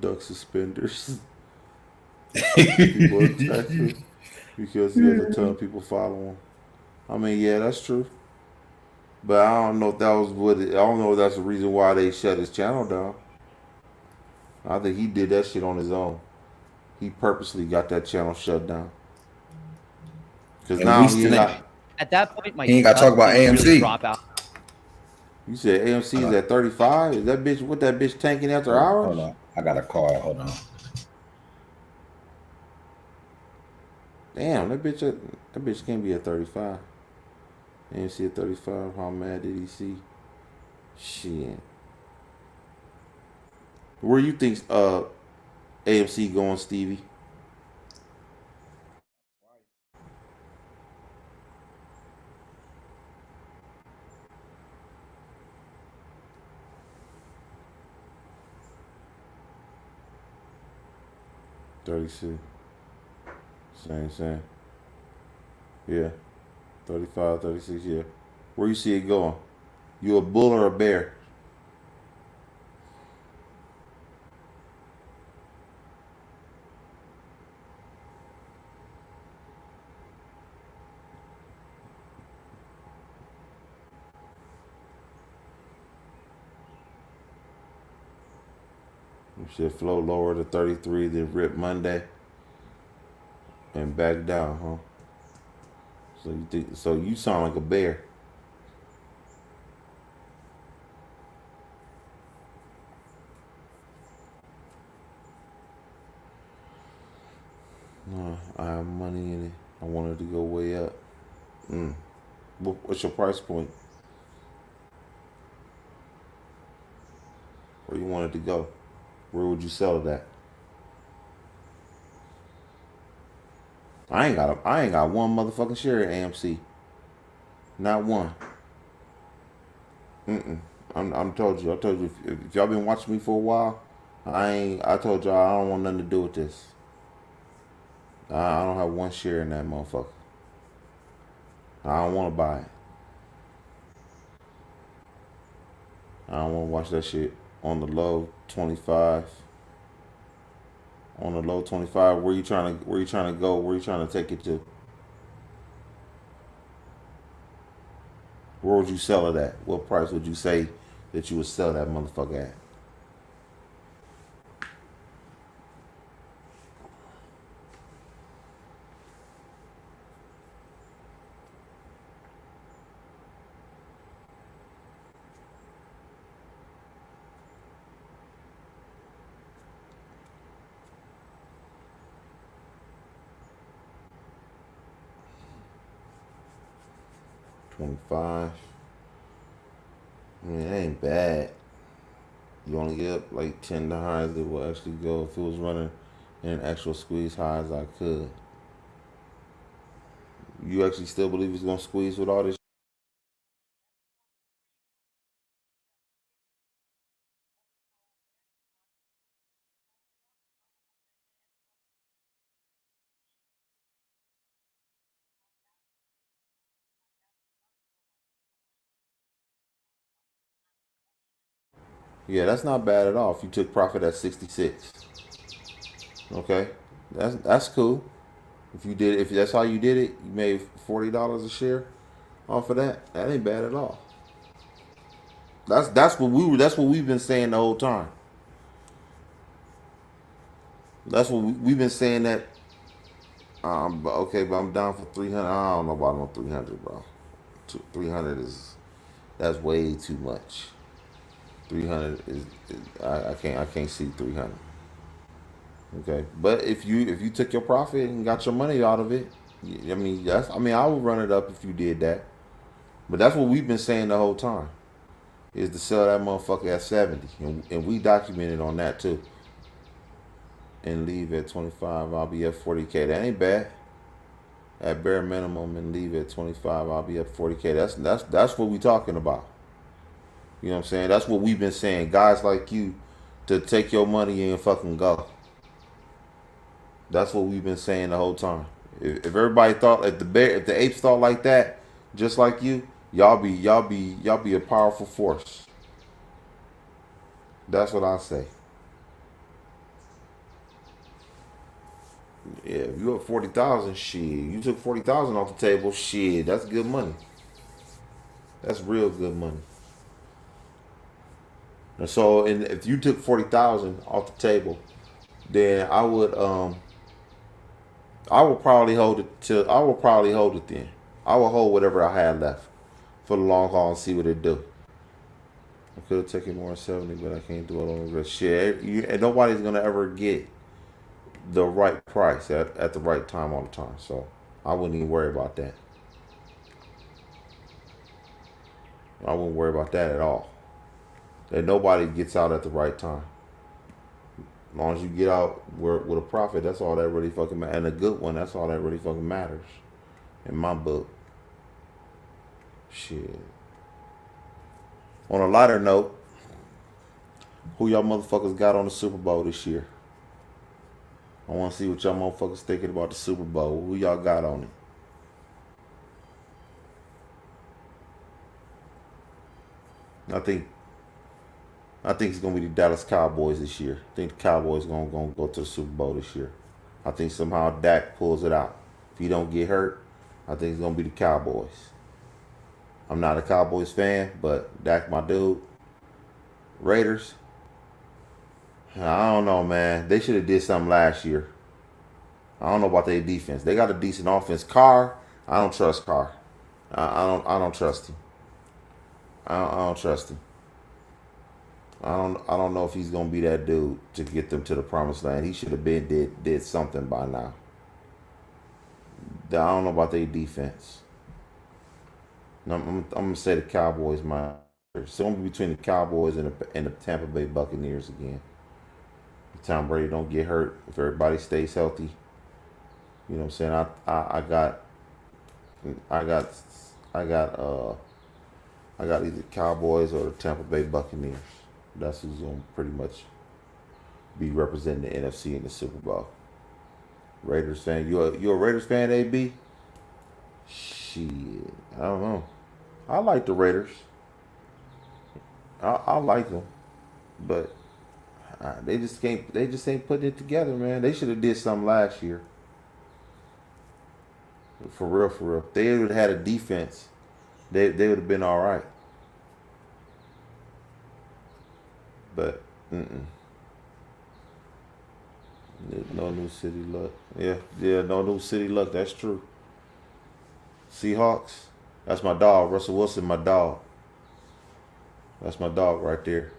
Duck suspenders. People attack him because he has a ton of people following him. I mean, yeah, that's true. But I don't know if that was I don't know if that's the reason why they shut his channel down. I think he did that shit on his own. He purposely got that channel shut down. Because now he ain't got. at that point my He ain't got to talk about didn't AMC. really drop out. You said AMC is at 35? Is that bitch, what that bitch tanking after hours? Hold on. I got a call. Hold on. Damn, that bitch can't be at 35. AMC at 35. How mad did he see? Shit. Where you think AMC going, Stevie? $36. Same. Yeah. 35, 36, yeah. Where you see it going? You a bull or a bear? Shit flow lower to 33, then rip Monday and back down, huh? So you sound like a bear. No, I have money in it. I want it to go way up. What's your price point? Where you want it to go? Where would you sell it at? I ain't got one motherfucking share at AMC. Not one. I told you if y'all been watching me for a while, I told y'all I don't want nothing to do with this. I don't have one share in that motherfucker. I don't want to buy it. I don't want to watch that shit on the low 25. On the low 25, where you trying to go? Where you trying to take it to? Where would you sell it at? What price would you say that you would sell that motherfucker at? $25. I mean, it ain't bad. You only get up like 10 to highs that will actually go. If it was running in an actual squeeze highs, I could. You actually still believe it's gonna squeeze with all this Yeah, that's not bad at all. If you took profit at 66, okay, that's cool. If you did, if that's how you did it, you made $40 a share off of that. That ain't bad at all. That's what we've been saying the whole time. That's what we've been saying that. But okay, but I'm down for 300. I don't know about no 300, bro. 300 that's way too much. 300 is I can't see 300. Okay, but if you took your profit and got your money out of it, I mean I would run it up if you did that. But that's what we've been saying the whole time, is to sell that motherfucker at 70, and we documented on that too. And leave at 25, I'll be at 40K. That ain't bad. At bare minimum, and leave at 25, I'll be at 40K. That's what we talking about. You know what I'm saying? That's what we've been saying. Guys like you to take your money and fucking go. That's what we've been saying the whole time. If everybody thought, if the apes thought like that, just like you, y'all be a powerful force. That's what I say. Yeah, if you up 40,000, shit. You took 40,000 off the table, shit. That's good money. That's real good money. And so, if you took 40,000 off the table, then I would probably hold it then. I will hold whatever I had left for the long haul and see what it do. I could have taken more than 70, but I can't do it on the rest. Shit, and nobody's gonna ever get the right price at the right time all the time. So I wouldn't even worry about that. I wouldn't worry about that at all. That nobody gets out at the right time. As long as you get out with a profit, that's all that really fucking matters. And a good one, that's all that really fucking matters. In my book. Shit. On a lighter note, who y'all motherfuckers got on the Super Bowl this year? I want to see what y'all motherfuckers thinking about the Super Bowl. Who y'all got on it? I think it's gonna be the Dallas Cowboys this year. I think the Cowboys gonna go to the Super Bowl this year. I think somehow Dak pulls it out. If he don't get hurt, I think it's gonna be the Cowboys. I'm not a Cowboys fan, but Dak my dude. Raiders. I don't know, man. They should have did something last year. I don't know about their defense. They got a decent offense. Carr, I don't trust Carr. I don't trust him. I don't trust him. I don't know if he's gonna be that dude to get them to the promised land. He should have been did something by now. I don't know about their defense. I'm gonna say the Cowboys might. It's gonna be between the Cowboys and the Tampa Bay Buccaneers again. If Tom Brady don't get hurt, if everybody stays healthy, you know what I'm saying? I got either Cowboys or the Tampa Bay Buccaneers. That's who's gonna pretty much be representing the NFC in the Super Bowl. Raiders fan, you a Raiders fan, AB? Shit, I don't know. I like the Raiders. I like them, but they just ain't putting it together, man. They should have did something last year. For real. If they would have had a defense, they would have been all right. But no new city luck. Yeah, no new city luck. That's true. Seahawks. That's my dog. Russell Wilson, my dog. That's my dog right there.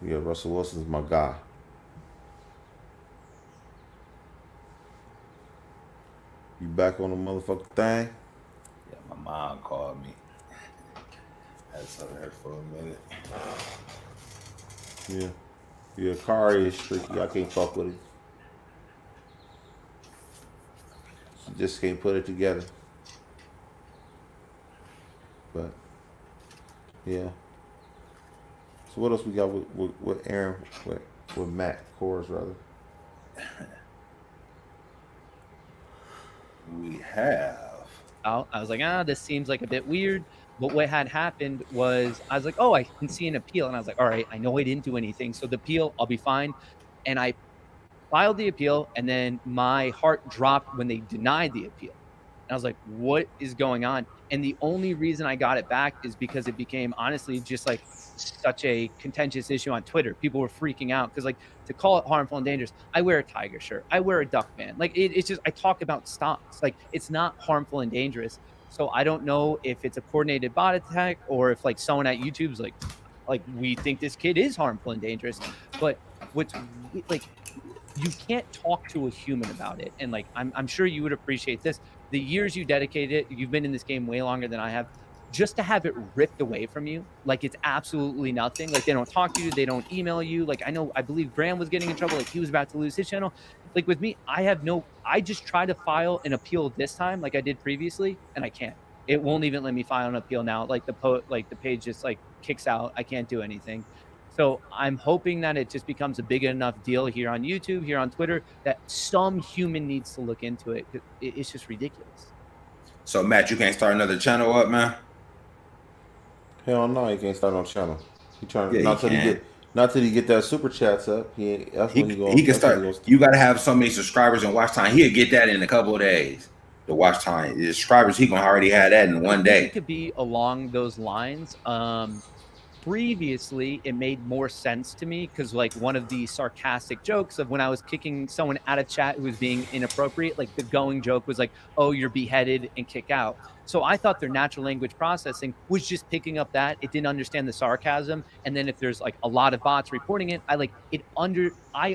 Yeah, Russell Wilson's my guy. You back on the motherfucking thing? Yeah, my mom called me. I saw her for a minute. Yeah, car is tricky. I can't fuck with it. She just can't put it together. But yeah. So what else we got with Aaron, with Matt kohrs rather? We have out. I was like, this seems like a bit weird. But what had happened was I was like, oh, I can see an appeal. And I was like, all right, I know I didn't do anything. So the appeal, I'll be fine. And I filed the appeal, and then my heart dropped when they denied the appeal. And I was like, what is going on? And the only reason I got it back is because it became honestly just like such a contentious issue on Twitter. People were freaking out because, like, to call it harmful and dangerous, I wear a tiger shirt, I wear a duck band. Like, it's just, I talk about stocks. Like, it's not harmful and dangerous. So I don't know if it's a coordinated bot attack or if like someone at YouTube's like we think this kid is harmful and dangerous. But what's like, you can't talk to a human about it. And like, I'm sure you would appreciate this. The years you dedicated, you've been in this game way longer than I have, just to have it ripped away from you, like it's absolutely nothing. Like, they don't talk to you, they don't email you. Like, I believe Graham was getting in trouble. Like, he was about to lose his channel. Like with me, I just try to file an appeal this time, like I did previously, and I can't. It won't even let me file an appeal now. Like the page just like kicks out. I can't do anything. So I'm hoping that it just becomes a big enough deal here on YouTube, here on Twitter, that some human needs to look into it. It's just ridiculous. So Matt, you can't start another channel up, man? Hell no, he can't start no channel. He trying Yeah, not till he get that super chats up. He can start. You gotta have so many subscribers and watch time. He'll get that in a couple of days. The watch time, the subscribers, he gonna already have that in one day. It could be along those lines. Previously, it made more sense to me because like one of the sarcastic jokes of when I was kicking someone out of chat who was being inappropriate, like the going joke was like, oh, you're beheaded and kick out. So I thought their natural language processing was just picking up that. It didn't understand the sarcasm. And then if there's like a lot of bots reporting it, I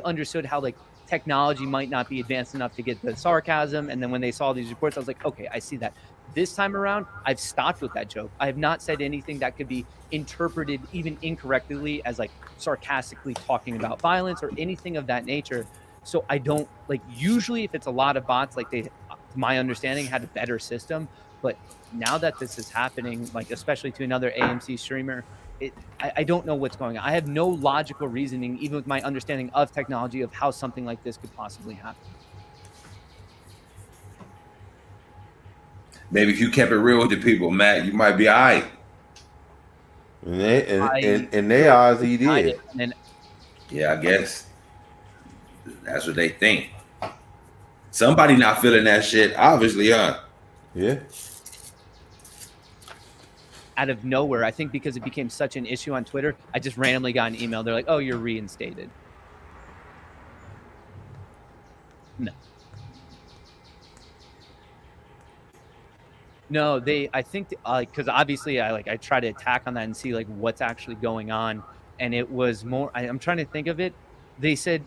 understood how like technology might not be advanced enough to get the sarcasm. And then when they saw these reports, I was like, okay, I see that. This time around, I've stopped with that joke. I have not said anything that could be interpreted even incorrectly as like sarcastically talking about violence or anything of that nature. So I don't like, usually if it's a lot of bots, like my understanding had a better system. But now that this is happening, like especially to another AMC streamer, I don't know what's going on. I have no logical reasoning, even with my understanding of technology, of how something like this could possibly happen. Maybe if you kept it real with the people, Matt, you might be all right. In their eyes, he did. Yeah, I guess that's what they think. Somebody not feeling that shit, obviously, huh? Yeah. Out of nowhere, I think because it became such an issue on Twitter, I just randomly got an email. They're like, oh, you're reinstated. No, I think because obviously I try to attack on that and see like what's actually going on. And it was more, I'm trying to think of it. They said,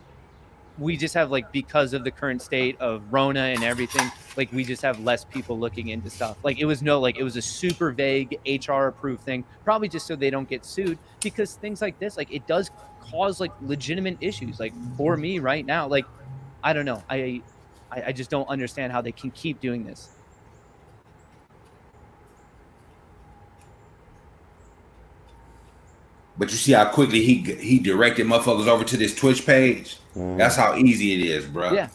we just have like, because of the current state of Rona and everything, like we just have less people looking into stuff. Like it was it was a super vague HR approved thing, probably just so they don't get sued, because things like this, like it does cause like legitimate issues. Like for me right now, like, I don't know. I just don't understand how they can keep doing this. But you see how quickly he directed motherfuckers over to this Twitch page? That's how easy it is, bro. Yeah.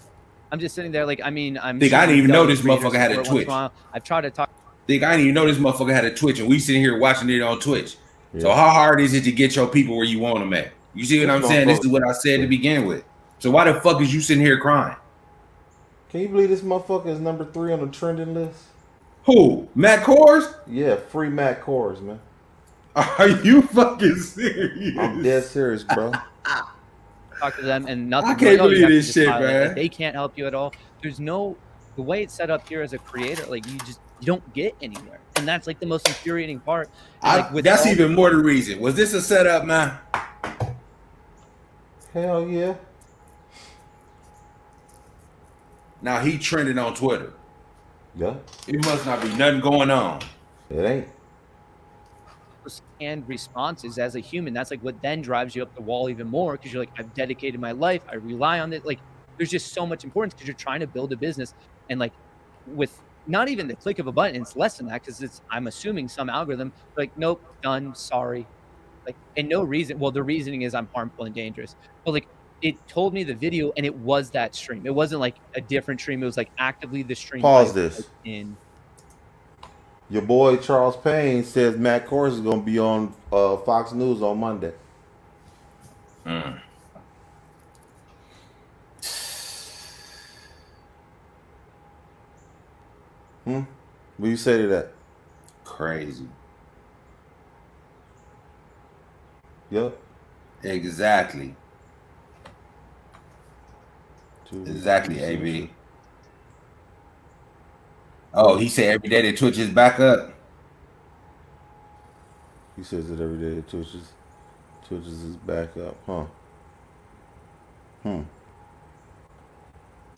I'm just sitting there like, I mean, I didn't even know this motherfucker had a Twitch. I've tried to talk. I didn't even know this motherfucker had a Twitch, and we sitting here watching it on Twitch. Yeah. So how hard is it to get your people where you want them at? You see what I'm saying? This is what I said to begin with. So why the fuck is you sitting here crying? Can you believe this motherfucker is number 3 on the trending list? Who? Matt Kohrs? Yeah, free Matt Kohrs, man. Are you fucking serious? I'm dead serious, bro. Talk to them and nothing. I can't believe this shit, man. Like, they can't help you at all. There's no, the way it's set up here as a creator, like you don't get anywhere, and that's like the most infuriating part. That's even more the reason. Was this a setup, man? Hell yeah. Now he trending on Twitter. Yeah. It must not be nothing going on. It ain't. And responses as a human, that's like what then drives you up the wall even more, because you're like, I've dedicated my life, I rely on it. Like there's just so much importance because you're trying to build a business, and like with not even the click of a button, it's less than that, because it's, I'm assuming, some algorithm like, nope, done, sorry, like, and no reason. Well, the reasoning is I'm harmful and dangerous, but like it told me the video and it was that stream. It wasn't like a different stream. It was like actively the stream. Pause this. In Your boy Charles Payne says Matt Kohrs is gonna be on Fox News on Monday. Mm. What do you say to that? Crazy. Yep. Exactly. Exactly, AB. Oh, he said every day that Twitch is back up. He says it every day. Twitch is back up, huh?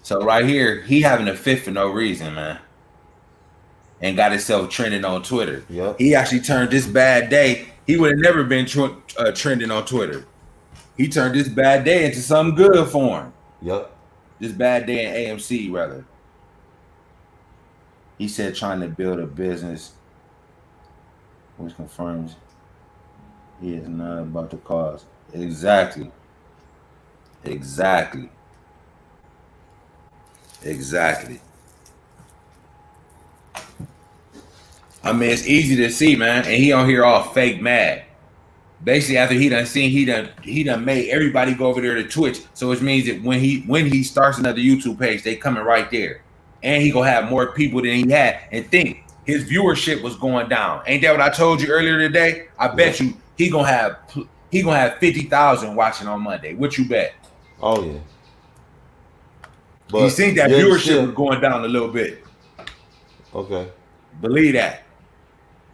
So right here, he having a fit for no reason, man. And got himself trending on Twitter. Yep. He actually turned this bad day. He would have never been trending on Twitter. He turned this bad day into something good for him. Yep. This bad day in AMC, rather. He said trying to build a business, which confirms he is not about the cause. Exactly. Exactly. Exactly. I mean, it's easy to see, man, and he on here all fake mad. Basically, after he done made everybody go over there to Twitch. So it means that when he starts another YouTube page, they coming right there, and he gonna have more people than he had. And think his viewership was going down. Ain't that what I told you earlier today? I bet you he gonna have 50,000 watching on Monday. What you bet? Oh yeah. But you think that viewership was going down a little bit. Okay. Believe that.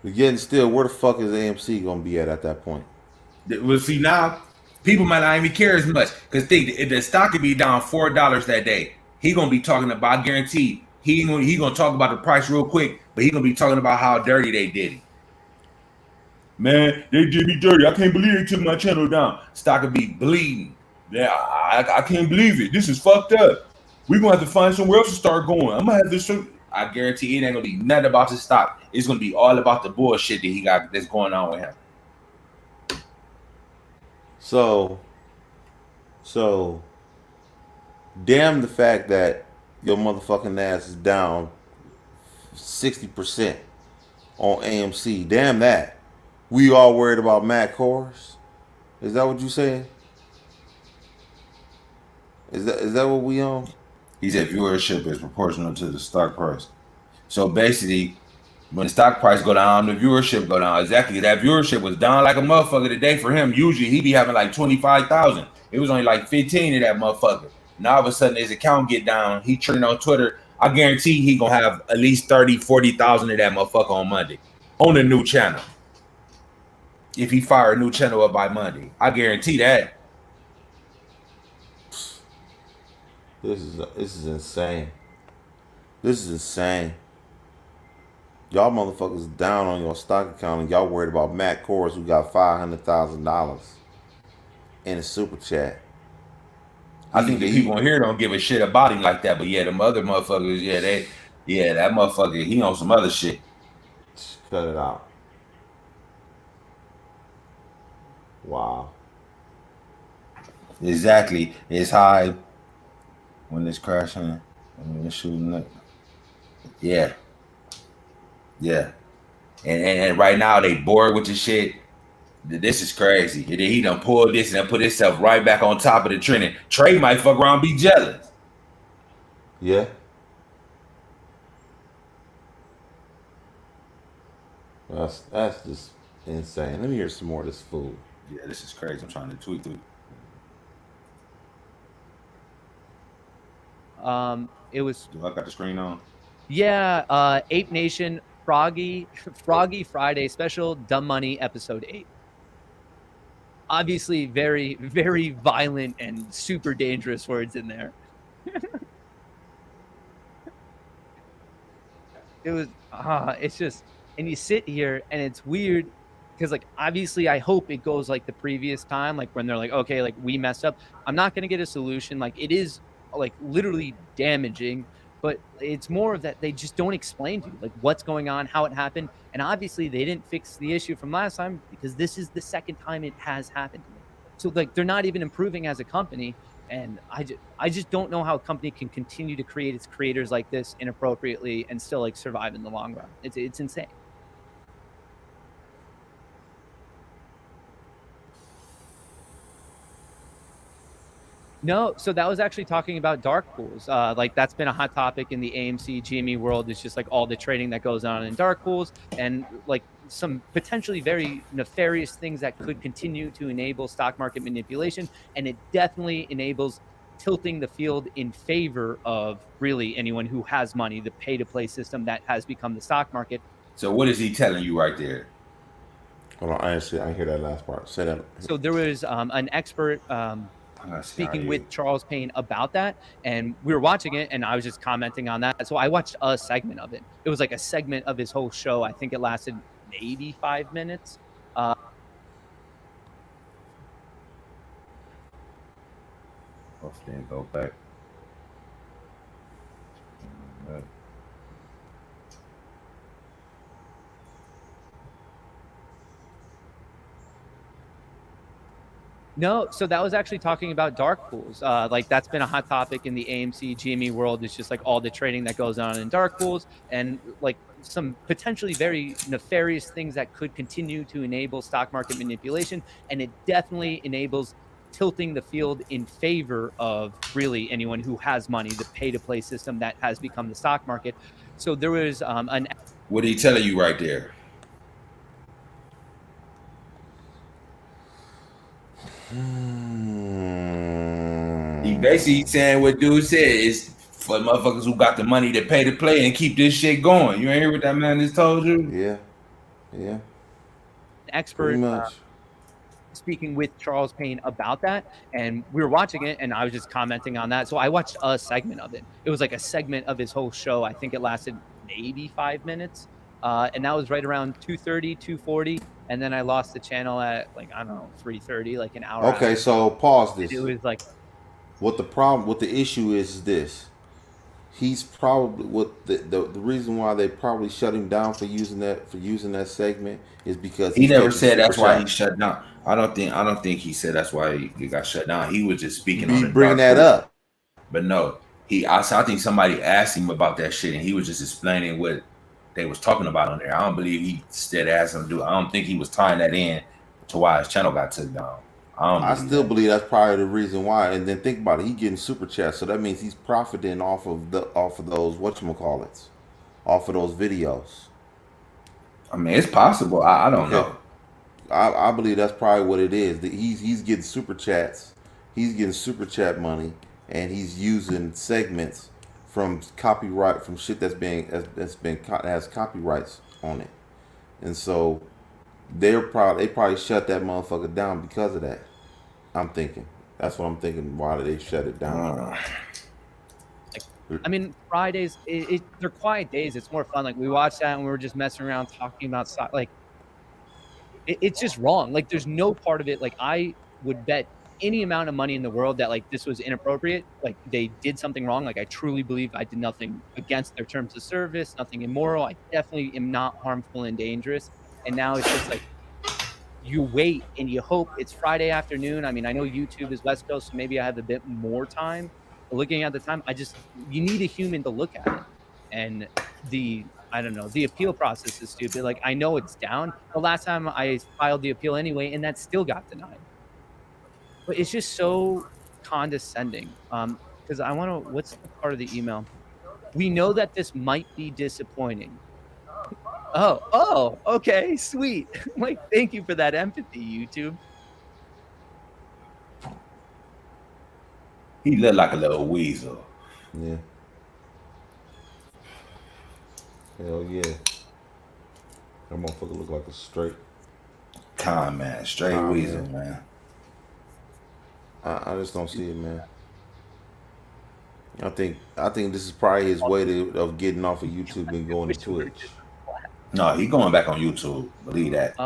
But getting still, where the fuck is AMC gonna be at that point? Well, see, now people might not even care as much because think if the stock could be down $4 that day, he gonna be talking about. I guarantee he gonna talk about the price real quick, but he gonna be talking about how dirty they did it. Man, they did me dirty. I can't believe they took my channel down. Stock could be bleeding. Yeah, I can't believe it. This is fucked up. We gonna have to find somewhere else to start going. I'm gonna have this. I guarantee it ain't gonna be nothing about his stock. It's gonna be all about the bullshit that he got that's going on with him. So, damn the fact that your motherfucking ass is down 60% on AMC. Damn that. We all worried about Matt Kohrs? Is that what you saying? Is that what we on? He said viewership is proportional to the stock price. So basically, when the stock price go down, the viewership go down. Exactly. That viewership was down like a motherfucker today for him. Usually he be having like 25,000. It was only like 15 of that motherfucker. Now all of a sudden his account get down. He trending on Twitter. I guarantee he gonna have at least 30, 40,000 of that motherfucker on Monday. On a new channel. If he fire a new channel up by Monday. I guarantee that. This is insane. This is insane. Y'all motherfuckers down on your stock account and y'all worried about Matt Kohrs who got $500,000 in a super chat. I think the people on here don't give a shit about him like that, but yeah, them other motherfuckers, that motherfucker, he on some other shit. Cut it out. Wow. Exactly. It's high when it's crashing, when it's shooting up. Yeah. Yeah. And right now they bored with the shit. This is crazy. And then he done pulled this and put himself right back on top of the trending. Trey might fuck around and be jealous. Yeah. That's just insane. Let me hear some more of this fool. Yeah, this is crazy. I'm trying to tweet through. It was. Do I got the screen on? Yeah, Ape Nation Froggy Friday special, Dumb Money episode 8. Obviously, very, very violent and super dangerous words in there. It was, it's just, and you sit here and it's weird because, like, obviously I hope it goes like the previous time, like when they're like, okay, like we messed up. I'm not going to get a solution. Like, it is like literally damaging, but it's more of that they just don't explain to you like what's going on, how it happened. And obviously they didn't fix the issue from last time because this is the second time it has happened to me. So like they're not even improving as a company. And I just don't know how a company can continue to create its creators like this inappropriately and still like survive in the long run. It's insane. No, so that was actually talking about dark pools. Like that's been a hot topic in the AMC GME world. It's just like all the trading that goes on in dark pools and like some potentially very nefarious things that could continue to enable stock market manipulation. And it definitely enables tilting the field in favor of really anyone who has money, the pay to play system that has become the stock market. So what is he telling you right there? Hold on, I didn't hear that last part. Say that. So there was an expert speaking with Charles Payne about that, and we were watching it, and I was just commenting on that. So I watched a segment of it. It was like a segment of his whole show. I think it lasted maybe 5 minutes. Hopefully, go back. No, so that was actually talking about dark pools. Like that's been a hot topic in the AMC GME world. It's just like all the trading that goes on in dark pools and like some potentially very nefarious things that could continue to enable stock market manipulation. And it definitely enables tilting the field in favor of really anyone who has money, the pay to play system that has become the stock market. So there was an. What are he telling you right there? He basically saying what dude said is for motherfuckers who got the money to pay to play and keep this shit going. You ain't hear what that man just told you? Yeah. Expert speaking with Charles Payne about that, and we were watching it, and I was just commenting on that. So I watched a segment of it. It was like a segment of his whole show. I think it lasted maybe 5 minutes, and that was right around 2:30, 2:40. And then I lost the channel at like, I don't know, 3:30, like an hour. Okay, so pause this. It was like what the issue is this. He's probably the reason why they probably shut him down for using that segment is because he never said that's why he shut down. I don't think he said that's why he got shut down. He was just speaking on it. Bringing that up. But no, I think somebody asked him about that shit and he was just explaining what they was talking about on there. I don't believe he said asked him to do. I don't think he was tying that in to why his channel got took down. I still believe that's probably the reason why. And then think about it, he getting super chats, so that means he's profiting off of those whatchamacallits, off of those videos. I mean, it's possible. I don't know. I believe that's probably what it is. He's getting super chats, he's getting super chat money, and he's using segments from copyright from shit that has copyrights on it, and so they probably shut that motherfucker down because of that. I'm thinking that's what I'm thinking. Why did they shut it down? I mean, Fridays they're quiet days. It's more fun. Like we watched that and we were just messing around talking about like it's just wrong. Like there's no part of it. Like I would bet any amount of money in the world that like this was inappropriate, like they did something wrong. Like I truly believe I did nothing against their terms of service, nothing immoral. I definitely am not harmful and dangerous. And now it's just like you wait and you hope it's Friday afternoon. I mean, I know YouTube is West Coast, so maybe I have a bit more time. But looking at the time, you need a human to look at it. And the appeal process is stupid. Like I know it's down. The last time I filed the appeal anyway, and that still got denied. But it's just so condescending. Because I want to. What's the part of the email? We know that this might be disappointing. Oh, okay, sweet. Like, thank you for that empathy, YouTube. He looked like a little weasel. Yeah. Hell yeah. That motherfucker look like a straight weasel, man. I just don't see it, man. I think this is probably his way of getting off of YouTube and going to Twitch. No, he going back on YouTube. Believe that.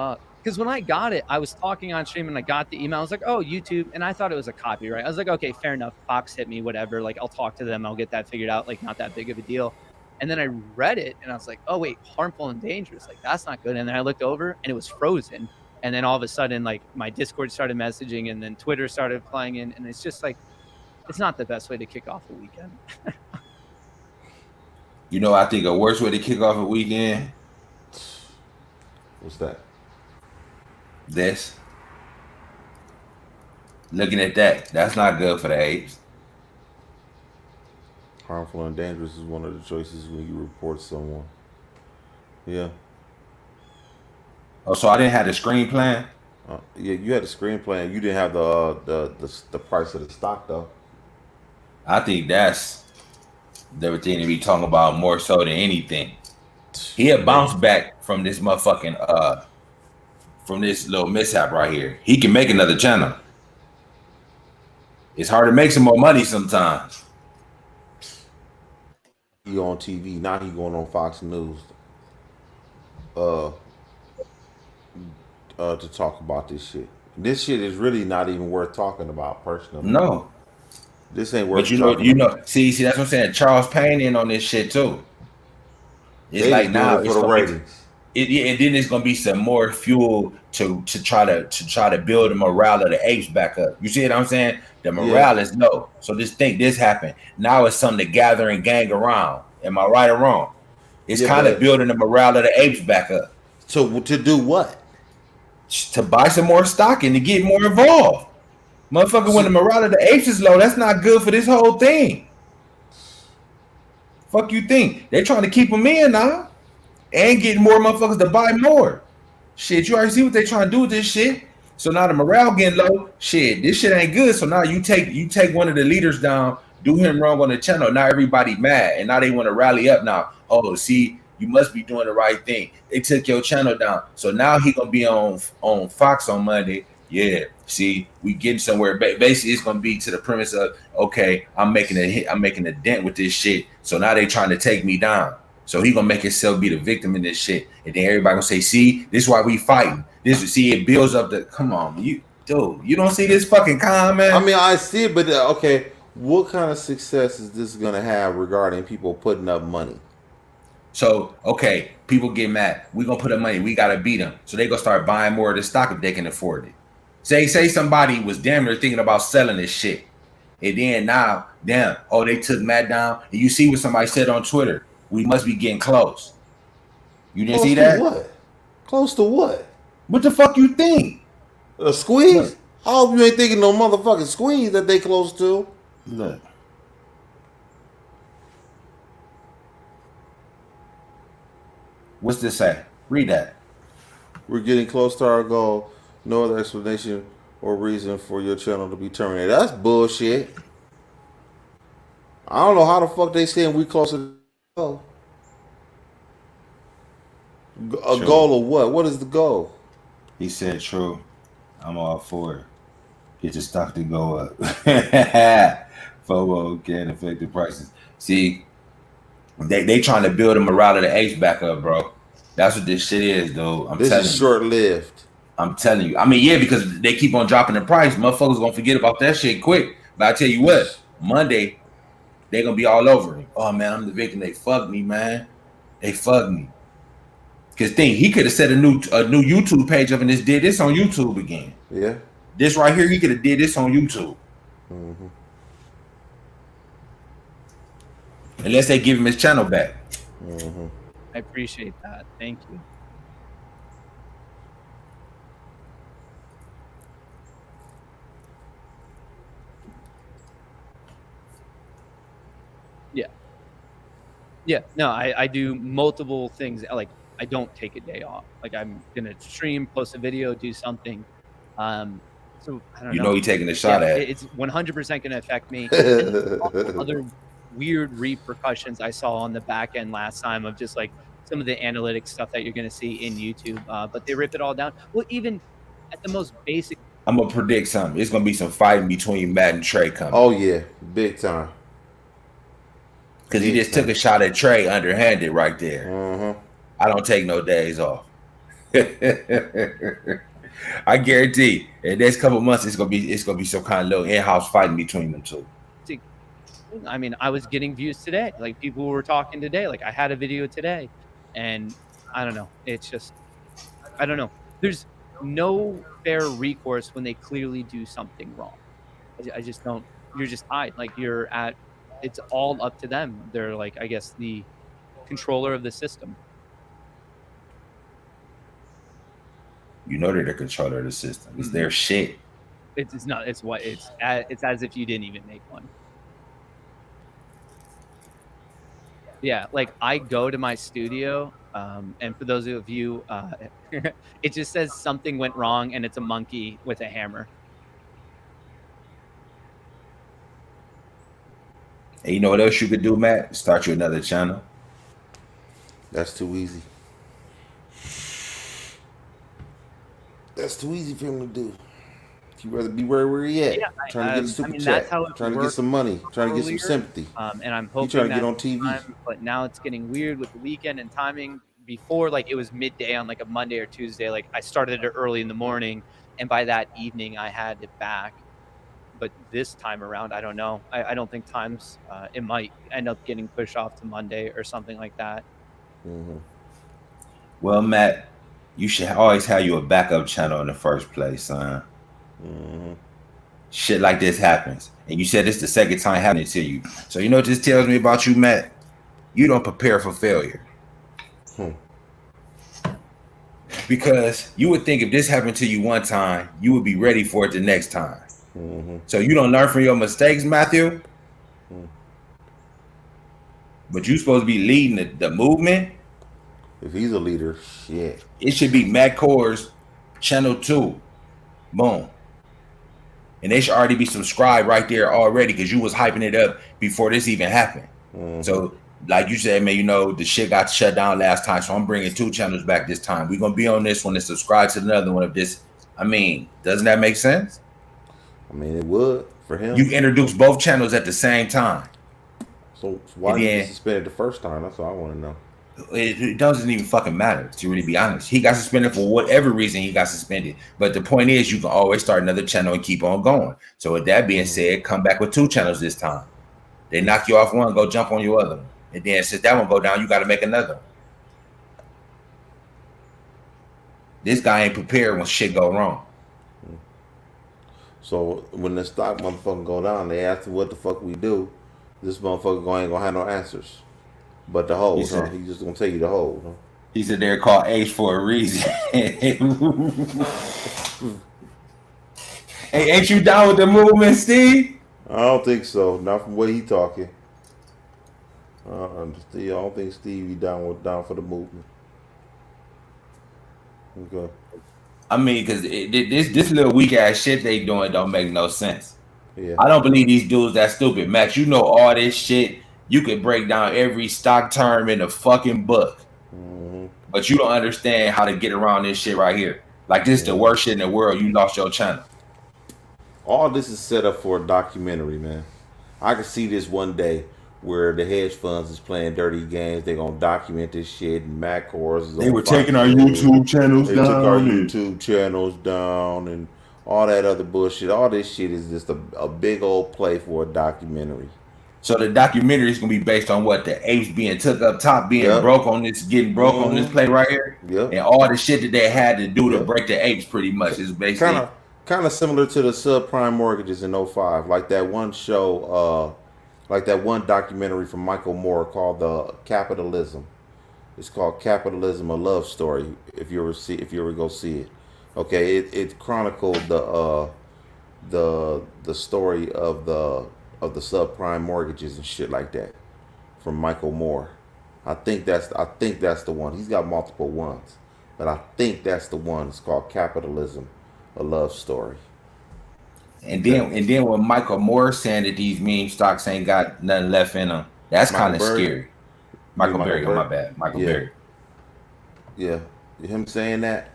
Because when I got it, I was talking on stream and I got the email. I was like, oh, YouTube. And I thought it was a copyright. I was like, okay, fair enough. Fox hit me, whatever. Like, I'll talk to them. I'll get that figured out. Like, not that big of a deal. And then I read it and I was like, oh, wait, harmful and dangerous. Like, that's not good. And then I looked over and it was frozen. And then all of a sudden, like, my Discord started messaging and then Twitter started playing in. And it's just like, it's not the best way to kick off a weekend. You know, I think a worse way to kick off a weekend. What's that? This Looking at that, that's not good for the apes. Harmful and dangerous is one of the choices when you report someone. Yeah. Oh, so I didn't have the screen plan. Yeah, you had the screen plan. You didn't have the price of the stock though. I think that's the thing to be talking about more so than anything. He'll bounce back from this motherfucking from this little mishap right here. He can make another channel. It's hard to make some more money sometimes. He on TV now. He going on Fox News. To talk about this shit. This shit is really not even worth talking about personally. No. This ain't worth. But you know. See, that's what I'm saying. Charles Payne in on this shit too. It's they like now it for the ratings. And then it's gonna be some more fuel to try to build the morale of the apes back up. You see what I'm saying? The morale is low. So just think this happened. Now it's something to gather and gang around. Am I right or wrong? It's kind of building the morale of the apes back up. So to do what? To buy some more stock and to get more involved. Motherfucker, when the morale of the apes is low, that's not good for this whole thing. Fuck you think? They trying to keep them in now. And getting more motherfuckers to buy more. Shit, you already see what they trying to do with this shit. So now the morale getting low. Shit, this shit ain't good. So now you take one of the leaders down, do him wrong on the channel. Now everybody mad. And now they want to rally up now. Oh, see, you must be doing the right thing. They took your channel down. So now he gonna be on Fox on Monday. Yeah, see, we getting somewhere. Basically, it's gonna be to the premise of, okay, I'm making a hit, I'm making a dent with this shit. So now they trying to take me down. So he gonna make himself be the victim in this shit, and then everybody gonna say, "See, this is why we fighting." It builds up the. Come on, you don't see this fucking con, man. I mean, I see it, but okay, what kind of success is this gonna have regarding people putting up money? So okay, people get mad. We gonna put up money. We gotta beat them. So they gonna start buying more of the stock if they can afford it. Say somebody was damn near thinking about selling this shit, and then now, damn, they took Matt down. And you see what somebody said on Twitter. We must be getting close. You didn't see that? What? Close to what? What the fuck you think? A squeeze? Look. I hope you ain't thinking no motherfucking squeeze that they close to. Look. What's this say? Read that. We're getting close to our goal. No other explanation or reason for your channel to be terminated. That's bullshit. I don't know how the fuck they saying we closer to goal. A goal of what? What is the goal? He said, "True, I'm all for it. Get your stock to go up. FOMO can affect the prices." See, they trying to build the morale of the apes back up, bro. That's what this shit is, dude. This is short-lived. I'm telling you. I mean, yeah, because they keep on dropping the price. Motherfuckers gonna forget about that shit quick. But I tell you what, Monday, they gonna be all over him. Oh man, I'm the victim. They fucked me, man. They fucked me. Cause he could have set a new YouTube page up and just did this on YouTube again. Yeah. This right here, he could have did this on YouTube. Mm-hmm. Unless they give him his channel back. Mm-hmm. I appreciate that. Thank you. Yeah, no, I do multiple things. Like, I don't take a day off. Like, I'm gonna stream, post a video, do something. So I don't know. You're taking a shot at it. It's 100% gonna affect me. Other weird repercussions I saw on the back end last time of just like some of the analytics stuff that you're gonna see in YouTube, but they rip it all down. Well, even at the most basic. I'm gonna predict something. It's gonna be some fighting between Matt and Trey coming. Oh yeah, big time. Because he just took a shot at Trey underhanded right there. Mm-hmm. I don't take no days off. I guarantee in the next couple of months it's gonna be some kind of little in-house fighting between them two. I mean, I was getting views today. Like, people were talking today. Like, I had a video today, and I don't know. It's just, I don't know. There's no fair recourse when they clearly do something wrong. I just don't. You're just tied. Like, you're at. It's all up to them. They're like, I guess, the controller of the system. You know they're the controller of the system. It's their shit. It's not. It's what it's as if you didn't even make one. Yeah, like I go to my studio, and for those of you, it just says something went wrong, and it's a monkey with a hammer. And you know what else you could do, Matt? Start you another channel. That's too easy. That's too easy for him to do. He'd rather be where he at, Yeah, trying to get a super that's chat, how it trying to get worked some money, trying to get some earlier. sympathy. And I'm He hoping trying to that get on TV. time, but now it's getting weird with the weekend and timing. Before, like it was midday on like a Monday or Tuesday. Like I started it early in the morning, and by that evening I had it back. But this time around, I don't know. I don't think times. It might end up getting pushed off to Monday or something like that. Mm-hmm. Well, Matt, you should always have you a backup channel in the first place, son. Mm-hmm. Shit like this happens. And you said it's the second time happening to you. So you know what this tells me about you, Matt? You don't prepare for failure. Because you would think if this happened to you one time, you would be ready for it the next time. Mm-hmm. So you don't learn from your mistakes, Matthew? But you're supposed to be leading the movement. If he's a leader, shit. It should be Matt Kohrs, Channel 2. Boom. And they should already be subscribed right there already because you was hyping it up before this even happened. Mm-hmm. So, like you said, man, you know, the shit got shut down last time, so I'm bringing 2 channels back this time. We're going to be on this one and subscribe to another one of this. I mean, doesn't that make sense? I mean, it would for him. You introduced both channels at the same time. So why did he suspended the first time? That's all I want to know. It doesn't even fucking matter, to really be honest. He got suspended for whatever reason he got suspended. But the point is, you can always start another channel and keep on going. So with that being said, come back with 2 channels this time. They knock you off one, go jump on your other one. And then since that one go down, you got to make another one. This guy ain't prepared when shit go wrong. So when the stock motherfucker go down, they ask him what the fuck we do. This motherfucker ain't gonna have no answers. But the hoes, huh? He just gonna tell you the hoes, huh? He said they're called apes for a reason. Hey, ain't you down with the movement, Steve? I don't think so. Not from the way he talking. I don't think Stevie down for the movement. Okay. I mean, because this little weak ass shit they doing don't make no sense. Yeah. I don't believe these dudes that stupid. Max, you know all this shit. You could break down every stock term in the fucking book. Mm-hmm. But you don't understand how to get around this shit right here. Like, this is the worst shit in the world. You lost your channel. All this is set up for a documentary, man. I can see this one day where the hedge funds is playing dirty games. They're going to document this shit. And Matt Kohrs is They were taking our YouTube channels down. They took our YouTube channels down and all that other bullshit. All this shit is just a big old play for a documentary. So the documentary is going to be based on what? The apes being took up top, being broke on this, getting broke on this play right here? Yep. And all the shit that they had to do to break the apes pretty much is basically... Kind of similar to the subprime mortgages in 05. Like that one show, like that one documentary from Michael Moore called Capitalism. It's called Capitalism: A Love Story. If you ever go see it, okay. It chronicled the story of the subprime mortgages and shit like that from Michael Moore. I think that's the one. He's got multiple ones, but I think that's the one. It's called Capitalism: A Love Story. And then when Michael Moore saying that these meme stocks ain't got nothing left in them, that's kind of scary. Michael Berry, my bad. Michael Berry. Yeah, him saying that.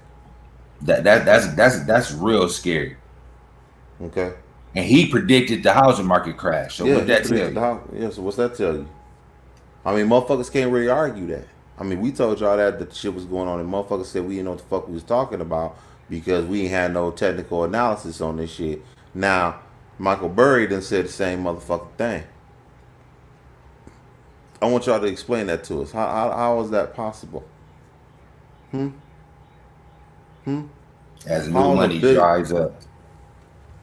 That's real scary. Okay. And he predicted the housing market crash. So what that tell you? So what's that tell you? I mean, motherfuckers can't really argue that. I mean, we told y'all that the shit was going on, and motherfuckers said we didn't know what the fuck we was talking about because we ain't had no technical analysis on this shit. Now, Michael Burry done said the same motherfucking thing. I want y'all to explain that to us. How is that possible? As new money dries up.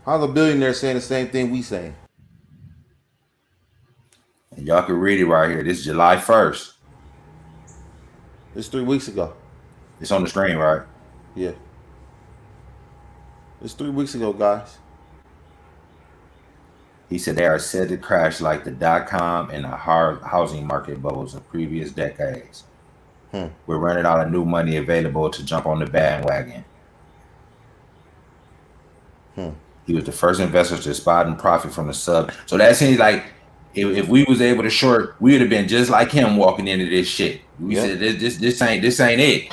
How's a billionaire saying the same thing we saying? And y'all can read it right here. This is July 1st. It's 3 weeks ago. It's on the screen, right? Yeah. It's 3 weeks ago, guys. He said they are said to crash like the .com and the hard housing market bubbles of previous decades. We're running out of new money available to jump on the bandwagon. He was the first investor to spot and profit from the sub. So that seems like if we was able to short, we would have been just like him walking into this shit. We said this ain't it.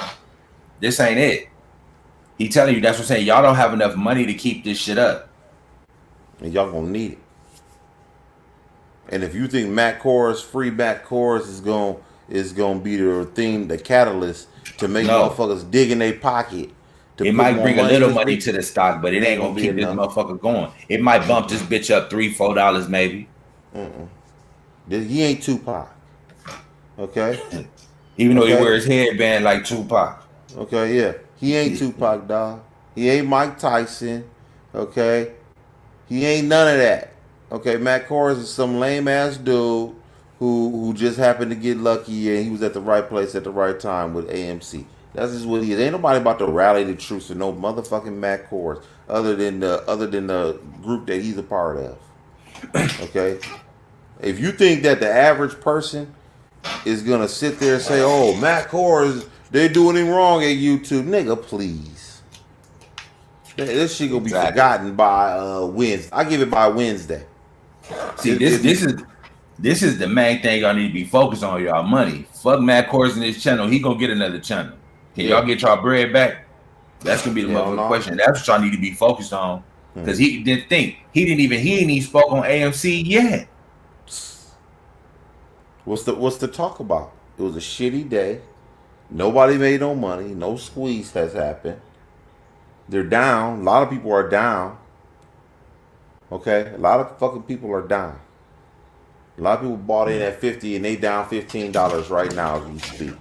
This ain't it. He telling you that's what I'm saying. Y'all don't have enough money to keep this shit up. And y'all gonna need it. And if you think free Matt Kohrs is gonna be the thing, the catalyst to make motherfuckers dig in their pocket. It might bring a little money to the stock, but it ain't gonna keep this motherfucker going. It might bump this bitch up $3-4 maybe. He ain't Tupac. Okay? Even though he wears his headband like Tupac. Okay, yeah. He ain't Tupac, dog. He ain't Mike Tyson. Okay? He ain't none of that. Okay, Matt Kohrs is some lame ass dude who just happened to get lucky and he was at the right place at the right time with AMC. That's just what he is. Ain't nobody about to rally the troops for no motherfucking Matt Kohrs other than the group that he's a part of. Okay? If you think that the average person is gonna sit there and say, "Oh, Matt Kohrs, they doing him wrong at YouTube," nigga, please. This shit gonna be forgotten by Wednesday. I give it by Wednesday. See, this is the main thing y'all need to be focused on, y'all money. Fuck Matt Kohrs in this channel. He gonna get another channel. Can y'all get y'all bread back? That's gonna be the motherfucking question. That's what y'all need to be focused on. Because he didn't think. He ain't even spoke on AMC yet. What's the talk about? It was a shitty day. Nobody made no money. No squeeze has happened. They're down. A lot of people are down. Okay? A lot of fucking people are down. A lot of people bought in at 50 and they down $15 right now as we speak.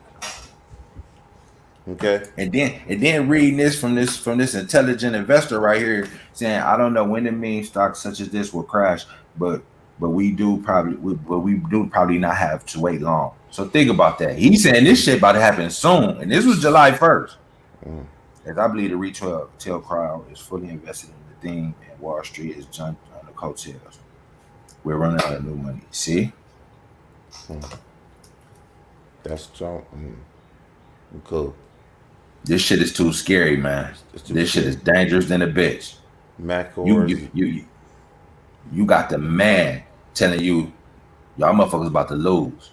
Okay. And then reading this from this intelligent investor right here saying, I don't know when the meme stocks such as this will crash, but we do probably not have to wait long. So think about that. He's saying this shit about to happen soon, and this was July 1st. As I believe the retail crowd is fully invested in the thing, and Wall Street is jumped on the coattails. We're running out of new money. See? That's junk. Cool. This shit is too scary, man. This shit is dangerous than a bitch. Matt Kohrs. You got the man telling you, y'all motherfuckers about to lose.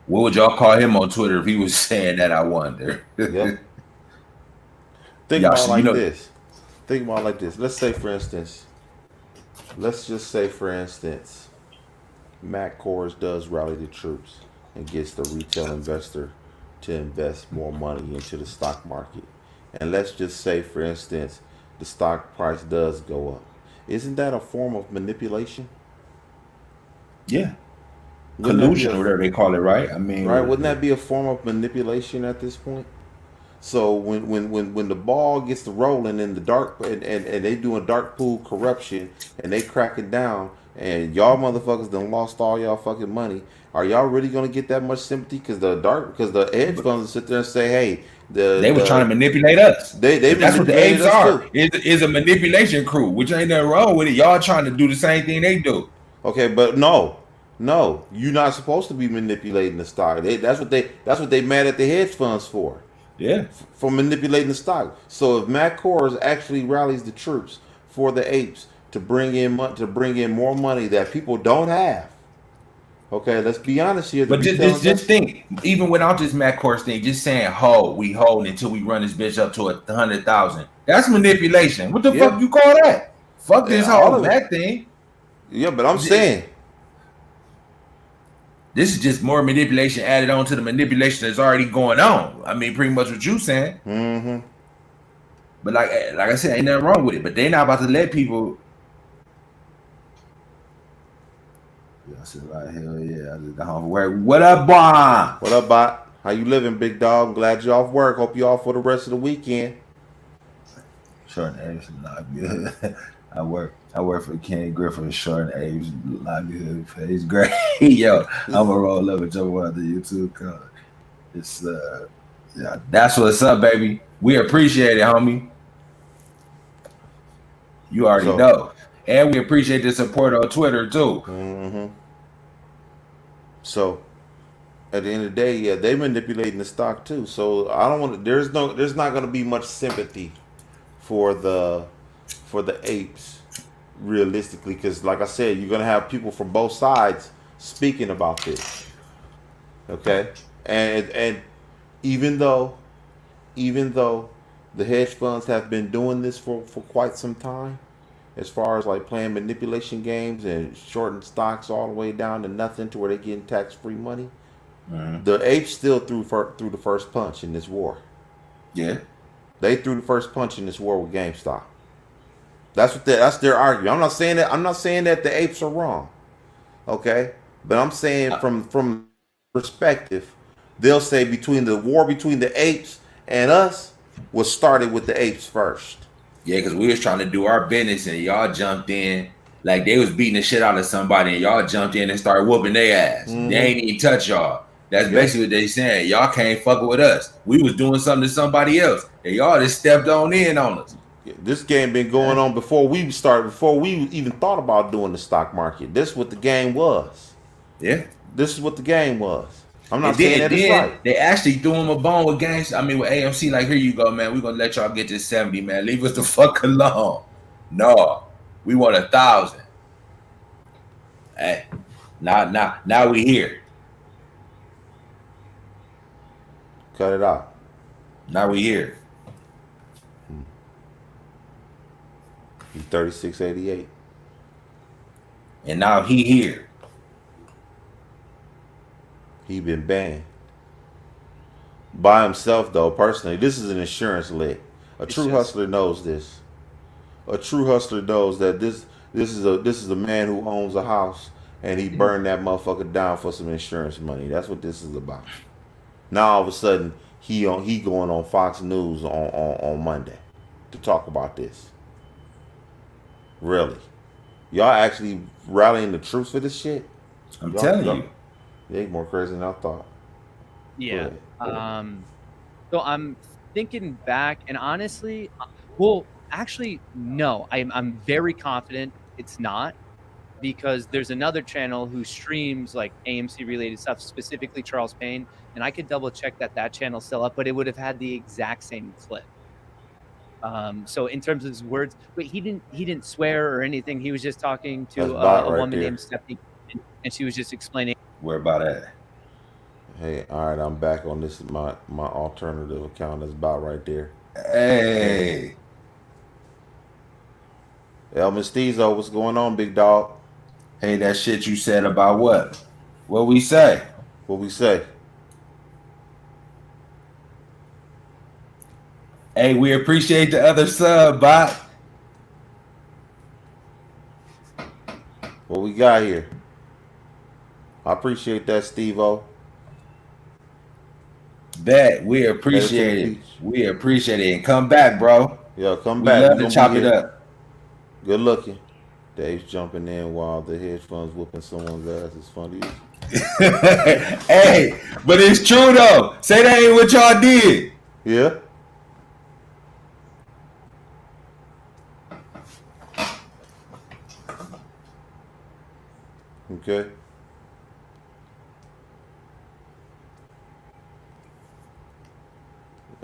What would y'all call him on Twitter if he was saying that? I wonder. Yep. Think about it like this. Let's just say, for instance, Matt Kohrs does rally the troops and gets the retail investor to invest more money into the stock market. And let's just say, for instance, the stock price does go up. Isn't that a form of manipulation? Yeah. Collusion or whatever they call it, right? I mean, right? Wouldn't that be a form of manipulation at this point? So when the ball gets to rolling in the dark and they doing dark pool corruption and they crack it down and y'all motherfuckers done lost all y'all fucking money, are y'all really gonna get that much sympathy? Because the hedge funds sit there and say, hey, they were trying to manipulate us. That's what the apes are. Is a manipulation crew, which ain't nothing wrong with it. Y'all trying to do the same thing they do. Okay, but no, you're not supposed to be manipulating the stock. That's what they mad at the hedge funds for. Yeah, for manipulating the stock. So if Matt Kohrs actually rallies the troops for the apes to bring in more money that people don't have. Okay, let's be honest here. But just think, even without this Matt Kohrs thing, just saying we hold until we run this bitch up to 100,000. That's manipulation. What the fuck you call that? Fuck this whole Matt thing. Yeah, but I'm saying this is just more manipulation added on to the manipulation that's already going on. I mean, pretty much what you saying. Mm-hmm. But like I said, ain't nothing wrong with it. But they not about to let people. I said, like, hell yeah, I just got home from work. What up, Bon? What up, Bot? How you living, big dog? I'm glad you off work. Hope you off for the rest of the weekend. Short and Abe's not good. I work for Kenny Griffin. Short and Abe's not good. It's great. Yo, I'm gonna roll up and jump on the YouTube card. It's yeah, that's what's up, baby. We appreciate it, homie. You already know. And we appreciate the support on Twitter too. Mm-hmm. So at the end of the day, yeah, they manipulating the stock too. So I don't want to. There's not going to be much sympathy for the apes, realistically, because like I said, you're going to have people from both sides speaking about this. Okay, and even though the hedge funds have been doing this for quite some time, as far as like playing manipulation games and shorting stocks all the way down to nothing to where they're getting tax-free money, the apes still threw the first punch in this war. Yeah, they threw the first punch in this war with GameStop. That's their argument. I'm not saying that the apes are wrong, okay, but I'm saying from perspective, they'll say the war between the apes and us was started with the apes first. Yeah, because we was trying to do our business and y'all jumped in like they was beating the shit out of somebody and y'all jumped in and started whooping their ass. They ain't even touch y'all. That's basically what they saying. Y'all can't fuck with us. We was doing something to somebody else and y'all just stepped on in on us. Yeah, this game been going on before we even thought about doing the stock market. This is what the game was. Yeah. This is what the game was. I'm not saying that it's right. They actually threw him a bone with gangs. I mean, with AMC, like, here you go, man. We're gonna let y'all get this 70, man. Leave us the fuck alone. No, we want 1,000. Hey, now we here. Cut it out. Now we here. He's 36.88. And now he here. He been banned by himself though. Personally, this is an insurance lick. A true hustler knows this. A true hustler knows that this is a man who owns a house and he burned that motherfucker down for some insurance money. That's what this is about. Now all of a sudden he going on Fox News on Monday to talk about this. Really, y'all actually rallying the troops for this shit? I'm telling you. They ain't more crazy than I thought. Yeah. So I'm thinking back, and honestly, well, actually, no. I'm very confident it's not, because there's another channel who streams like AMC related stuff, specifically Charles Payne, and I could double check that channel's still up, but it would have had the exact same clip. So in terms of his words, but he didn't swear or anything. He was just talking to a woman named Stephanie, and she was just explaining. Where about at? Hey, all right, I'm back on this. My alternative account is about right there. Hey, Elvin Steezo, what's going on, big dog? Hey, that shit you said about what? What we say? What we say? Hey, we appreciate the other sub, bot. What we got here? I appreciate that, Steve-O. Bet. We appreciate it. We appreciate it. And come back, bro. Yeah, come we back. Love to chop it up. Good looking. Dave's jumping in while the hedge funds whooping someone's ass. It's funny. Hey, but it's true though. Say that ain't what y'all did. Yeah. Okay.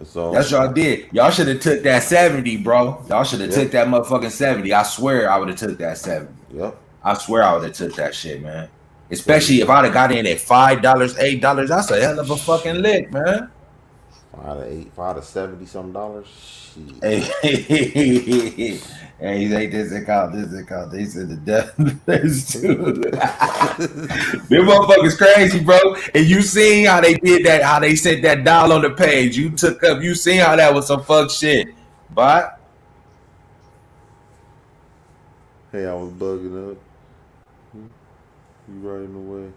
So that's what y'all did. Y'all should have took that 70, bro. Y'all should have took that motherfucking 70. I swear I would have took that 70. Yep. I swear I would have took that shit, man. Especially if I'd have got in at $5, $8. That's a hell of a fucking lick, man. 5 to 8, 5 to 70 some dollars. Shit. Hey, he say this account. They said the death is too. Them motherfuckers crazy, bro. And you seen how they did that, how they sent that dial on the page. You took up, you seen how that was some fuck shit. But hey, I was bugging up. You right in the way.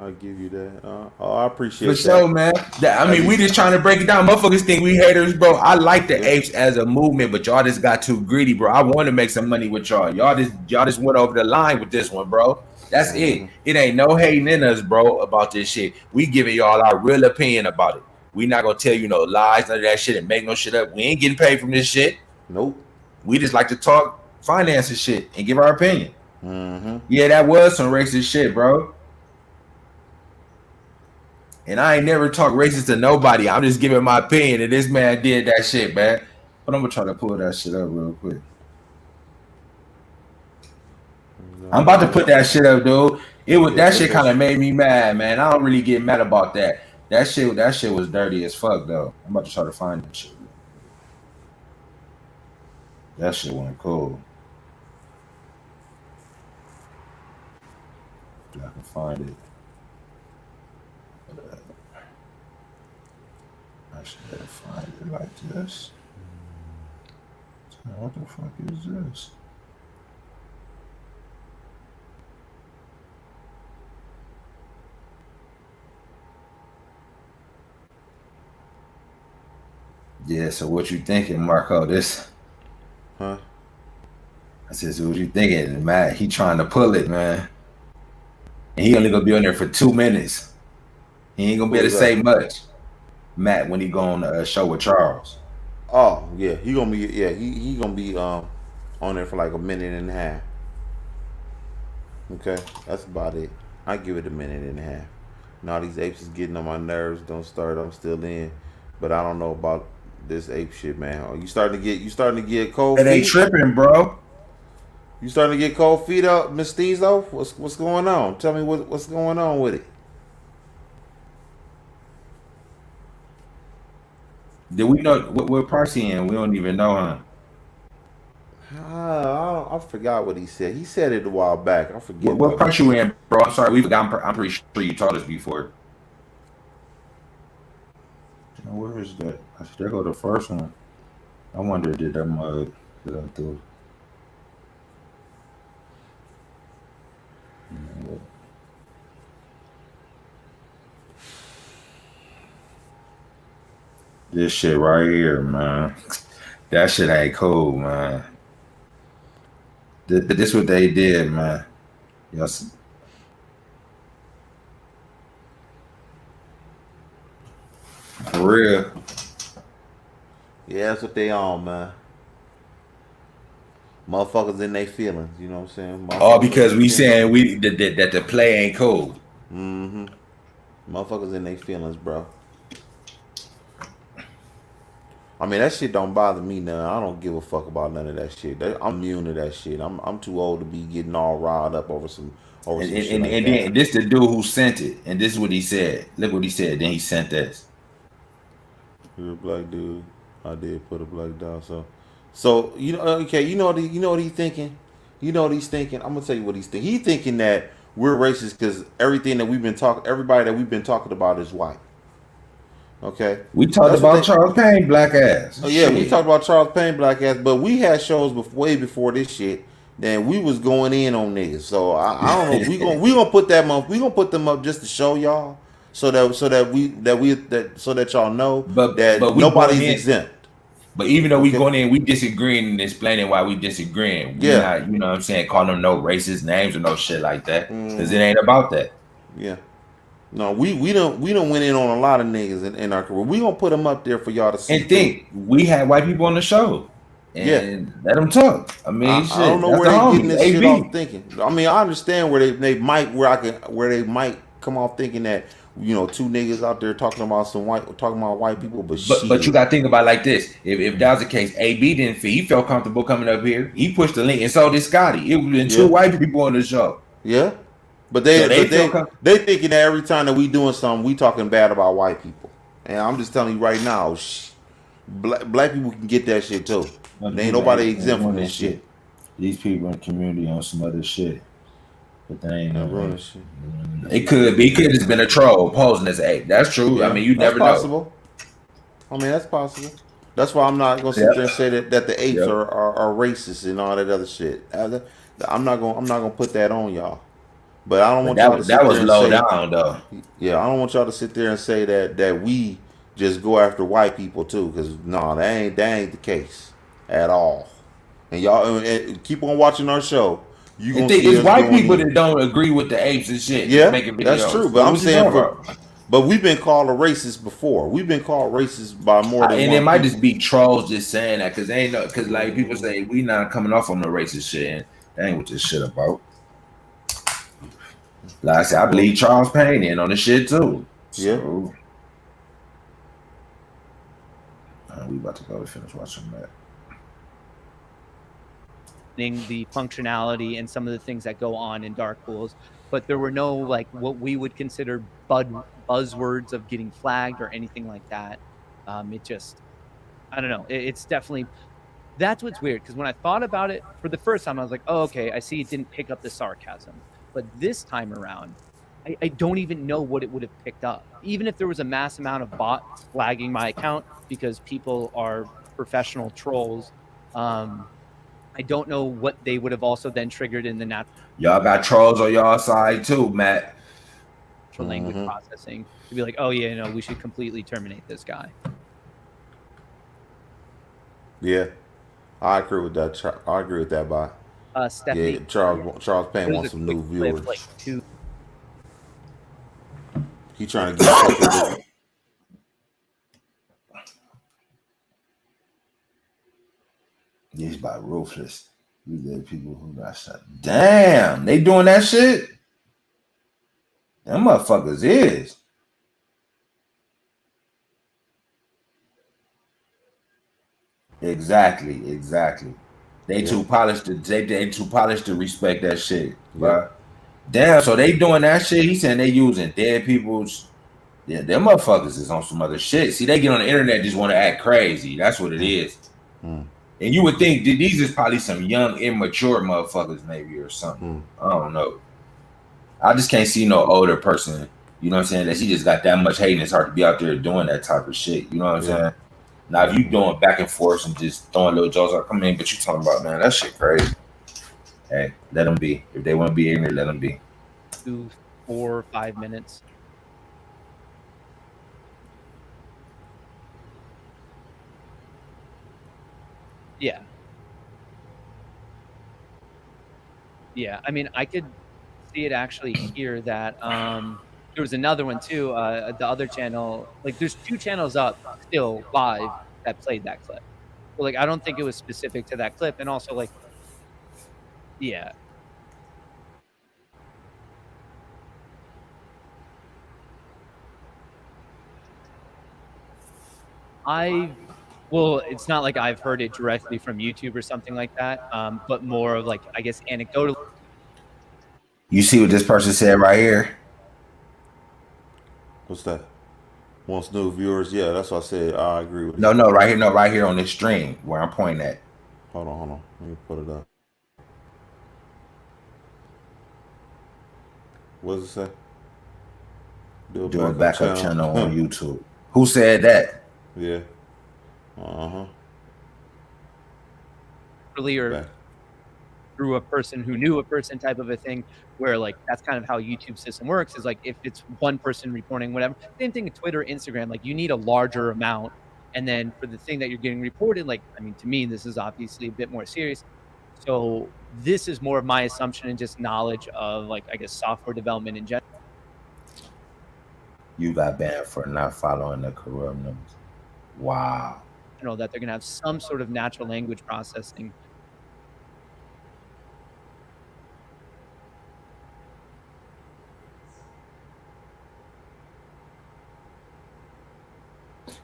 I'll give you that. I appreciate for that. sure, man. I mean, we just trying to break it down. Motherfuckers think we haters, bro. I like the apes as a movement, but y'all just got too greedy, bro. I want to make some money with y'all. Y'all just went over the line with this one, bro. That's it. It ain't no hating in us, bro, about this shit. We giving y'all our real opinion about it. We not gonna tell you no lies, none of that shit, and make no shit up. We ain't getting paid from this shit. Nope. We just like to talk finance and shit and give our opinion. Mm-hmm. Yeah, that was some racist shit, bro. And I ain't never talked racist to nobody. I'm just giving my opinion, and this man did that shit, man. But I'm gonna try to pull that shit up real quick. I'm about to put that shit up, dude. That shit kind of made me mad, man. I don't really get mad about that. That shit was dirty as fuck, though. I'm about to try to find that shit. That shit went cool. If I can find it. I should better find it like this. What the fuck is this? Yeah, so what you thinking, Marco? This? Huh? I said, so what you thinking? Matt, he trying to pull it, man. And he only gonna be on there for 2 minutes. He ain't gonna be able to say much. Matt, when he go on a show with Charles. Oh, yeah. He gonna be on there for like a minute and a half. Okay, that's about it. I give it a minute and a half. Now these apes is getting on my nerves. Don't start. I'm still in, but I don't know about this ape shit, man. Oh, you starting to get cold feet? It ain't tripping, bro. You starting to get cold feet up, Miss Steezo? What's going on? Tell me what's going on with it. Did we know what parts he in? We don't even know, huh? I forgot what he said. He said it a while back. I forget. What part you in, bro? I'm sorry, we forgot. I'm pretty sure you told us before. Where is that? There go the first one. I wonder did that mug that I threw. This shit right here, man. That shit ain't cool, man. This what they did, man. Yes. For real. Yeah, that's what they on, man. Motherfuckers in their feelings, you know what I'm saying? All because we saying that the play ain't cool. Mm-hmm. Motherfuckers in their feelings, bro. I mean, that shit don't bother me now. I don't give a fuck about none of that shit. I'm immune to that shit. I'm too old to be getting all riled up over some shit. And then this the dude who sent it, and this is what he said. Look what he said. Then he sent this. You're a black dude. I did put a black dog. So you know, okay. You know what he's thinking. You know what he's thinking. I'm gonna tell you what he's thinking. He's thinking that we're racist because everybody that we've been talking about is white. Okay. We talked about Charles Payne black ass. Oh yeah, shit. We talked about Charles Payne black ass, but we had shows way before this shit. Then we was going in on niggas. So I don't know. we gonna put them up just to show y'all, so that y'all know that nobody's exempt. But even though we going in, we disagreeing and explaining why we disagreeing. We not, you know what I'm saying, calling them no racist names or no shit like that, because it ain't about that. Yeah. No, we don't went in on a lot of niggas in our career. We gonna put them up there for y'all to see. And think we had white people on the show, and let them talk. I mean, I don't know where they getting this shit off thinking. I mean, I understand where they might come off thinking that, you know, two niggas out there talking about white people, but you gotta think about it like this. If that was the case, AB didn't feel he felt comfortable coming up here. He pushed the link, and so did Scotty. It was been two white people on the show. Yeah. But they thinking that every time that we doing something, we talking bad about white people. And I'm just telling you right now, black people can get that shit too. There ain't nobody exempt from this shit. These people in the community on some other shit. But they ain't no shit. It could be. It could have just been a troll posing as an ape. That's true. Yeah, I mean, you never know. I mean, that's possible. That's why I'm not gonna sit there and say that the apes are racist and all that other shit. I'm not gonna put that on y'all. But I don't want y'all to sit there and say, down though. Yeah, I don't want y'all to sit there and say that we just go after white people too, because that ain't the case at all. And y'all keep on watching our show. You gonna see it's white people that don't agree with the apes and shit. Yeah, that's true. But I'm saying But we've been called a racist before. We've been called racist by more than and one it might people. just be trolls just saying that because ain't no because like people say we not coming off on the racist shit, and that ain't what this shit about. Like I said, I believe Charles Payne in on this shit too. So, we about to go to finish watching that. The functionality and some of the things that go on in dark pools, but there were no like what we would consider buzzwords of getting flagged or anything like that. It just, I don't know. It's definitely, that's what's weird, because when I thought about it for the first time, I was like, oh, okay, I see it didn't pick up the sarcasm. But this time around, I don't even know what it would have picked up. Even if there was a mass amount of bots flagging my account because people are professional trolls, I don't know what they would have also then triggered in the natural. Y'all got trolls on y'all side too, Matt. Language processing to be like, oh yeah, no, we should completely terminate this guy. Yeah, I agree with that. I agree with that. By Stephanie, yeah, Charles Payne wants some new viewers. Like he trying to get. These by ruthless. These are people who got shot. Damn, they doing that shit? Them motherfuckers is. Exactly. They too polished to they too polished to respect that shit. Bro. Damn, so they doing that shit. He saying they using dead people's. Yeah, them motherfuckers is on some other shit. See, they get on the internet just want to act crazy. That's what it is. And you would think these is probably some young, immature motherfuckers, maybe, or something. I don't know. I just can't see no older person, you know what I'm saying, that she just got that much hate and it's hard to be out there doing that type of shit. You know what I'm saying? Now, if you doing back and forth and just throwing little jokes like, come in, but you talking about, man, that shit crazy. Hey, let them be. If they want to be ignorant, let them be. 2, 4, 5 minutes. Yeah. Yeah, I mean, I could see it actually here that there was another one too, the other channel, like there's 2 channels up still live that played that clip. So like I don't think it was specific to that clip, and also like yeah. Well, it's not like I've heard it directly from YouTube or something like that, but more of like, I guess, anecdotal. You see what this person said right here? What's that? Wants new viewers? Yeah, that's what I said. I agree with No, right here. No, right here on this stream where I'm pointing at. Hold on. Let me put it up. What does it say? Do a backup channel on YouTube. Who said that? Yeah. Earlier through a person who knew a person type of a thing, where like that's kind of how YouTube system works, is like if it's one person reporting whatever, same thing with Twitter, Instagram, like you need a larger amount. And then for the thing that you're getting reported, like, I mean, to me, this is obviously a bit more serious. So this is more of my assumption and just knowledge of like, I guess, software development in general. You got banned for not following the corrupt numbers. Wow. You know, that they're going to have some sort of natural language processing.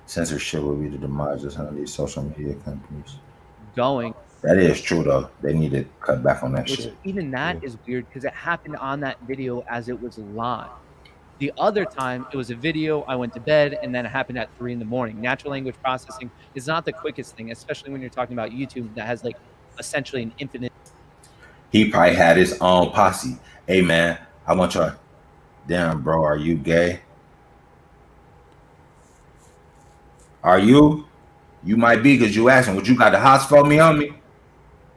Censorship will be the demise of some of these social media companies. That is true, though. They need to cut back on that shit. Even that is weird because it happened on that video as it was live. The other time, it was a video, I went to bed, and then it happened at 3 in the morning. Natural language processing is not the quickest thing, especially when you're talking about YouTube that has like essentially an infinite. He probably had his own posse. Hey, man, I want y'all. Damn, bro, are you gay? Are you? You might be because you asking. Would you got the hots for me on me?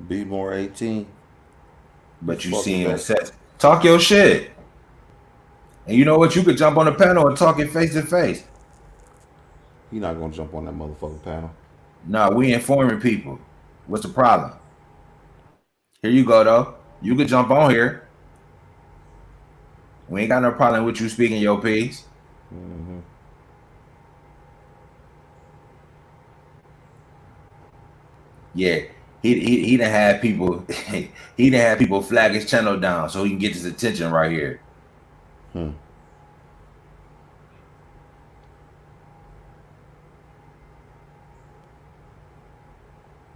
Be more 18. But you seen a set. Talk your shit. And you know what? You could jump on the panel and talk it face to face. You're not going to jump on that motherfucking panel. No, we informing people. What's the problem? Here you go, though. You could jump on here. We ain't got no problem with you speaking your piece. Mm-hmm. Yeah, he done had people he done had people flag his channel down so he can get his attention right here.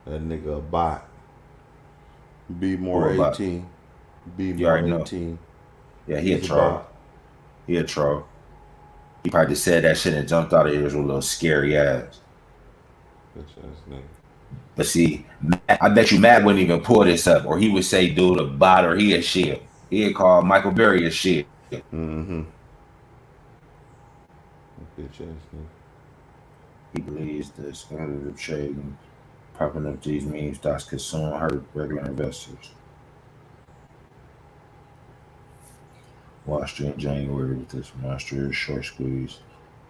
That nigga a bot. Be more Who a bot? 18. Be You more already know. 18. Yeah, he a He's troll. bot. He a troll. He probably just said that shit and jumped out of here with a little scary ass. Bitch ass nigga. But see, I bet you Matt wouldn't even pull this up, or he would say, dude, a bot, or he a shit. He'd call Michael Berry a shit. Mm-hmm. Bitch ass nigga. He believes the speculative trade and popping up these meme stocks could soon hurt regular investors. Wall Street in January with this monstrous short squeeze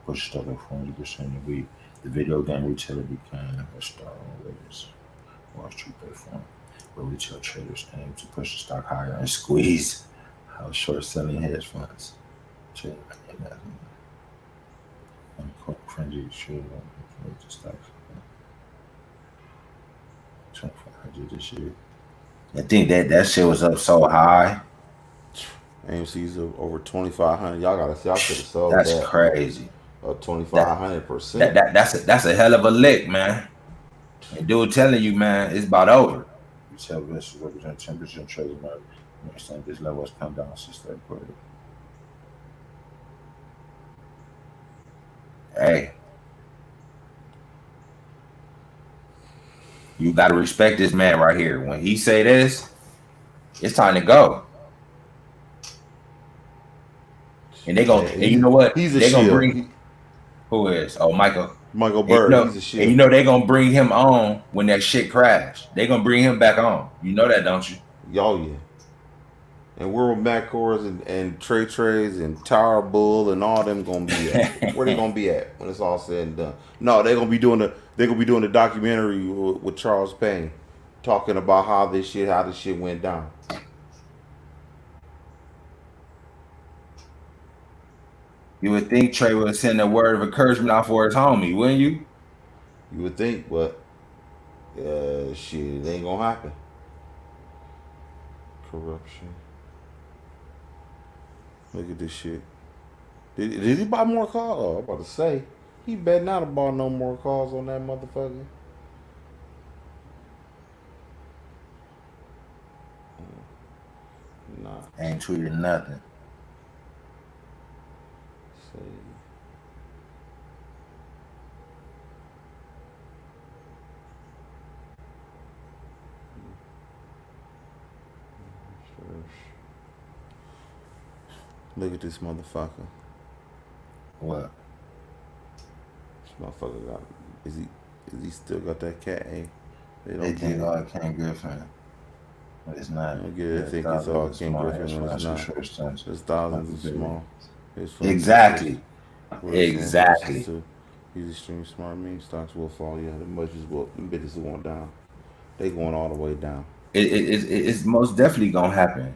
pushed stock up 40% a week. The video game retailer became a star on Reddit's Wall Street platform, where retail traders aim to push the stock higher and squeeze out short-selling hedge funds. Frenzy should the stocks 2,500 this year. I think that shit was up so high. AMC's over 2,500. Y'all should have sold That's that. crazy. 2,500%. That's a hell of a lick, man. And dude telling you, man, it's about over. You tell this represent 10% trading market. You understand this level has come down since third quarter. Hey, you gotta respect this man right here. When he say this, it's time to go. And they gonna, and you know what? He's a they gonna shield. bring. Who is? Oh, Michael Bird. He's a and shield. you know they gonna bring him on when that shit crash. They gonna bring him back on. You know that, don't you? Y'all, yeah. And where Matt Kohrs and Trey Trays and Tower Bull and all them gonna be at? Where they gonna be at when it's all said and done? No, they're gonna be doing the documentary with Charles Payne, talking about how this shit went down. You would think Trey would send a word of encouragement out for his homie, wouldn't you? You would think, but shit, it ain't gonna happen. Corruption. Look at this shit. Did he buy more cars? Oh, I'm about to say, he better not have bought no more cars on that motherfucker. Nah. Ain't tweeted nothing. Say. Look at this motherfucker. What? This motherfucker got. Is he still got that cat? Hey, They think all Ken Griffin. But it's not. I get it. They think it's all Ken Griffin, but it's not. There's thousands of small. Exactly. Exactly. He's extremely smart. Meme stocks will fall. Yeah, the budgets will. The bitches are going down. They going all the way down. It's most definitely gonna happen.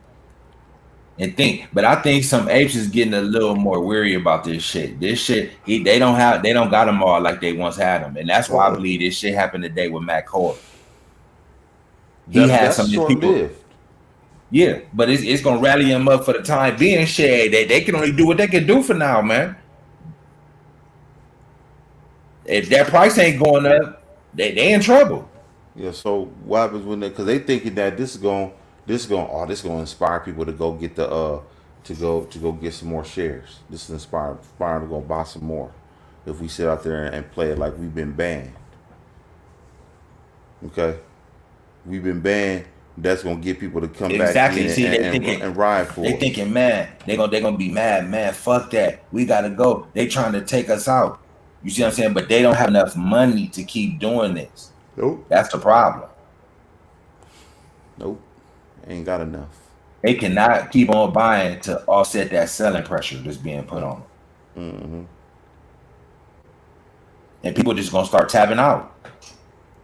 But I think some apes is getting a little more weary about this shit. This shit, they don't got them all like they once had them, and that's why I believe this shit happened today with Matt Kohrs. He had some of these people. Yeah, but it's gonna rally him up for the time being. Shit, they can only do what they can do for now, man. If that price ain't going up, they in trouble. Yeah. So what happens when because they thinking that this is going to inspire people to go get to go get some more shares. This is inspiring to go buy some more. If we sit out there and play it like we've been banned, okay, we've been banned. That's gonna get people to come back in and ride for. They thinking, man, they gonna be mad, man. Fuck that. We gotta go. They trying to take us out. You see what I'm saying? But they don't have enough money to keep doing this. Nope. That's the problem. Nope. Ain't got enough. They cannot keep on buying to offset that selling pressure that's being put on them. Mm-hmm. And people just gonna start tapping out.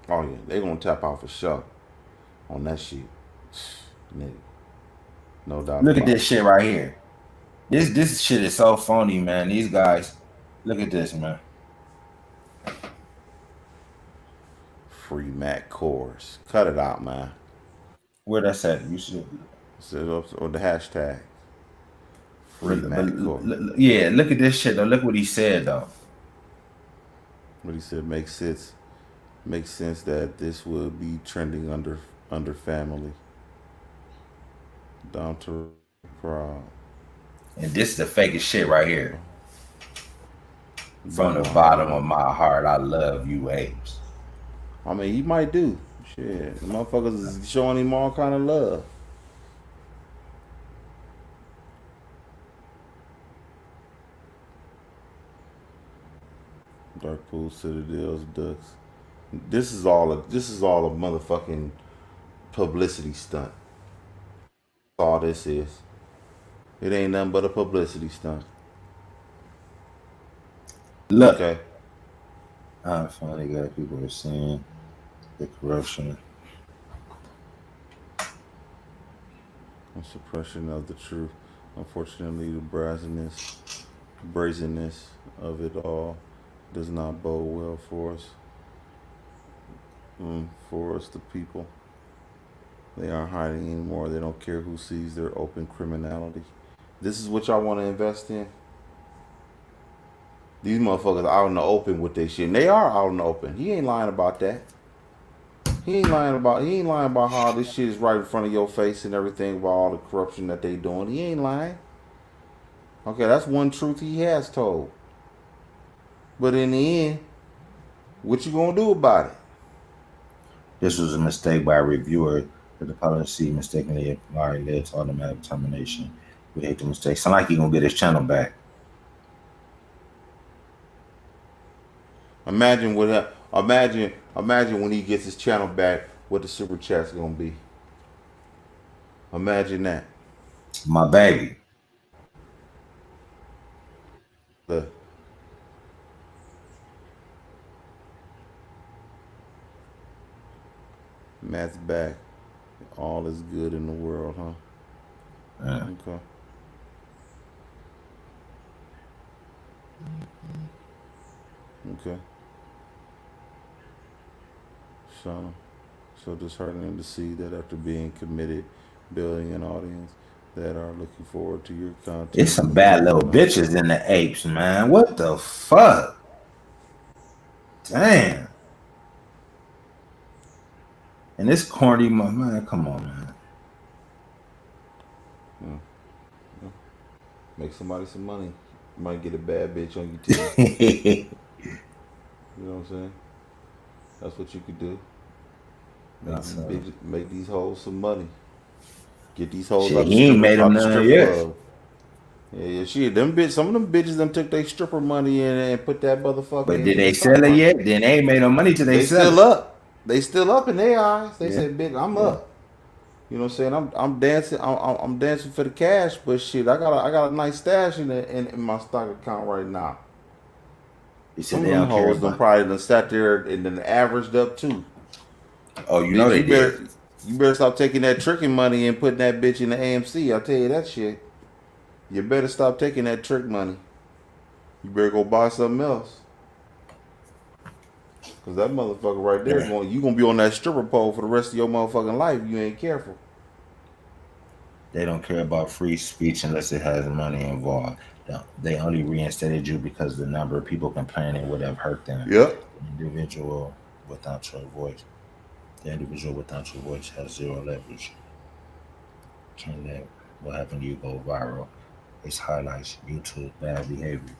Oh yeah, they gonna tap out for sure on that shit. Nigga. No doubt. Look at this shit right here. This shit is so phony, man. These guys, look at this, man. Free Matt Kohrs. Cut it out, man. Where that's at? You should. Set up on the hashtag. Free Matt Kohrs. Yeah, look at this shit though. Look what he said though. What he said makes sense. Makes sense that this would be trending under family. Down to proud. And this is the fakest shit right here. From the bottom of my heart, I love you, apes. I mean, he might do. Shit, the motherfuckers is showing him all kind of love. Dark Pool Citadels, Ducks. This is all a motherfucking publicity stunt. That's all this is. It ain't nothing but a publicity stunt. Look. Okay. I finally got people are seeing the corruption and suppression of the truth. Unfortunately, the brazenness of it all does not bode well for us. The people. They aren't hiding anymore. They don't care who sees their open criminality. This is what y'all want to invest in? These motherfuckers out in the open with their shit. And they are out in the open. He ain't lying about that. He ain't lying about how this shit is right in front of your face and everything about all the corruption that they doing. He ain't lying. Okay, that's one truth he has told. But in the end, what you gonna do about it? This was a mistake by a reviewer that the policy mistakenly applied led to automatic termination. We hate the mistake. Sound like he gonna get his channel back. Imagine when he gets his channel back, what the super chat's gonna be. Imagine that. My baby. Look. Matt's back. All is good in the world, huh? Yeah. Okay. Okay. So disheartening to see that after being committed, building an audience that are looking forward to your content. It's some bad little bitches in the apes, man. What the fuck? Damn. And this corny, man, come on, man. Yeah. Make somebody some money. You might get a bad bitch on your team. You know what I'm saying? That's what you could do. Make these hoes some money. Get these hoes shit, up he ain't made them none yet. Yeah, shit. Some of them bitches them took their stripper money and put that motherfucker. But did they sell it yet? Then they ain't made no money till they sell still it. up. They still up in their eyes. They said, "Bitch, I'm up." You know what I'm saying? I'm dancing. I'm dancing for the cash, but shit, I got a nice stash in my stock account right now. Some of them hoes done probably done sat there and then averaged up too. Oh, you know they did. You better stop taking that tricking money and putting that bitch in the AMC. I'll tell you that shit. You better stop taking that trick money. You better go buy something else. Cause that motherfucker right there, you gonna be on that stripper pole for the rest of your motherfucking life if you ain't careful. They don't care about free speech unless it has money involved. They only reinstated you because the number of people complaining would have hurt them. Yep. The individual without your voice has zero leverage. Can't let what happened to you go viral. It's highlights YouTube bad behavior.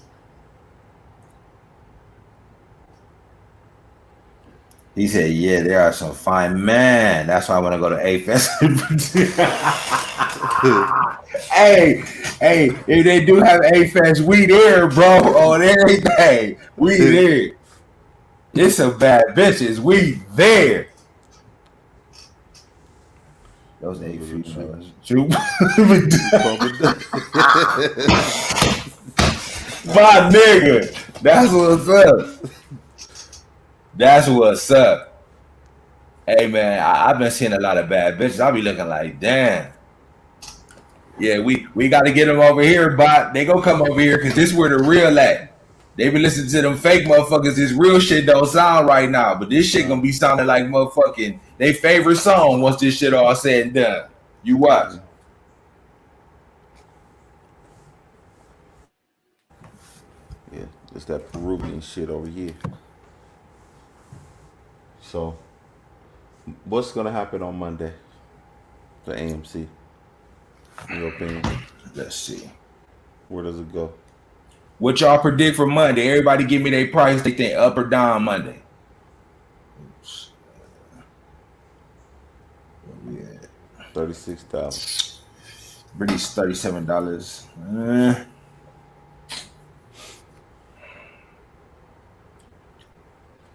He said, yeah, there are some fine men. That's why I want to go to A-Fest. hey, if they do have A-Fest, we there, bro, on everything. We there. It's some bad bitches. We there. Those ain't females. My nigga. That's what's up. That's what's up. Hey man, I've been seeing a lot of bad bitches. I'll be looking like, damn. Yeah, we got to get them over here, but they gonna come over here because this where the real at. They been listening to them fake motherfuckers. This real shit don't sound right now, but this shit gonna be sounding like motherfucking they favorite song once this shit all said and done. You watch. Yeah, it's that Peruvian shit over here. So, what's gonna happen on Monday for AMC? In your opinion, Let's see. where does it go? What y'all predict for Monday? Everybody give me their price. They think up or down Monday. Oops. Where we at? 36,000. British $37.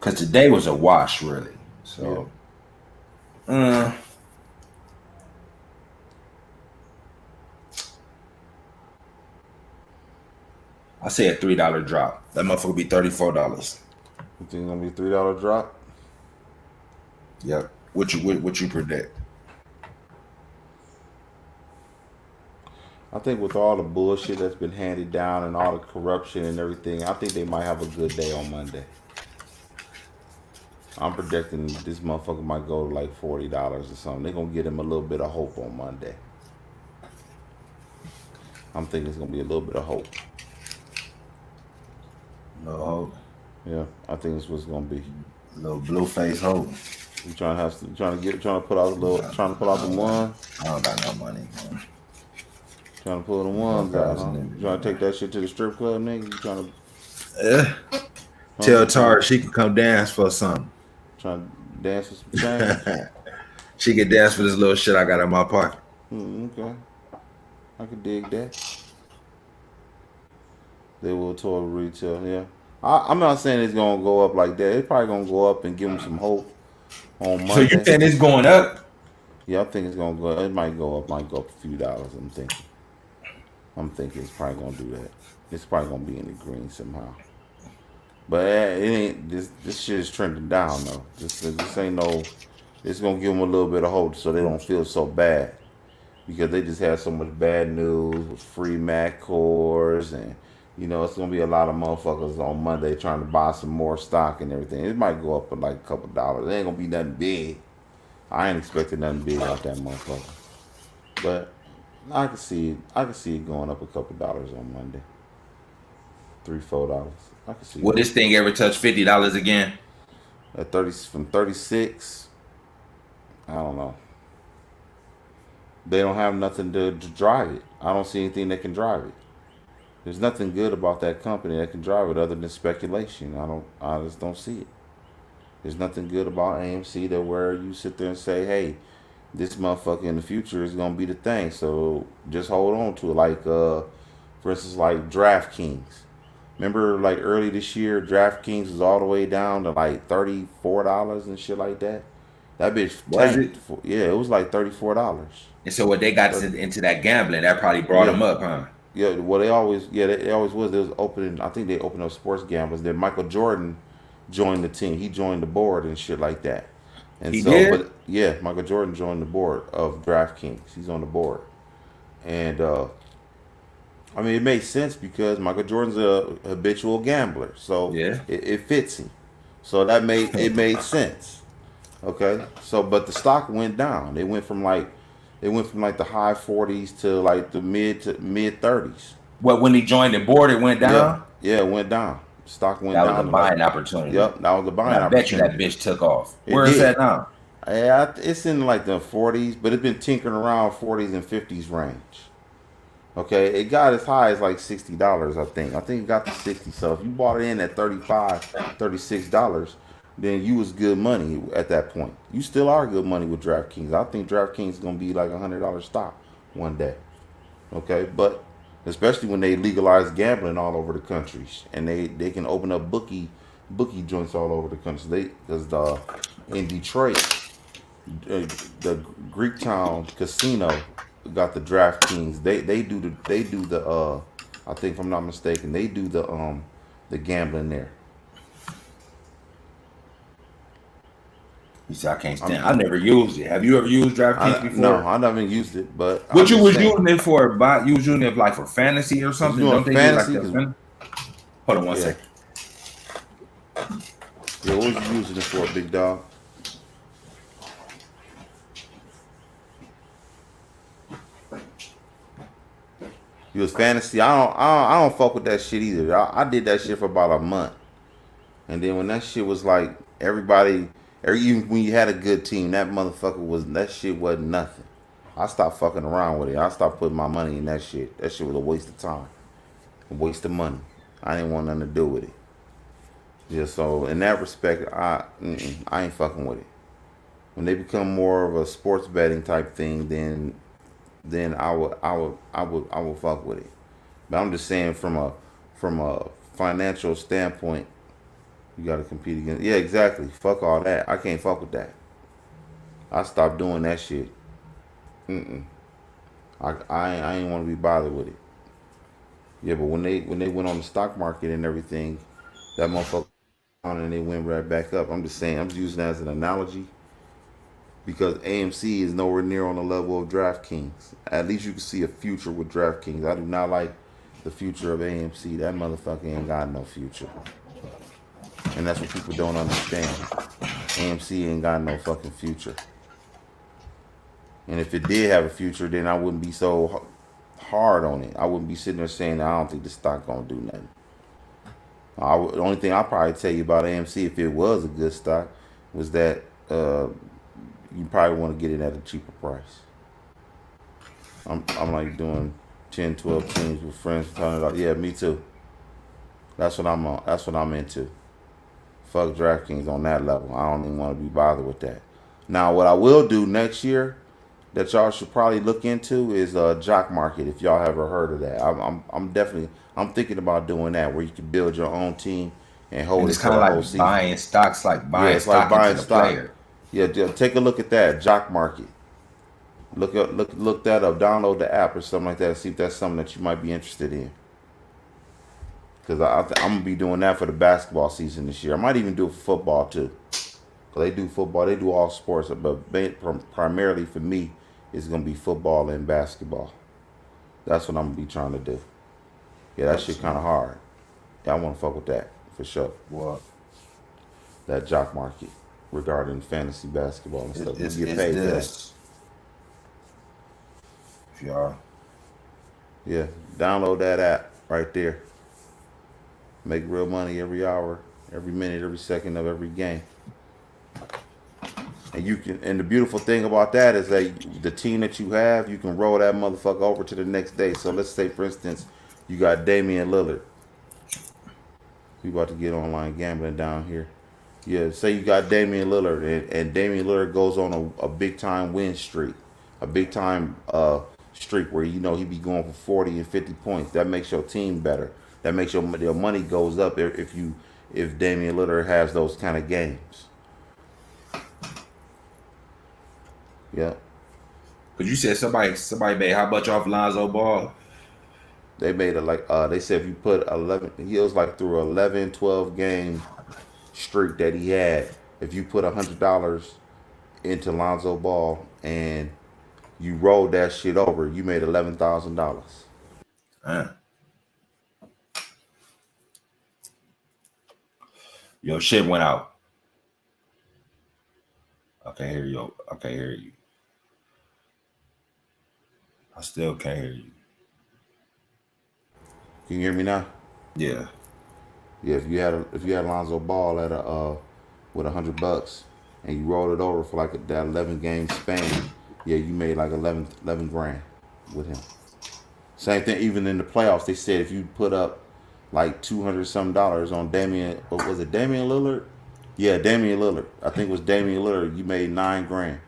Cause today was a wash, really. So, I say a $3 drop. That motherfucker be $34. You think it's gonna be a $3 drop? Yep. What you predict? I think with all the bullshit that's been handed down and all the corruption and everything, I think they might have a good day on Monday. I'm predicting this motherfucker might go to like $40 or something. They're gonna get him a little bit of hope on Monday. I'm thinking it's gonna be a little bit of hope. No hope. Yeah, I think that's what's gonna be. Little blue face hope. You trying to put out the one. I don't got no money, man. Trying to pull the ones out, huh? You trying to take that shit to the strip club, nigga? You trying to? Tell Tara she can come dance for something. Trying to dance with some change. She can dance for this little shit I got in my pocket. Okay, I can dig that. They will total retail, yeah. I'm not saying it's gonna go up like that. It's probably gonna go up and give them some hope on Monday. So you think it's going up? Yeah, I think it's gonna go. It might go up a few dollars. I'm thinking it's probably gonna do that. It's probably gonna be in the green somehow. But it ain't. This shit is trending down though. This ain't no. It's gonna give them a little bit of hope so they don't feel so bad because they just had so much bad news with free Mac cores and. You know, it's going to be a lot of motherfuckers on Monday trying to buy some more stock and everything. It might go up like a couple dollars. It ain't going to be nothing big. I ain't expecting nothing big out that motherfucker. But I can see it going up a couple dollars on Monday. $3-4. I can see. Will this thing ever touch $50 again? At 30 from 36, I don't know. They don't have nothing to drive it. I don't see anything that can drive it. There's nothing good about that company that can drive it other than speculation. I just don't see it. There's nothing good about AMC that where you sit there and say, hey, this motherfucker in the future is gonna be the thing. So just hold on to it. Like for instance, like DraftKings. Remember like early this year, DraftKings was all the way down to like $34 and shit like that. That bitch tanked. Yeah, it was like $34. And so what they got into that gambling, that probably brought them up, huh? Yeah, well, they always was. They was opening. I think they opened up sports gamblers. Then Michael Jordan joined the team. He joined the board and shit like that. And he did? But yeah, Michael Jordan joined the board of DraftKings. He's on the board, and I mean it makes sense because Michael Jordan's a habitual gambler, so yeah, it fits him. So that made sense. Okay, so but the stock went down. It went from like the high 40s to like the mid 30s. What, when he joined the board, it went down? Yeah, it went down. Stock went down. That was a buying opportunity. Yep, that was a buying opportunity. I bet you that bitch took off. Where is that now? Yeah, it's in like the 40s, but it's been tinkering around 40s and 50s range. Okay, it got as high as like $60, I think. I think it got to 60. So if you bought it in at $35, $36, then you was good money at that point. You still are good money with DraftKings. I think DraftKings is gonna be like $100 stock one day. Okay, but especially when they legalize gambling all over the country and they can open up bookie joints all over the country. Because in Detroit, the Greektown Casino got the DraftKings. They do the I think if I'm not mistaken, they do the gambling there. You see, I can't stand. I never used it. Have you ever used DraftKings before? No, I never used it. But what you was using it for? You was using it like for fantasy or something? Don't they fantasy, do like that? Hold on one second. Yeah, what was you using it for, big dog? It was fantasy. I don't fuck with that shit either. I did that shit for about a month, and then when that shit was like everybody, even when you had a good team, that shit wasn't nothing. I stopped fucking around with it. I stopped putting my money in that shit. That shit was a waste of time, a waste of money. I didn't want nothing to do with it. Yeah, so in that respect, I ain't fucking with it. When they become more of a sports betting type thing, then I would fuck with it. But I'm just saying from a financial standpoint, you got to compete against. Yeah, exactly. Fuck all that. I can't fuck with that. I stopped doing that shit. I ain't want to be bothered with it. Yeah, but when they went on the stock market and everything, that motherfucker on and they went right back up. I'm just saying. I'm just using that as an analogy. Because AMC is nowhere near on the level of DraftKings. At least you can see a future with DraftKings. I do not like the future of AMC. That motherfucker ain't got no future. And that's what people don't understand. AMC ain't got no fucking future. And if it did have a future, then I wouldn't be so hard on it. I wouldn't be sitting there saying, I don't think the stock gonna do nothing. The only thing I'll probably tell you about AMC, if it was a good stock, was that you probably want to get it at a cheaper price. I'm like doing 10, 12 teams with friends. Yeah, me too. That's what I'm on. That's what I'm into. Fuck DraftKings on that level. I don't even want to be bothered with that. Now, what I will do next year that y'all should probably look into is Jock Market. If y'all ever heard of that, I'm thinking about doing that where you can build your own team and hold it. It's kind of like buying stocks, like buying stock into the player. Yeah, take a look at that, Jock Market. Look that up. Download the app or something like that and see if that's something that you might be interested in. Because I'm going to be doing that for the basketball season this year. I might even do it for football too. Because they do football. They do all sports. But primarily for me, it's going to be football and basketball. That's what I'm going to be trying to do. Yeah, that shit kind of hard. Yeah, I want to fuck with that for sure. What? That Jock Market. Regarding fantasy basketball and stuff. You get paid for that. Yeah, download that app right there. Make real money every hour, every minute, every second of every game. And the beautiful thing about that is that the team that you have, you can roll that motherfucker over to the next day. So let's say, for instance, you got Damian Lillard. We about to get online gambling down here. Yeah, say you got Damian Lillard, and Damian Lillard goes on a big time win streak, a big time streak where he be going for 40 and 50 points. That makes your team better. That makes your money goes up if Damian Lillard has those kind of games. Yeah. But you said somebody made how much off Lonzo Ball? They made it they said if you put 11, he was like through 11, 12 game streak that he had. If you put $100 into Lonzo Ball and you rolled that shit over, you made $11,000. Your shit went out. Okay, hear you. I still can't hear you. Can you hear me now? Yeah. Yeah, if you had Lonzo Ball at with $100 and you rolled it over for like that 11 game span, yeah, you made like 11 grand with him. Same thing, even in the playoffs, they said if you put up like $200 some on Damian, or was it Damian Lillard? Yeah, Damian Lillard. I think it was Damian Lillard. You made 9 grand.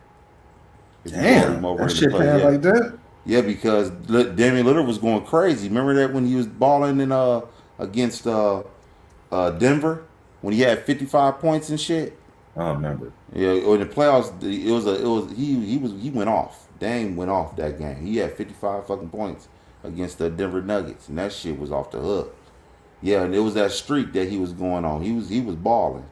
Damn, that shit bad like that. Yeah, because Damian Lillard was going crazy. Remember that when he was balling in against Denver when he had 55 points and shit. I don't remember. Yeah, in the playoffs, he went off. Dame went off that game. He had 55 fucking points against the Denver Nuggets, and that shit was off the hook. Yeah, and it was that streak that he was going on. He was balling.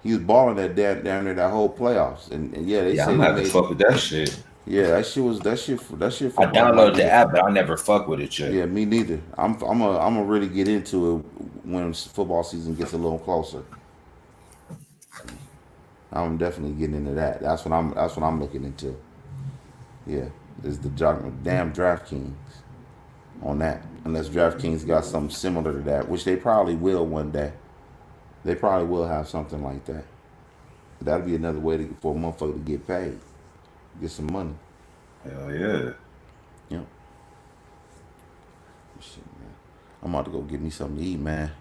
He was balling that down there that whole playoffs, and yeah, they Yeah, said I'm he gonna have to made. fuck with that shit. Yeah, that shit was that shit. I Football might downloaded be the the. app, but I never fuck with it yet. Yeah, me neither. I'm really get into it when football season gets a little closer. I'm definitely getting into that. That's what I'm looking into. Yeah, is the damn DraftKings on that. Unless DraftKings got something similar to that, which they probably will one day. They probably will have something like that. But that'll be another way for a motherfucker to get paid, get some money. Hell yeah. Yep. Shit, man. I'm about to go get me something to eat, man.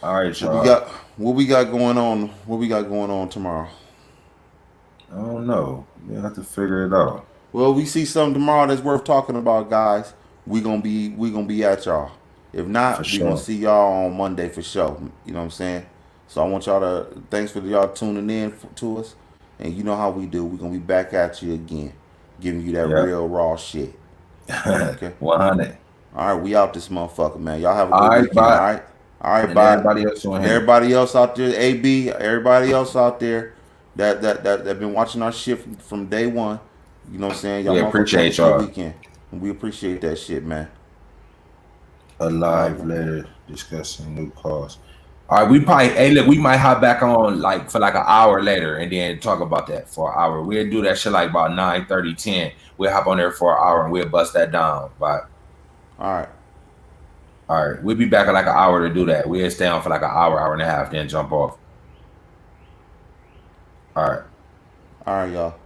All right, What y'all. we got? What we got going on? What we got going on tomorrow? I don't know. We have to figure it out. Well, we see something tomorrow that's worth talking about, guys. We gonna be at y'all. If not, For we gonna sure. see y'all on Monday for sure. You know what I'm saying? So I want y'all to thanks for y'all tuning in to us, and you know how we do. We gonna be back at you again, giving you that Yep. real raw shit. Okay. 100. All right, we out this motherfucker, man. Y'all have a All good right, weekend. bye. All right. All right, And bye. everybody else on And here. everybody else out there, AB, everybody else out there that been watching our shit from day one. You know what I'm saying? Y'all We motherfuckers appreciate have a good y'all. weekend. And we appreciate that shit, man. A live later discussing new calls. All right, we probably look, we might hop back on like for like an hour later and then talk about that for an hour. We'll do that shit like about 9:30, 10. We'll hop on there for an hour and we'll bust that down. But All right, we'll be back in like an hour to do that. We'll stay on for like an hour and a half, then jump off. All right. right, y'all.